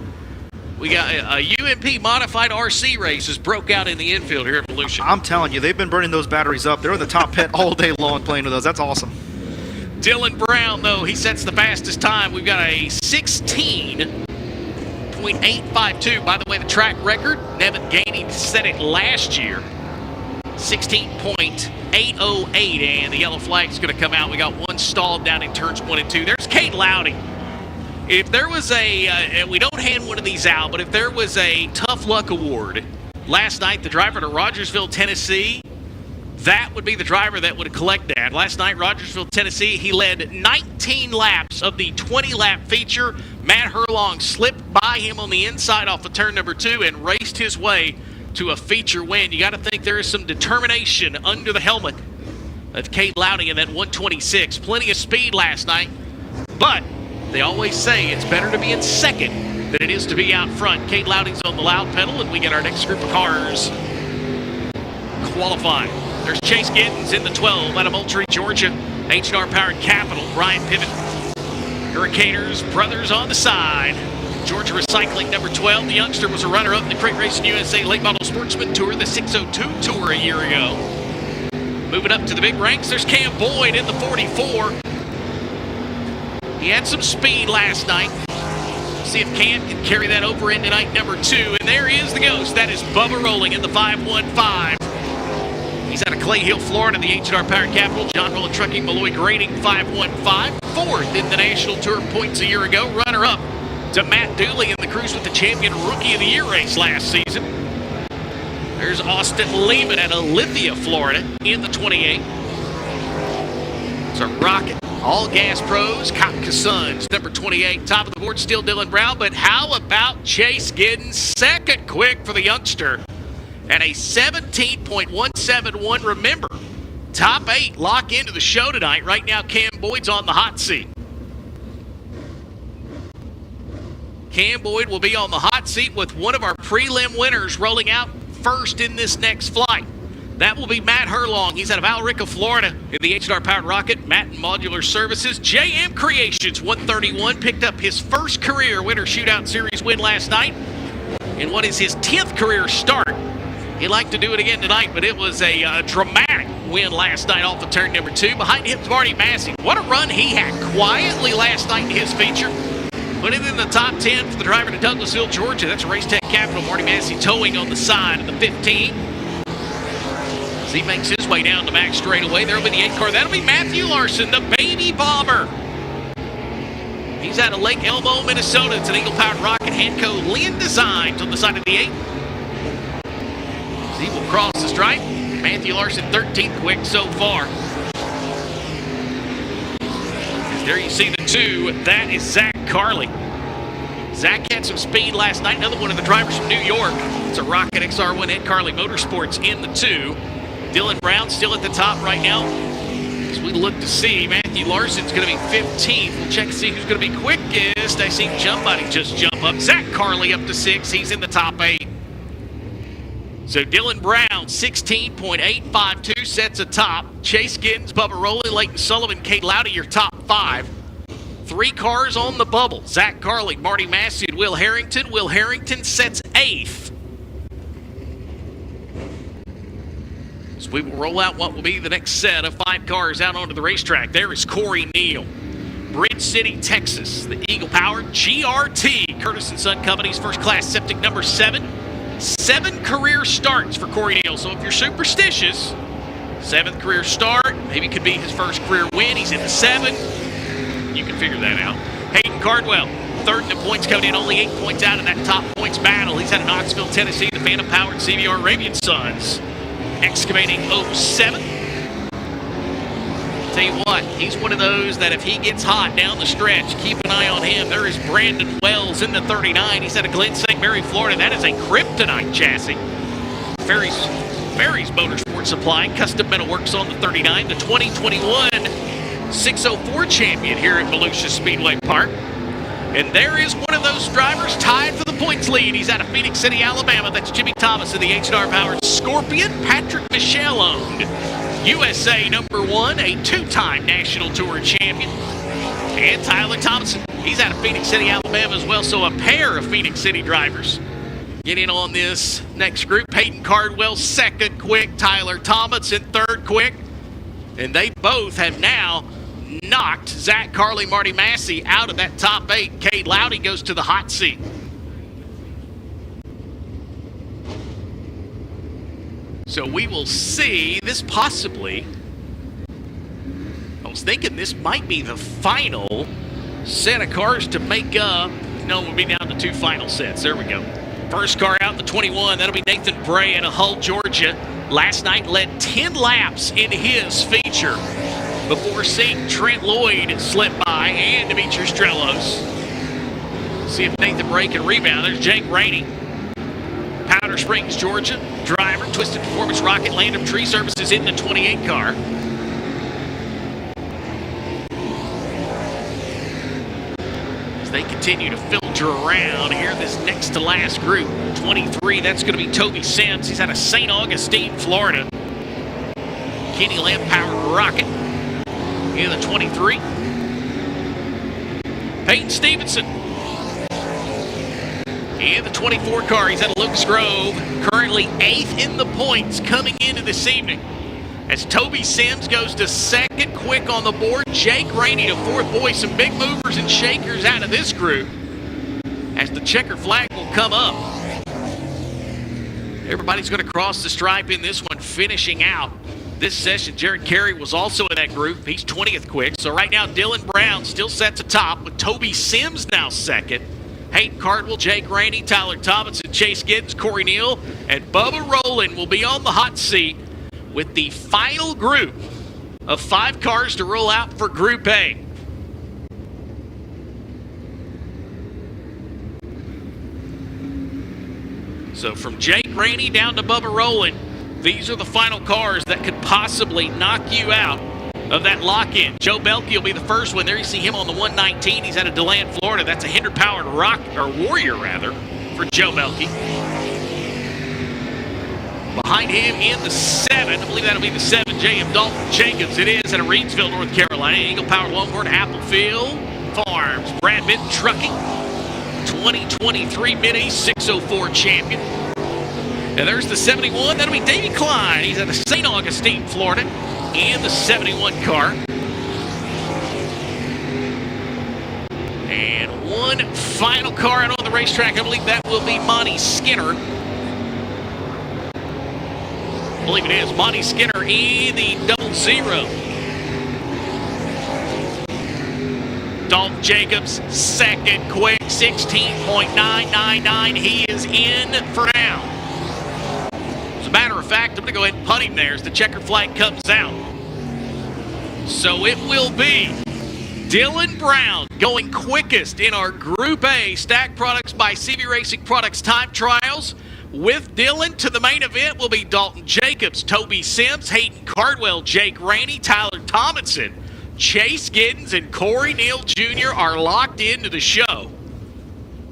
We got a UMP modified RC races broke out in the infield here at Volusia. I'm telling you, they've been burning those batteries up. They're in the top pit all day long playing with those. That's awesome. Dylan Brown, though, he sets the fastest time. We've got a 16.852. By the way, the track record, Nevin Gainey set it last year. 16.808, and the yellow flag's going to come out. We got one stalled down in turns 1 and 2. There's Kate Lowdy. If there was and we don't hand one of these out, but if there was a tough luck award last night, the driver to Rogersville, Tennessee, that would be the driver that would collect that. Last night, Rogersville, Tennessee, he led 19 laps of the 20-lap feature. Matt Herlong slipped by him on the inside off of turn number 2 and raced his way to a feature win. You got to think there is some determination under the helmet of Cade Loudy in that 126. Plenty of speed last night, but they always say it's better to be in second than it is to be out front. Cade Loudy's on the loud pedal, and we get our next group of cars qualifying. There's Chase Giddens in the 12 out of Moultrie, Georgia. H&R Powered Capital, Brian Pivot. Hurricaners, brothers on the side. Georgia Recycling, number 12. The youngster was a runner-up in the Crate Racing USA Late Model Sportsman Tour, the 602 Tour a year ago. Moving up to the big ranks, there's Cam Boyd in the 44. He had some speed last night. See if Cam can carry that over into night number 2. And there is the ghost. That is Bubba Rolling in the 515. He's out of Clay Hill, Florida, the H&R Powered Capital. John Rolla Trucking, Malloy Grading, 515. 4th in the National Tour points a year ago. Runner-up to Matt Dooley in the Cruise with the Champion Rookie of the Year race last season. There's Austin Lehman out of Lithia, Florida, in the 28. It's a rocket. All Gas Pros, Kotka Sons, number 28. Top of the board, still Dylan Brown, but how about Chase Giddens? Second quick for the youngster. And a 17.171. Remember, top 8 lock into the show tonight. Right now, Cam Boyd's on the hot seat. Cam Boyd will be on the hot seat with one of our prelim winners rolling out first in this next flight. That will be Matt Herlong. He's out of Alrica, Florida, in the H&R Powered Rocket. Matt and Modular Services. JM Creations, 131, picked up his first career Winter Shootout Series win last night in what is his 10th career start. He'd like to do it again tonight, but it was a dramatic win last night off of turn number 2. Behind him is Marty Massey. What a run he had quietly last night in his feature. Put it in the top 10 for the driver to Douglasville, Georgia. That's Race Tech Capital. Marty Massey towing on the side of the 15. As he makes his way down the back straightaway, there will be the 8 car. That'll be Matthew Larson, the baby bomber. He's out of Lake Elmo, Minnesota. It's an Eagle Powered Rocket, Hanco Lynn Designs on the side of the 8. As he will cross the stripe. Matthew Larson, 13th quick so far. There you see the 2. That is Zach Carley. Zach had some speed last night. Another one of the drivers from New York. It's a Rocket XR1 Ed Carley Motorsports in the 2. Dylan Brown still at the top right now. As we look to see, Matthew Larson's going to be 15th. We'll check to see who's going to be quickest. I see somebody just jump up. Zach Carley up to 6. He's in the top 8. So Dylan Brown, 16.852, sets a top. Chase Giddens, Bubba Rowley, Leighton Sullivan, Cade Loudy, your top 5. 3 cars on the bubble. Zach Carley, Marty Massey, and Will Harrington. Will Harrington sets 8th. So we will roll out what will be the next set of 5 cars out onto the racetrack. There is Corey Neal. Bridge City, Texas, the Eagle Powered GRT, Curtis & Son Company's first class septic number 7. 7 career starts for Corey Neal. So if you're superstitious, 7th career start, maybe could be his first career win. He's in the 7. You can figure that out. Hayden Cardwell, 3rd in the points, coming in only 8 points out of that top points battle. He's out of Knoxville, Tennessee, the Phantom Powered CVR Arabian Sons. Excavating 07. Tell you what, he's one of those that if he gets hot down the stretch, keep an eye on him. There is Brandon Wells in the 39. He's out of Glen St. Mary, Florida. That is a Kryptonite chassis. Ferry's Motorsport Supply, Custom Metal Works on the 39. The 2021 604 champion here at Volusia Speedway Park. And there is one of those drivers tied for the points lead. He's out of Phoenix City, Alabama. That's Jimmy Thomas of the H&R Powered Scorpion. Patrick Michelle owned USA number 1, a 2-time National Tour champion. And Tyler Thompson. He's out of Phoenix City, Alabama as well. So a pair of Phoenix City drivers get in on this next group. Hayden Cardwell, 2nd quick. Tyler Thompson, 3rd quick. And they both have now knocked Zach Carley, Marty Massey out of that top 8. Cade Loudy goes to the hot seat. So we will see this possibly. I was thinking this might be the final set of cars to make up. No, we'll be down to 2 final sets. There we go. First car out, the 21. That'll be Nathan Bray out of Hull, Georgia. Last night led 10 laps in his feature before seeing Trent Lloyd slip by and Demetrius Strelos. See if Nathan Bray can rebound. There's Jake Rainey. Powder Springs, Georgia. Driver, Twisted Performance Rocket, Landham Tree Services in the 28 car. they continue to filter around here. This next to last group, 23, that's going to be Toby Sims. He's out of St. Augustine, Florida. Kenny Lamb-powered rocket in the 23. Peyton Stevenson in the 24 car. He's out of Lucas Grove, currently 8th in the points coming into this evening. As Toby Sims goes to second quick on the board, Jake Rainey to fourth. Boy, some big movers and shakers out of this group as the checker flag will come up. Everybody's going to cross the stripe in this one, finishing out this session. Jared Carey was also in that group. He's 20th quick. So right now, Dylan Brown still sets atop with Toby Sims now second. Hayden Cardwell, Jake Rainey, Tyler Thompson, Chase Giddens, Corey Neal, and Bubba Rowland will be on the hot seat with the final group of 5 cars to roll out for Group A. So from Jake Rainey down to Bubba Rowland, these are the final cars that could possibly knock you out of that lock-in. Joe Belkey will be the first one. There you see him on the 119. He's out of DeLand, Florida. That's a Hinder-powered Warrior, for Joe Belkey. Behind him in the 7, I believe that'll be the 7, J.M. Dalton Jacobs. It is out of Reedsville, North Carolina. Eagle-powered Longhorn, Applefield Farms. Brad Benton Trucking, 2023 Mid-East 604 champion. And there's the 71. That'll be Davey Klein. He's out of St. Augustine, Florida, in the 71 car. And one final car out on the racetrack. I believe that will be Monty Skinner. I believe it is Monty Skinner in the 00. Dalton Jacobs, second quick, 16.999. He is in for now. As a matter of fact, I'm going to go ahead and punt him there as the checker flag comes out. So it will be Dylan Brown going quickest in our Group A Stack Products by CV Racing Products time trials. With Dylan to the main event will be Dalton Jacobs, Toby Sims, Hayden Cardwell, Jake Rainey, Tyler Tomlinson, Chase Giddens, and Corey Neal Jr. are locked into the show.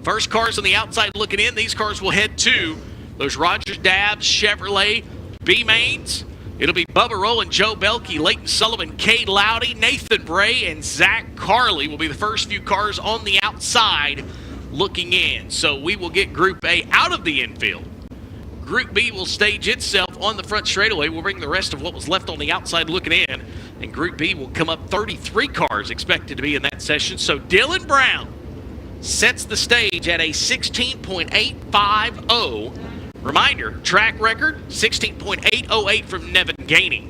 First cars on the outside looking in. These cars will head to those Rogers Dabbs Chevrolet B-Mains. It'll be Bubba Rowland, Joe Belkey, Leighton Sullivan, Cade Loudy, Nathan Bray, and Zach Carley will be the first few cars on the outside looking in. So we will get Group A out of the infield. Group B will stage itself on the front straightaway. We'll bring the rest of what was left on the outside looking in. And Group B will come up 33 cars expected to be in that session. So Dylan Brown sets the stage at a 16.850. Reminder, track record, 16.808 from Nevin Gainey.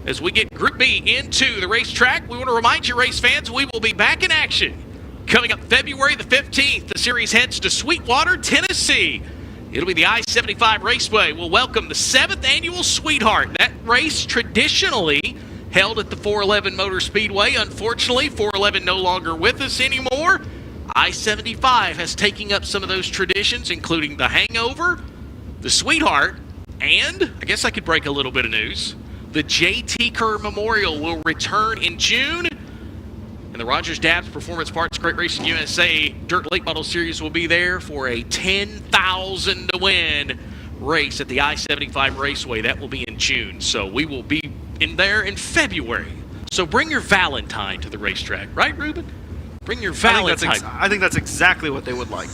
As we get Group B into the racetrack, we want to remind you, race fans, we will be back in action. Coming up February the 15th, the series heads to Sweetwater, Tennessee. It'll be the I-75 Raceway. We'll welcome the 7th annual Sweetheart. That race traditionally held at the 411 Motor Speedway. Unfortunately, 411 no longer with us anymore. I-75 has taken up some of those traditions, including the Hangover, the Sweetheart, and I guess I could break a little bit of news. The J.T. Kerr Memorial will return in June. And the Rogers Dabbs Performance Parts Great Racing USA Dirt Late Model Series will be there for a $10,000 to win race at the I-75 Raceway. That will be in June. So we will be in there in February. So bring your Valentine to the racetrack. Right, Ruben? Bring your Valentine. I think that's exactly what they would like.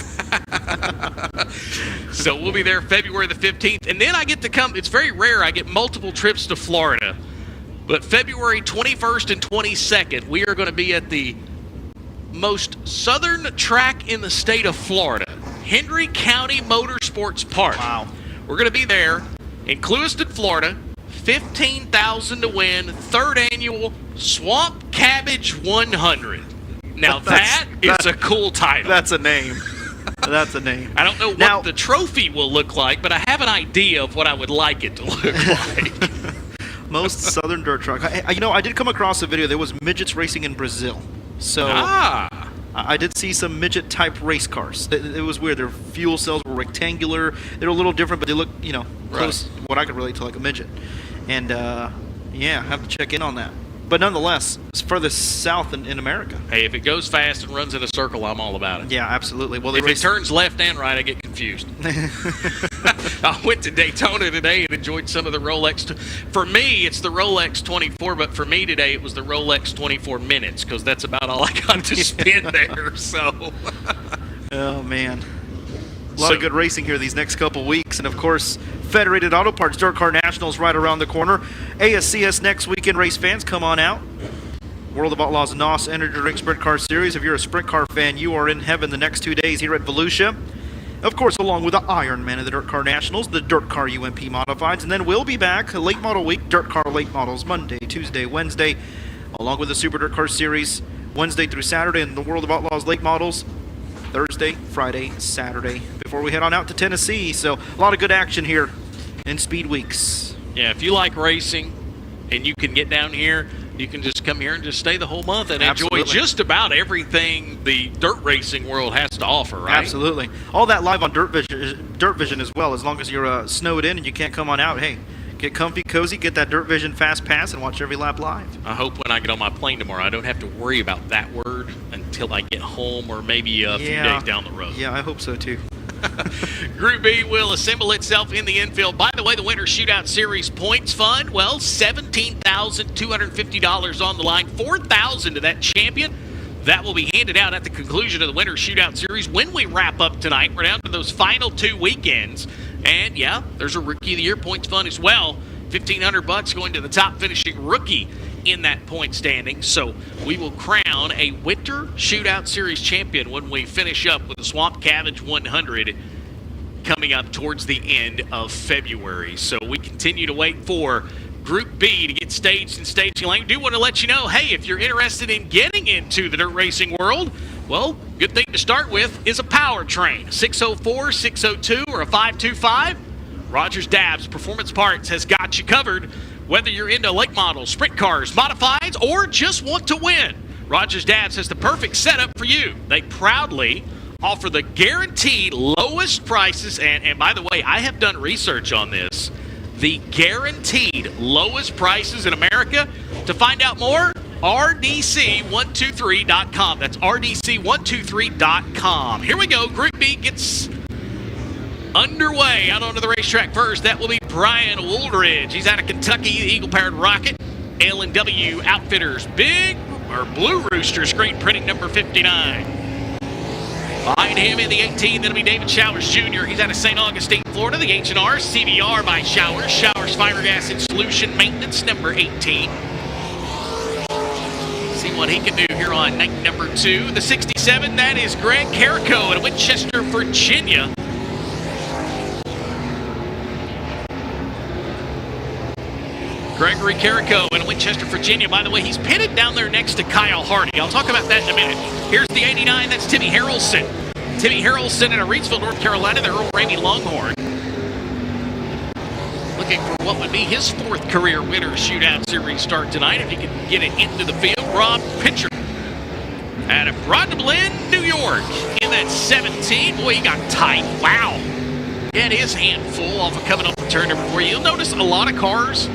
So we'll be there February the 15th. And then I get to come. It's very rare I get multiple trips to Florida. But February 21st and 22nd, we are going to be at the most southern track in the state of Florida, Henry County Motorsports Park. Wow. We're going to be there in Clewiston, Florida, $15,000 to win, 3rd annual Swamp Cabbage 100. Now that is a cool title. That's a name. That's a name. I don't know what the trophy will look like, but I have an idea of what I would like it to look like. Most southern dirt truck. I did come across a video. There was midgets racing in Brazil. So I did see some midget-type race cars. It was weird. Their fuel cells were rectangular. They're a little different, but they look, close to what I could relate to like a midget. And, yeah, I have to check in on that. But nonetheless, it's furthest south in America. Hey, if it goes fast and runs in a circle, I'm all about it. Yeah, absolutely. Well, if it turns left and right, I get confused. I went to Daytona today and enjoyed some of the Rolex. For me, it's the Rolex 24, but for me today, it was the Rolex 24 minutes because that's about all I got to spend there. So, oh man, a lot of good racing here these next couple weeks, and of course, Federated Auto Parts DIRTcar Nationals right around the corner. ASCS next weekend, race fans, come on out. World of Outlaws NOS Energy Drink Sprint Car Series. If you're a sprint car fan, you are in heaven the next 2 days here at Volusia. Of course, along with the Iron Man of the DIRTcar Nationals, the DIRTcar UMP Modifieds, and then we'll be back late model week, DIRTcar late models Monday, Tuesday, Wednesday, along with the Super DIRTcar Series Wednesday through Saturday, and the World of Outlaws late models Thursday, Friday, Saturday, before we head on out to Tennessee. So a lot of good action here in Speed Weeks. Yeah, if you like racing and you can get down here, you can just come here and just stay the whole month and enjoy just about everything the dirt racing world has to offer, right? Absolutely. All that live on DIRTVision as well. As long as you're snowed in and you can't come on out, hey, get comfy, cozy, get that DIRTVision Fast Pass, and watch every lap live. I hope when I get on my plane tomorrow, I don't have to worry about that word until I get home or maybe a few days down the road. Yeah, I hope so too. Group B will assemble itself in the infield. By the way, the Winter Shootout Series points fund, well, $17,250 on the line, $4,000 to that champion. That will be handed out at the conclusion of the Winter Shootout Series when we wrap up tonight. We're down to those final 2 weekends. And yeah, there's a Rookie of the Year points fund as well. $1,500 going to the top finishing rookie in that point standing. So we will crown a Winter Shootout Series champion when we finish up with the Swamp Cabbage 100 coming up towards the end of February. So we continue to wait for Group B to get staged in staging lane. Do want to let you know, hey, if you're interested in getting into the dirt racing world, well, good thing to start with is a powertrain. 604, 602, or a 525. Rogers Dabbs Performance Parts has got you covered. Whether you're into late models, sprint cars, modifieds, or just want to win, Rogers Dabbs has the perfect setup for you. They proudly offer the guaranteed lowest prices, and by the way, I have done research on this, the guaranteed lowest prices in America. To find out more, RDC123.com. That's RDC123.com. Here we go. Group B gets underway. Out onto the racetrack first, that will be Brian Woolridge. He's out of Kentucky, the Eagle-powered rocket. L&W Outfitters, Blue Rooster screen printing number 59. Behind him in the 18, that'll be David Showers Jr. He's out of St. Augustine, Florida. The H&R CBR by Showers. Showers Fibergas and Solution Maintenance number 18. See what he can do here on night number 2. The 67, that is Greg Carrico out of Winchester, Virginia. Gregory Carrico in Winchester, Virginia. By the way, he's pitted down there next to Kyle Hardy. I'll talk about that in a minute. Here's the 89. That's Timmy Harrelson. Timmy Harrelson out of Reidsville, North Carolina. The Earl Ramey Longhorn. Looking for what would be his 4th career Winter Shootout Series start tonight if he can get it into the field. Rob Pitcher out of Broadblend, New York in that 17. Boy, he got tight. Wow. Yeah, it is handful off of coming off the turn number 4. You'll notice a lot of cars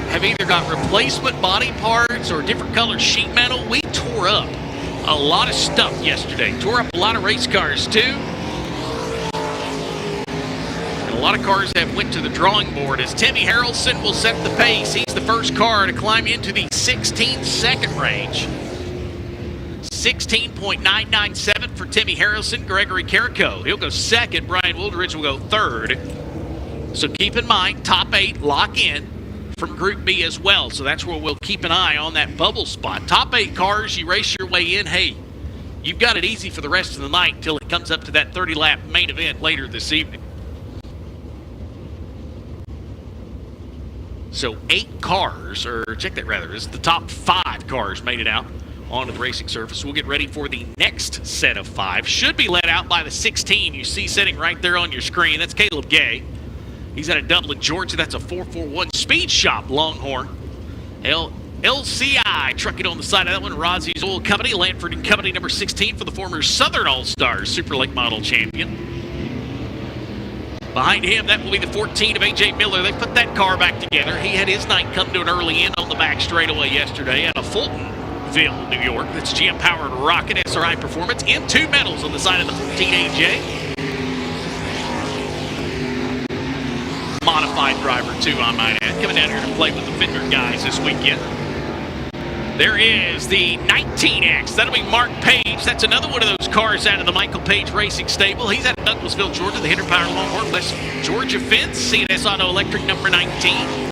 have either got replacement body parts or different color sheet metal. We tore up a lot of stuff yesterday. Tore up a lot of race cars too. And a lot of cars have went to the drawing board as Timmy Harrelson will set the pace. He's the first car to climb into the 16-second range. 16.997 for Timmy Harrelson. Gregory Carrico, he'll go second. Brian Woolridge will go third. So keep in mind, top 8 lock in from Group B as well. So that's where we'll keep an eye on that bubble spot. Top 8 cars, you race your way in. Hey, you've got it easy for the rest of the night until it comes up to that 30-lap main event later this evening. So 8 cars, or check that rather, is the top 5 cars made it out onto the racing surface. We'll get ready for the next set of 5. Should be led out by the 16 you see sitting right there on your screen. That's Caleb Gay. He's out of Dublin, Georgia. That's a 441 Speed Shop Longhorn. LCI trucking on the side of that one. Rozzie's Oil Company, Lanford and Company number 16 for the former Southern All-Stars Super Late Model champion. Behind him, that will be the 14 of A.J. Miller. They put that car back together. He had his night come to an early end on the back straightaway yesterday out of Fultonville, New York. That's GM-powered Rocket SRI Performance. In 2 medals on the side of the 14 A.J. Modified driver, too, I might add. Coming down here to play with the Fender guys this weekend. There is the 19X. That'll be Mark Page. That's another one of those cars out of the Michael Page Racing Stable. He's out of Douglasville, Georgia. The Hinder Power Longhorn West Georgia fence. C&S Auto Electric number 19.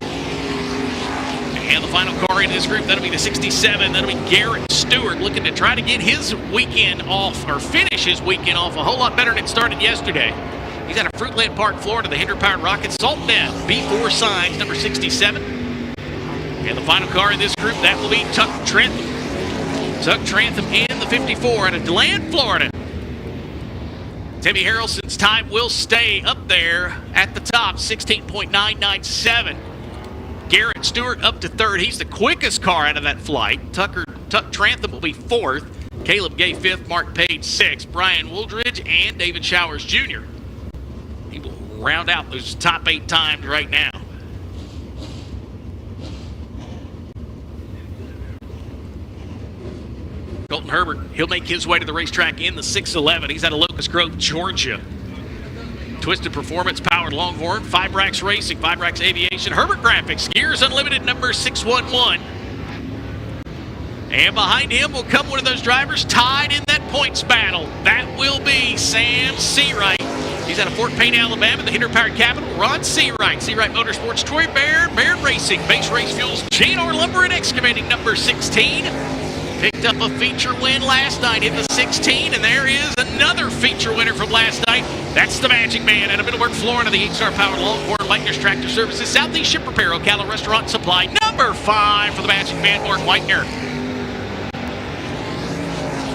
And the final car in this group, that'll be the 67. That'll be Garrett Stewart, looking to try to get his weekend off, or finish his weekend off a whole lot better than it started yesterday. He's out of Fruitland Park, Florida. The Hinder Powered Rocket Saltnet B4 signs number 67. And the final car in this group, that will be Tuck Trentham. Tuck Trentham in the 54 out of DeLand, Florida. Timmy Harrelson's time will stay up there at the top, 16.997. Garrett Stewart up to third. He's the quickest car out of that flight. Tuck Trentham will be fourth. Caleb Gay fifth. Mark Page sixth. Brian Wooldridge and David Showers Jr. He will round out those top 8 times right now. Colton Herbert, he'll make his way to the racetrack in the 611. He's out of Locust Grove, Georgia. Twisted Performance, Powered Longhorn, Fibrax Racing, Fibrax Aviation, Herbert Graphics, Gears Unlimited number 611. And behind him will come one of those drivers tied in that points battle. That will be Sam Seawright. He's out of Fort Payne, Alabama, the Hinder Powered Capital. Ron Seawright, Seawright Motorsports, Troy Baird, Baird Racing, Base Race Fuels, J&R Lumber and Excavating number 16. Picked up a feature win last night in the 16, and there is another feature winner from last night. That's the Magic Man out of Middleburg, Florida, the 8-star Powered Longhorn, Whitener's Tractor Services, Southeast Ship Repair, Ocala Restaurant Supply, number 5 for the Magic Man, Mark Whitener.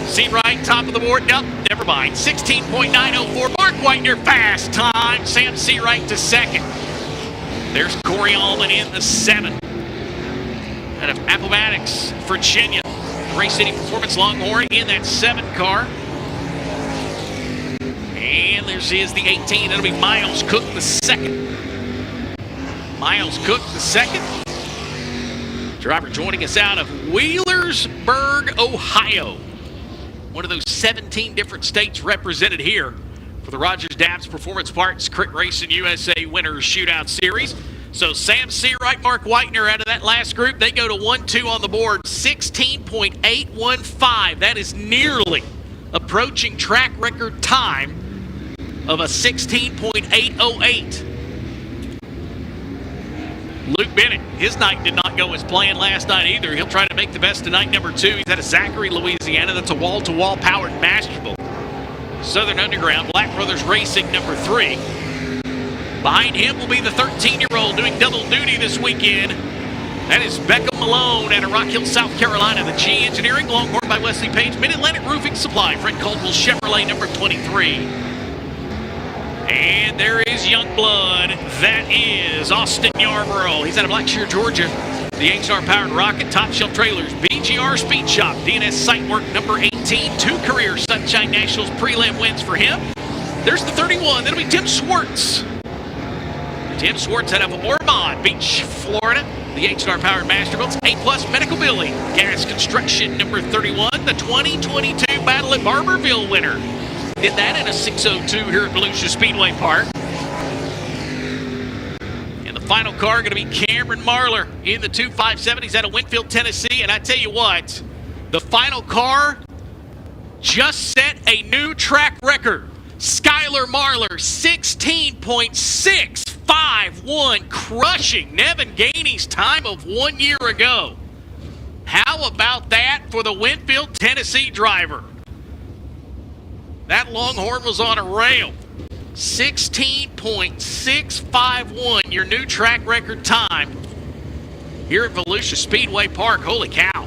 Seawright, top of the board. Nope, never mind. 16.904. Mark Whitener, fast time. Sam Seawright to second. There's Corey Allman in the 7. Out of Appomattox, Virginia. Race City Performance Longhorn in that 7 car. And there's the 18. That'll be Miles Cook the 2nd. Miles Cook the 2nd. Driver joining us out of Wheelersburg, Ohio. One of those 17 different states represented here for the Rogers Dabbs Performance Parts Crit Racing USA Winners Shootout Series. So Sam Seawright, Mark Whitener out of that last group, they go to 1-2 on the board, 16.815. That is nearly approaching track record time of a 16.808. Luke Bennett, his night did not go as planned last night either. He'll try to make the best of night number 2. He's out of Zachary, Louisiana. That's a wall-to-wall powered Masterable. Southern Underground, Black Brothers Racing number 3. Behind him will be the 13-year-old doing double duty this weekend. That is Beckham Malone out of Rock Hill, South Carolina. The G Engineering, Longhorn by Wesley Page. Mid-Atlantic Roofing Supply, Fred Caldwell Chevrolet number 23. And there is Youngblood. That is Austin Yarborough. He's out of Blackshear, Georgia. The 8-star Powered Rocket, Top Shelf Trailers, BGR Speed Shop, DNS Site Work number 18. 2 career Sunshine Nationals prelim wins for him. There's the 31. That'll be Tim Schwartz. Tim Schwartz out of Ormond Beach, Florida. The 8-star Powered Masterbuilts, A-plus Medical Billing. Gas Construction number 31. The 2022 Battle at Barberville winner. Did that in a 6:02 here at Volusia Speedway Park. And the final car going to be Cameron Marlar in the 257. He's out of Winfield, Tennessee. And I tell you what, the final car just set a new track record. Skylar Marlar, 16.651, crushing Nevin Gainey's time of 1 year ago. How about that for the Winfield, Tennessee driver? That Longhorn was on a rail. 16.651, your new track record time here at Volusia Speedway Park. Holy cow.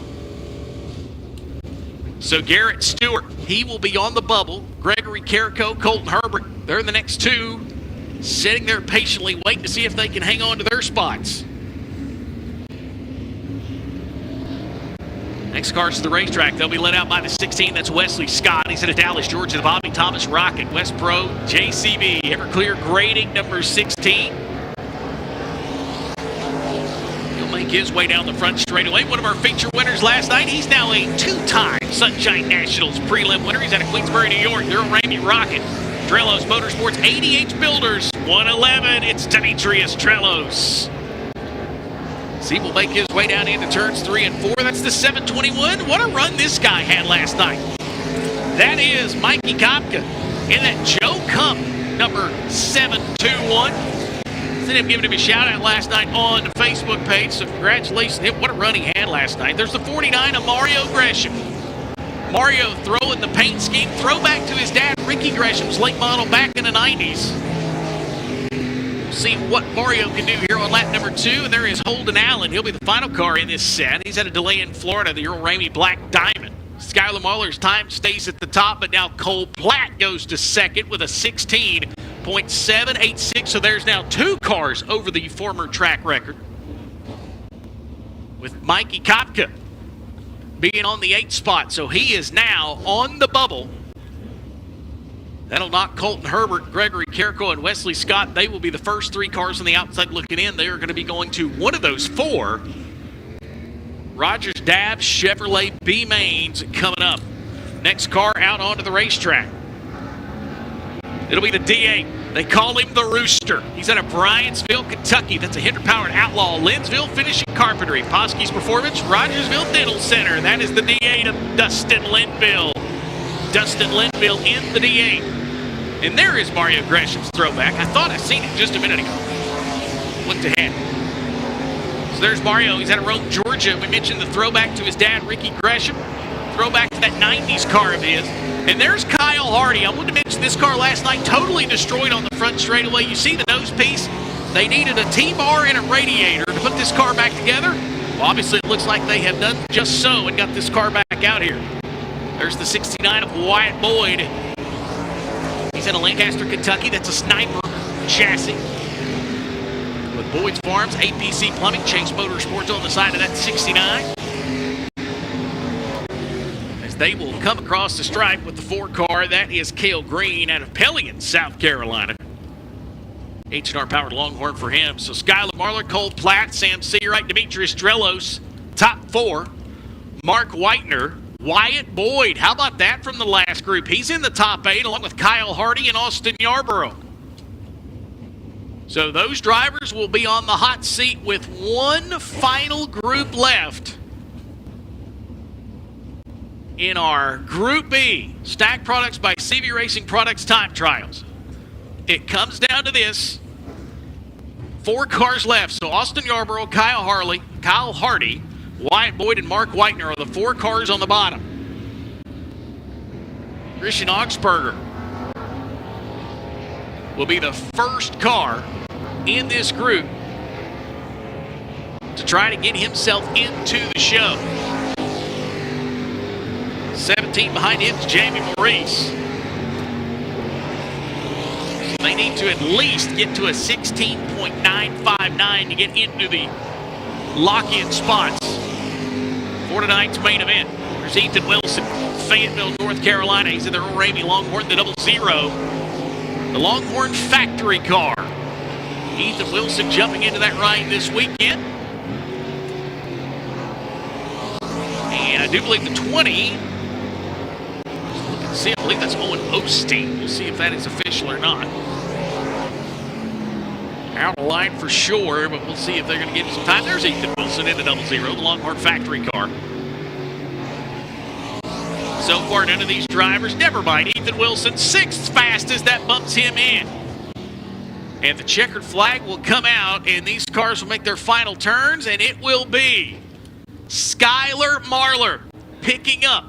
So Garrett Stewart, he will be on the bubble. Gregory Carrico, Colton Herbert, they're the next 2, sitting there patiently waiting to see if they can hang on to their spots. Next cars to the racetrack. They'll be led out by the 16. That's Wesley Scott. He's out of Dallas, Georgia. The Bobby Thomas Rocket. West Pro JCB. Everclear grading number 16. He'll make his way down the front straightaway. One of our feature winners last night. He's now a 2-time Sunshine Nationals prelim winner. He's out of Queensbury, New York. They're a Ramey Rocket. Trelos Motorsports 80H Builders 111. It's Demetrius Trelos. See, will make his way down into turns 3 and 4. That's the 721. What a run this guy had last night. That is Mikey Kopka in that Joe Cup number 721. Sent him giving him a shout out last night on the Facebook page. So congratulations to him. What a run he had last night. There's the 49 of Mario Gresham. Mario throwing the paint scheme. Throwback to his dad, Ricky Gresham's late model back in the 90s. See what Mario can do here on lap number 2. And there is Holden Allen. He'll be the final car in this set. He's had a delay in Florida, the Earl Ramey Black Diamond. Skylar Mahler's time stays at the top, but now Cole Platt goes to second with a 16.786. So there's now 2 cars over the former track record, with Mikey Kopka being on the 8th spot. So he is now on the bubble. That'll knock Colton Herbert, Gregory Carrico, and Wesley Scott. They will be the first 3 cars on the outside looking in. They are going to be going to one of those 4. Rogers Dabbs Chevrolet B Mains coming up. Next car out onto the racetrack. It'll be the D8. They call him the Rooster. He's out of Bryanttsville, Kentucky. That's a Hendrick-powered Outlaw. Linsville Finishing Carpentry. Poske's Performance, Rogersville Dental Center. That is the D8 of Dustin Linville. Dustin Linville in the D8. And there is Mario Gresham's throwback. I thought I seen it just a minute ago. Looked ahead. So there's Mario. He's out of Rome, Georgia. We mentioned the throwback to his dad, Ricky Gresham. Throwback to that 90s car of his. And there's Kyle Hardy. I wanted to mention this car last night, totally destroyed on the front straightaway. You see the nose piece? They needed a T-bar and a radiator to put this car back together. Well, obviously it looks like they have done just so and got this car back out here. There's the 69 of Wyatt Boyd. He's in a Lancaster, Kentucky. That's a Sniper chassis. With Boyd's Farms, APC Plumbing, Chase Motorsports on the side of that 69. As they will come across the stripe with the 4 car. That is Cale Green out of Pelion, South Carolina. H&R powered Longhorn for him. So Skylar Marler, Cole Platt, Sam Seawright, Demetrius Trelos, top 4. Mark Whitener, Wyatt Boyd. How about that from the last group? He's in the top 8 along with Kyle Hardy and Austin Yarborough. So those drivers will be on the hot seat with one final group left in our Group B, Stack Products by CV Racing Products Time Trials. It comes down to this. 4 cars left. So Austin Yarborough, Kyle Hardy, Wyatt Boyd, and Mark Whitener are the 4 cars on the bottom. Christian Augsburger will be the first car in this group to try to get himself into the show. 17 behind him is Jamie Maurice. So they need to at least get to a 16.959 to get into the lock-in spots for tonight's main event. There's Ethan Wilson, Fayetteville, North Carolina. He's in their Earl Ramey Longhorn, the 00. The Longhorn factory car. Ethan Wilson jumping into that ride this weekend. And I do believe the 20. See, I believe that's Owen Osteen. We'll see if that is official or not. Out of line for sure, but we'll see if they're going to get some time. There's Ethan Wilson in the 00, the Longhorn factory car. So far, none of these drivers, never mind. Ethan Wilson, 6th fastest, that bumps him in. And the checkered flag will come out, and these cars will make their final turns, and it will be Skylar Marler picking up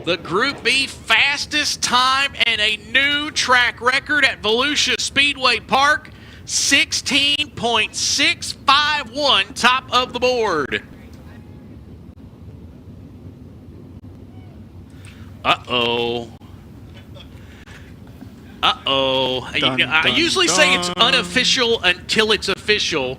the Group B fastest time and a new track record at Volusia Speedway Park, 16.651, top of the board. Uh-oh. I usually say it's unofficial until it's official.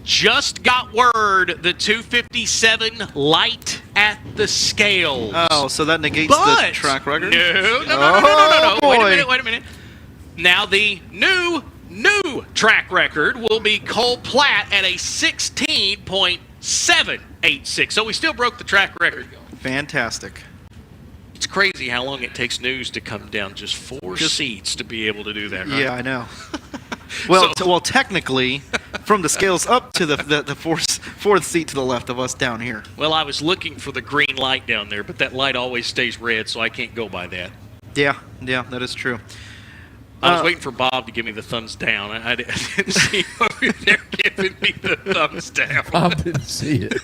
Just got word the 257 light at the scales. Oh, so that negates But the track record? No. Boy. Wait a minute. Now the new track record will be Cole Platt at a 16.786. So we still broke the track record. Fantastic. It's crazy how long it takes news to come down just 4 seats to be able to do that, right? Yeah, I know. Well, technically, from the scales up to the fourth seat to the left of us down here. Well, I was looking for the green light down there, but that light always stays red, so I can't go by that. Yeah, that is true. I was waiting for Bob to give me the thumbs down. I didn't see him over there giving me the thumbs down. Bob didn't see it.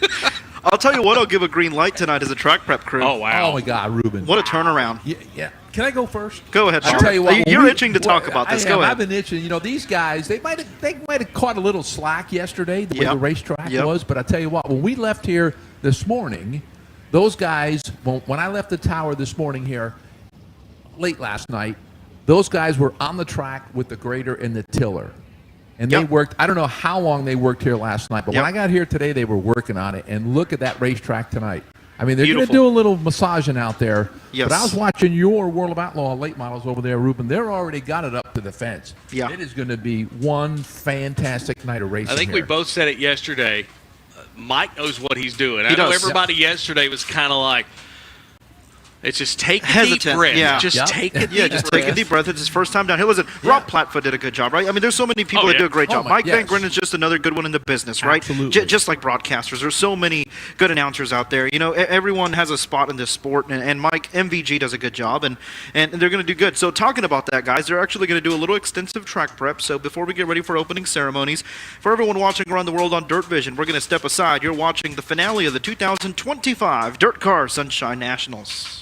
I'll tell you what, I'll give a green light tonight as a track prep crew. Oh, wow. Oh, my God, Ruben. What a turnaround. Yeah. Can I go first? Go ahead, I'll Bob. tell you what. You're itching to talk about this. Go ahead. I've been itching. You know, these guys, they might have caught a little slack yesterday, the way the racetrack was. But I tell you what, when we left here this morning, those guys, when I left the tower this morning here, late last night, those guys were on the track with the grader and the tiller. And they worked, I don't know how long they worked here last night, but when I got here today, they were working on it. And look at that racetrack tonight. I mean, they're going to do a little massaging out there. Yes. But I was watching your World of Outlaw late models over there, Ruben. They're already got it up to the fence. Yeah. It is going to be one fantastic night of racing I think here. we both said it yesterday. Mike knows what he's doing. He I know does. everybody yesterday was kind of like, it's just take a Hesitant. deep breath. Yeah. Just take a deep breath. Just take a deep breath. It's his first time down here. Listen, Rob Platfoot did a good job, right? I mean, there's so many people that do a great job. Mike Van Gren is just another good one in the business, right? Absolutely. Just like broadcasters. There's so many good announcers out there. You know, everyone has a spot in this sport, and Mike, MVG, does a good job, and they're going to do good. So talking about that, guys, they're actually going to do a little extensive track prep. So before we get ready for opening ceremonies, for everyone watching around the world on DIRTVision, we're going to step aside. You're watching the finale of the 2025 DIRTcar Sunshine Nationals.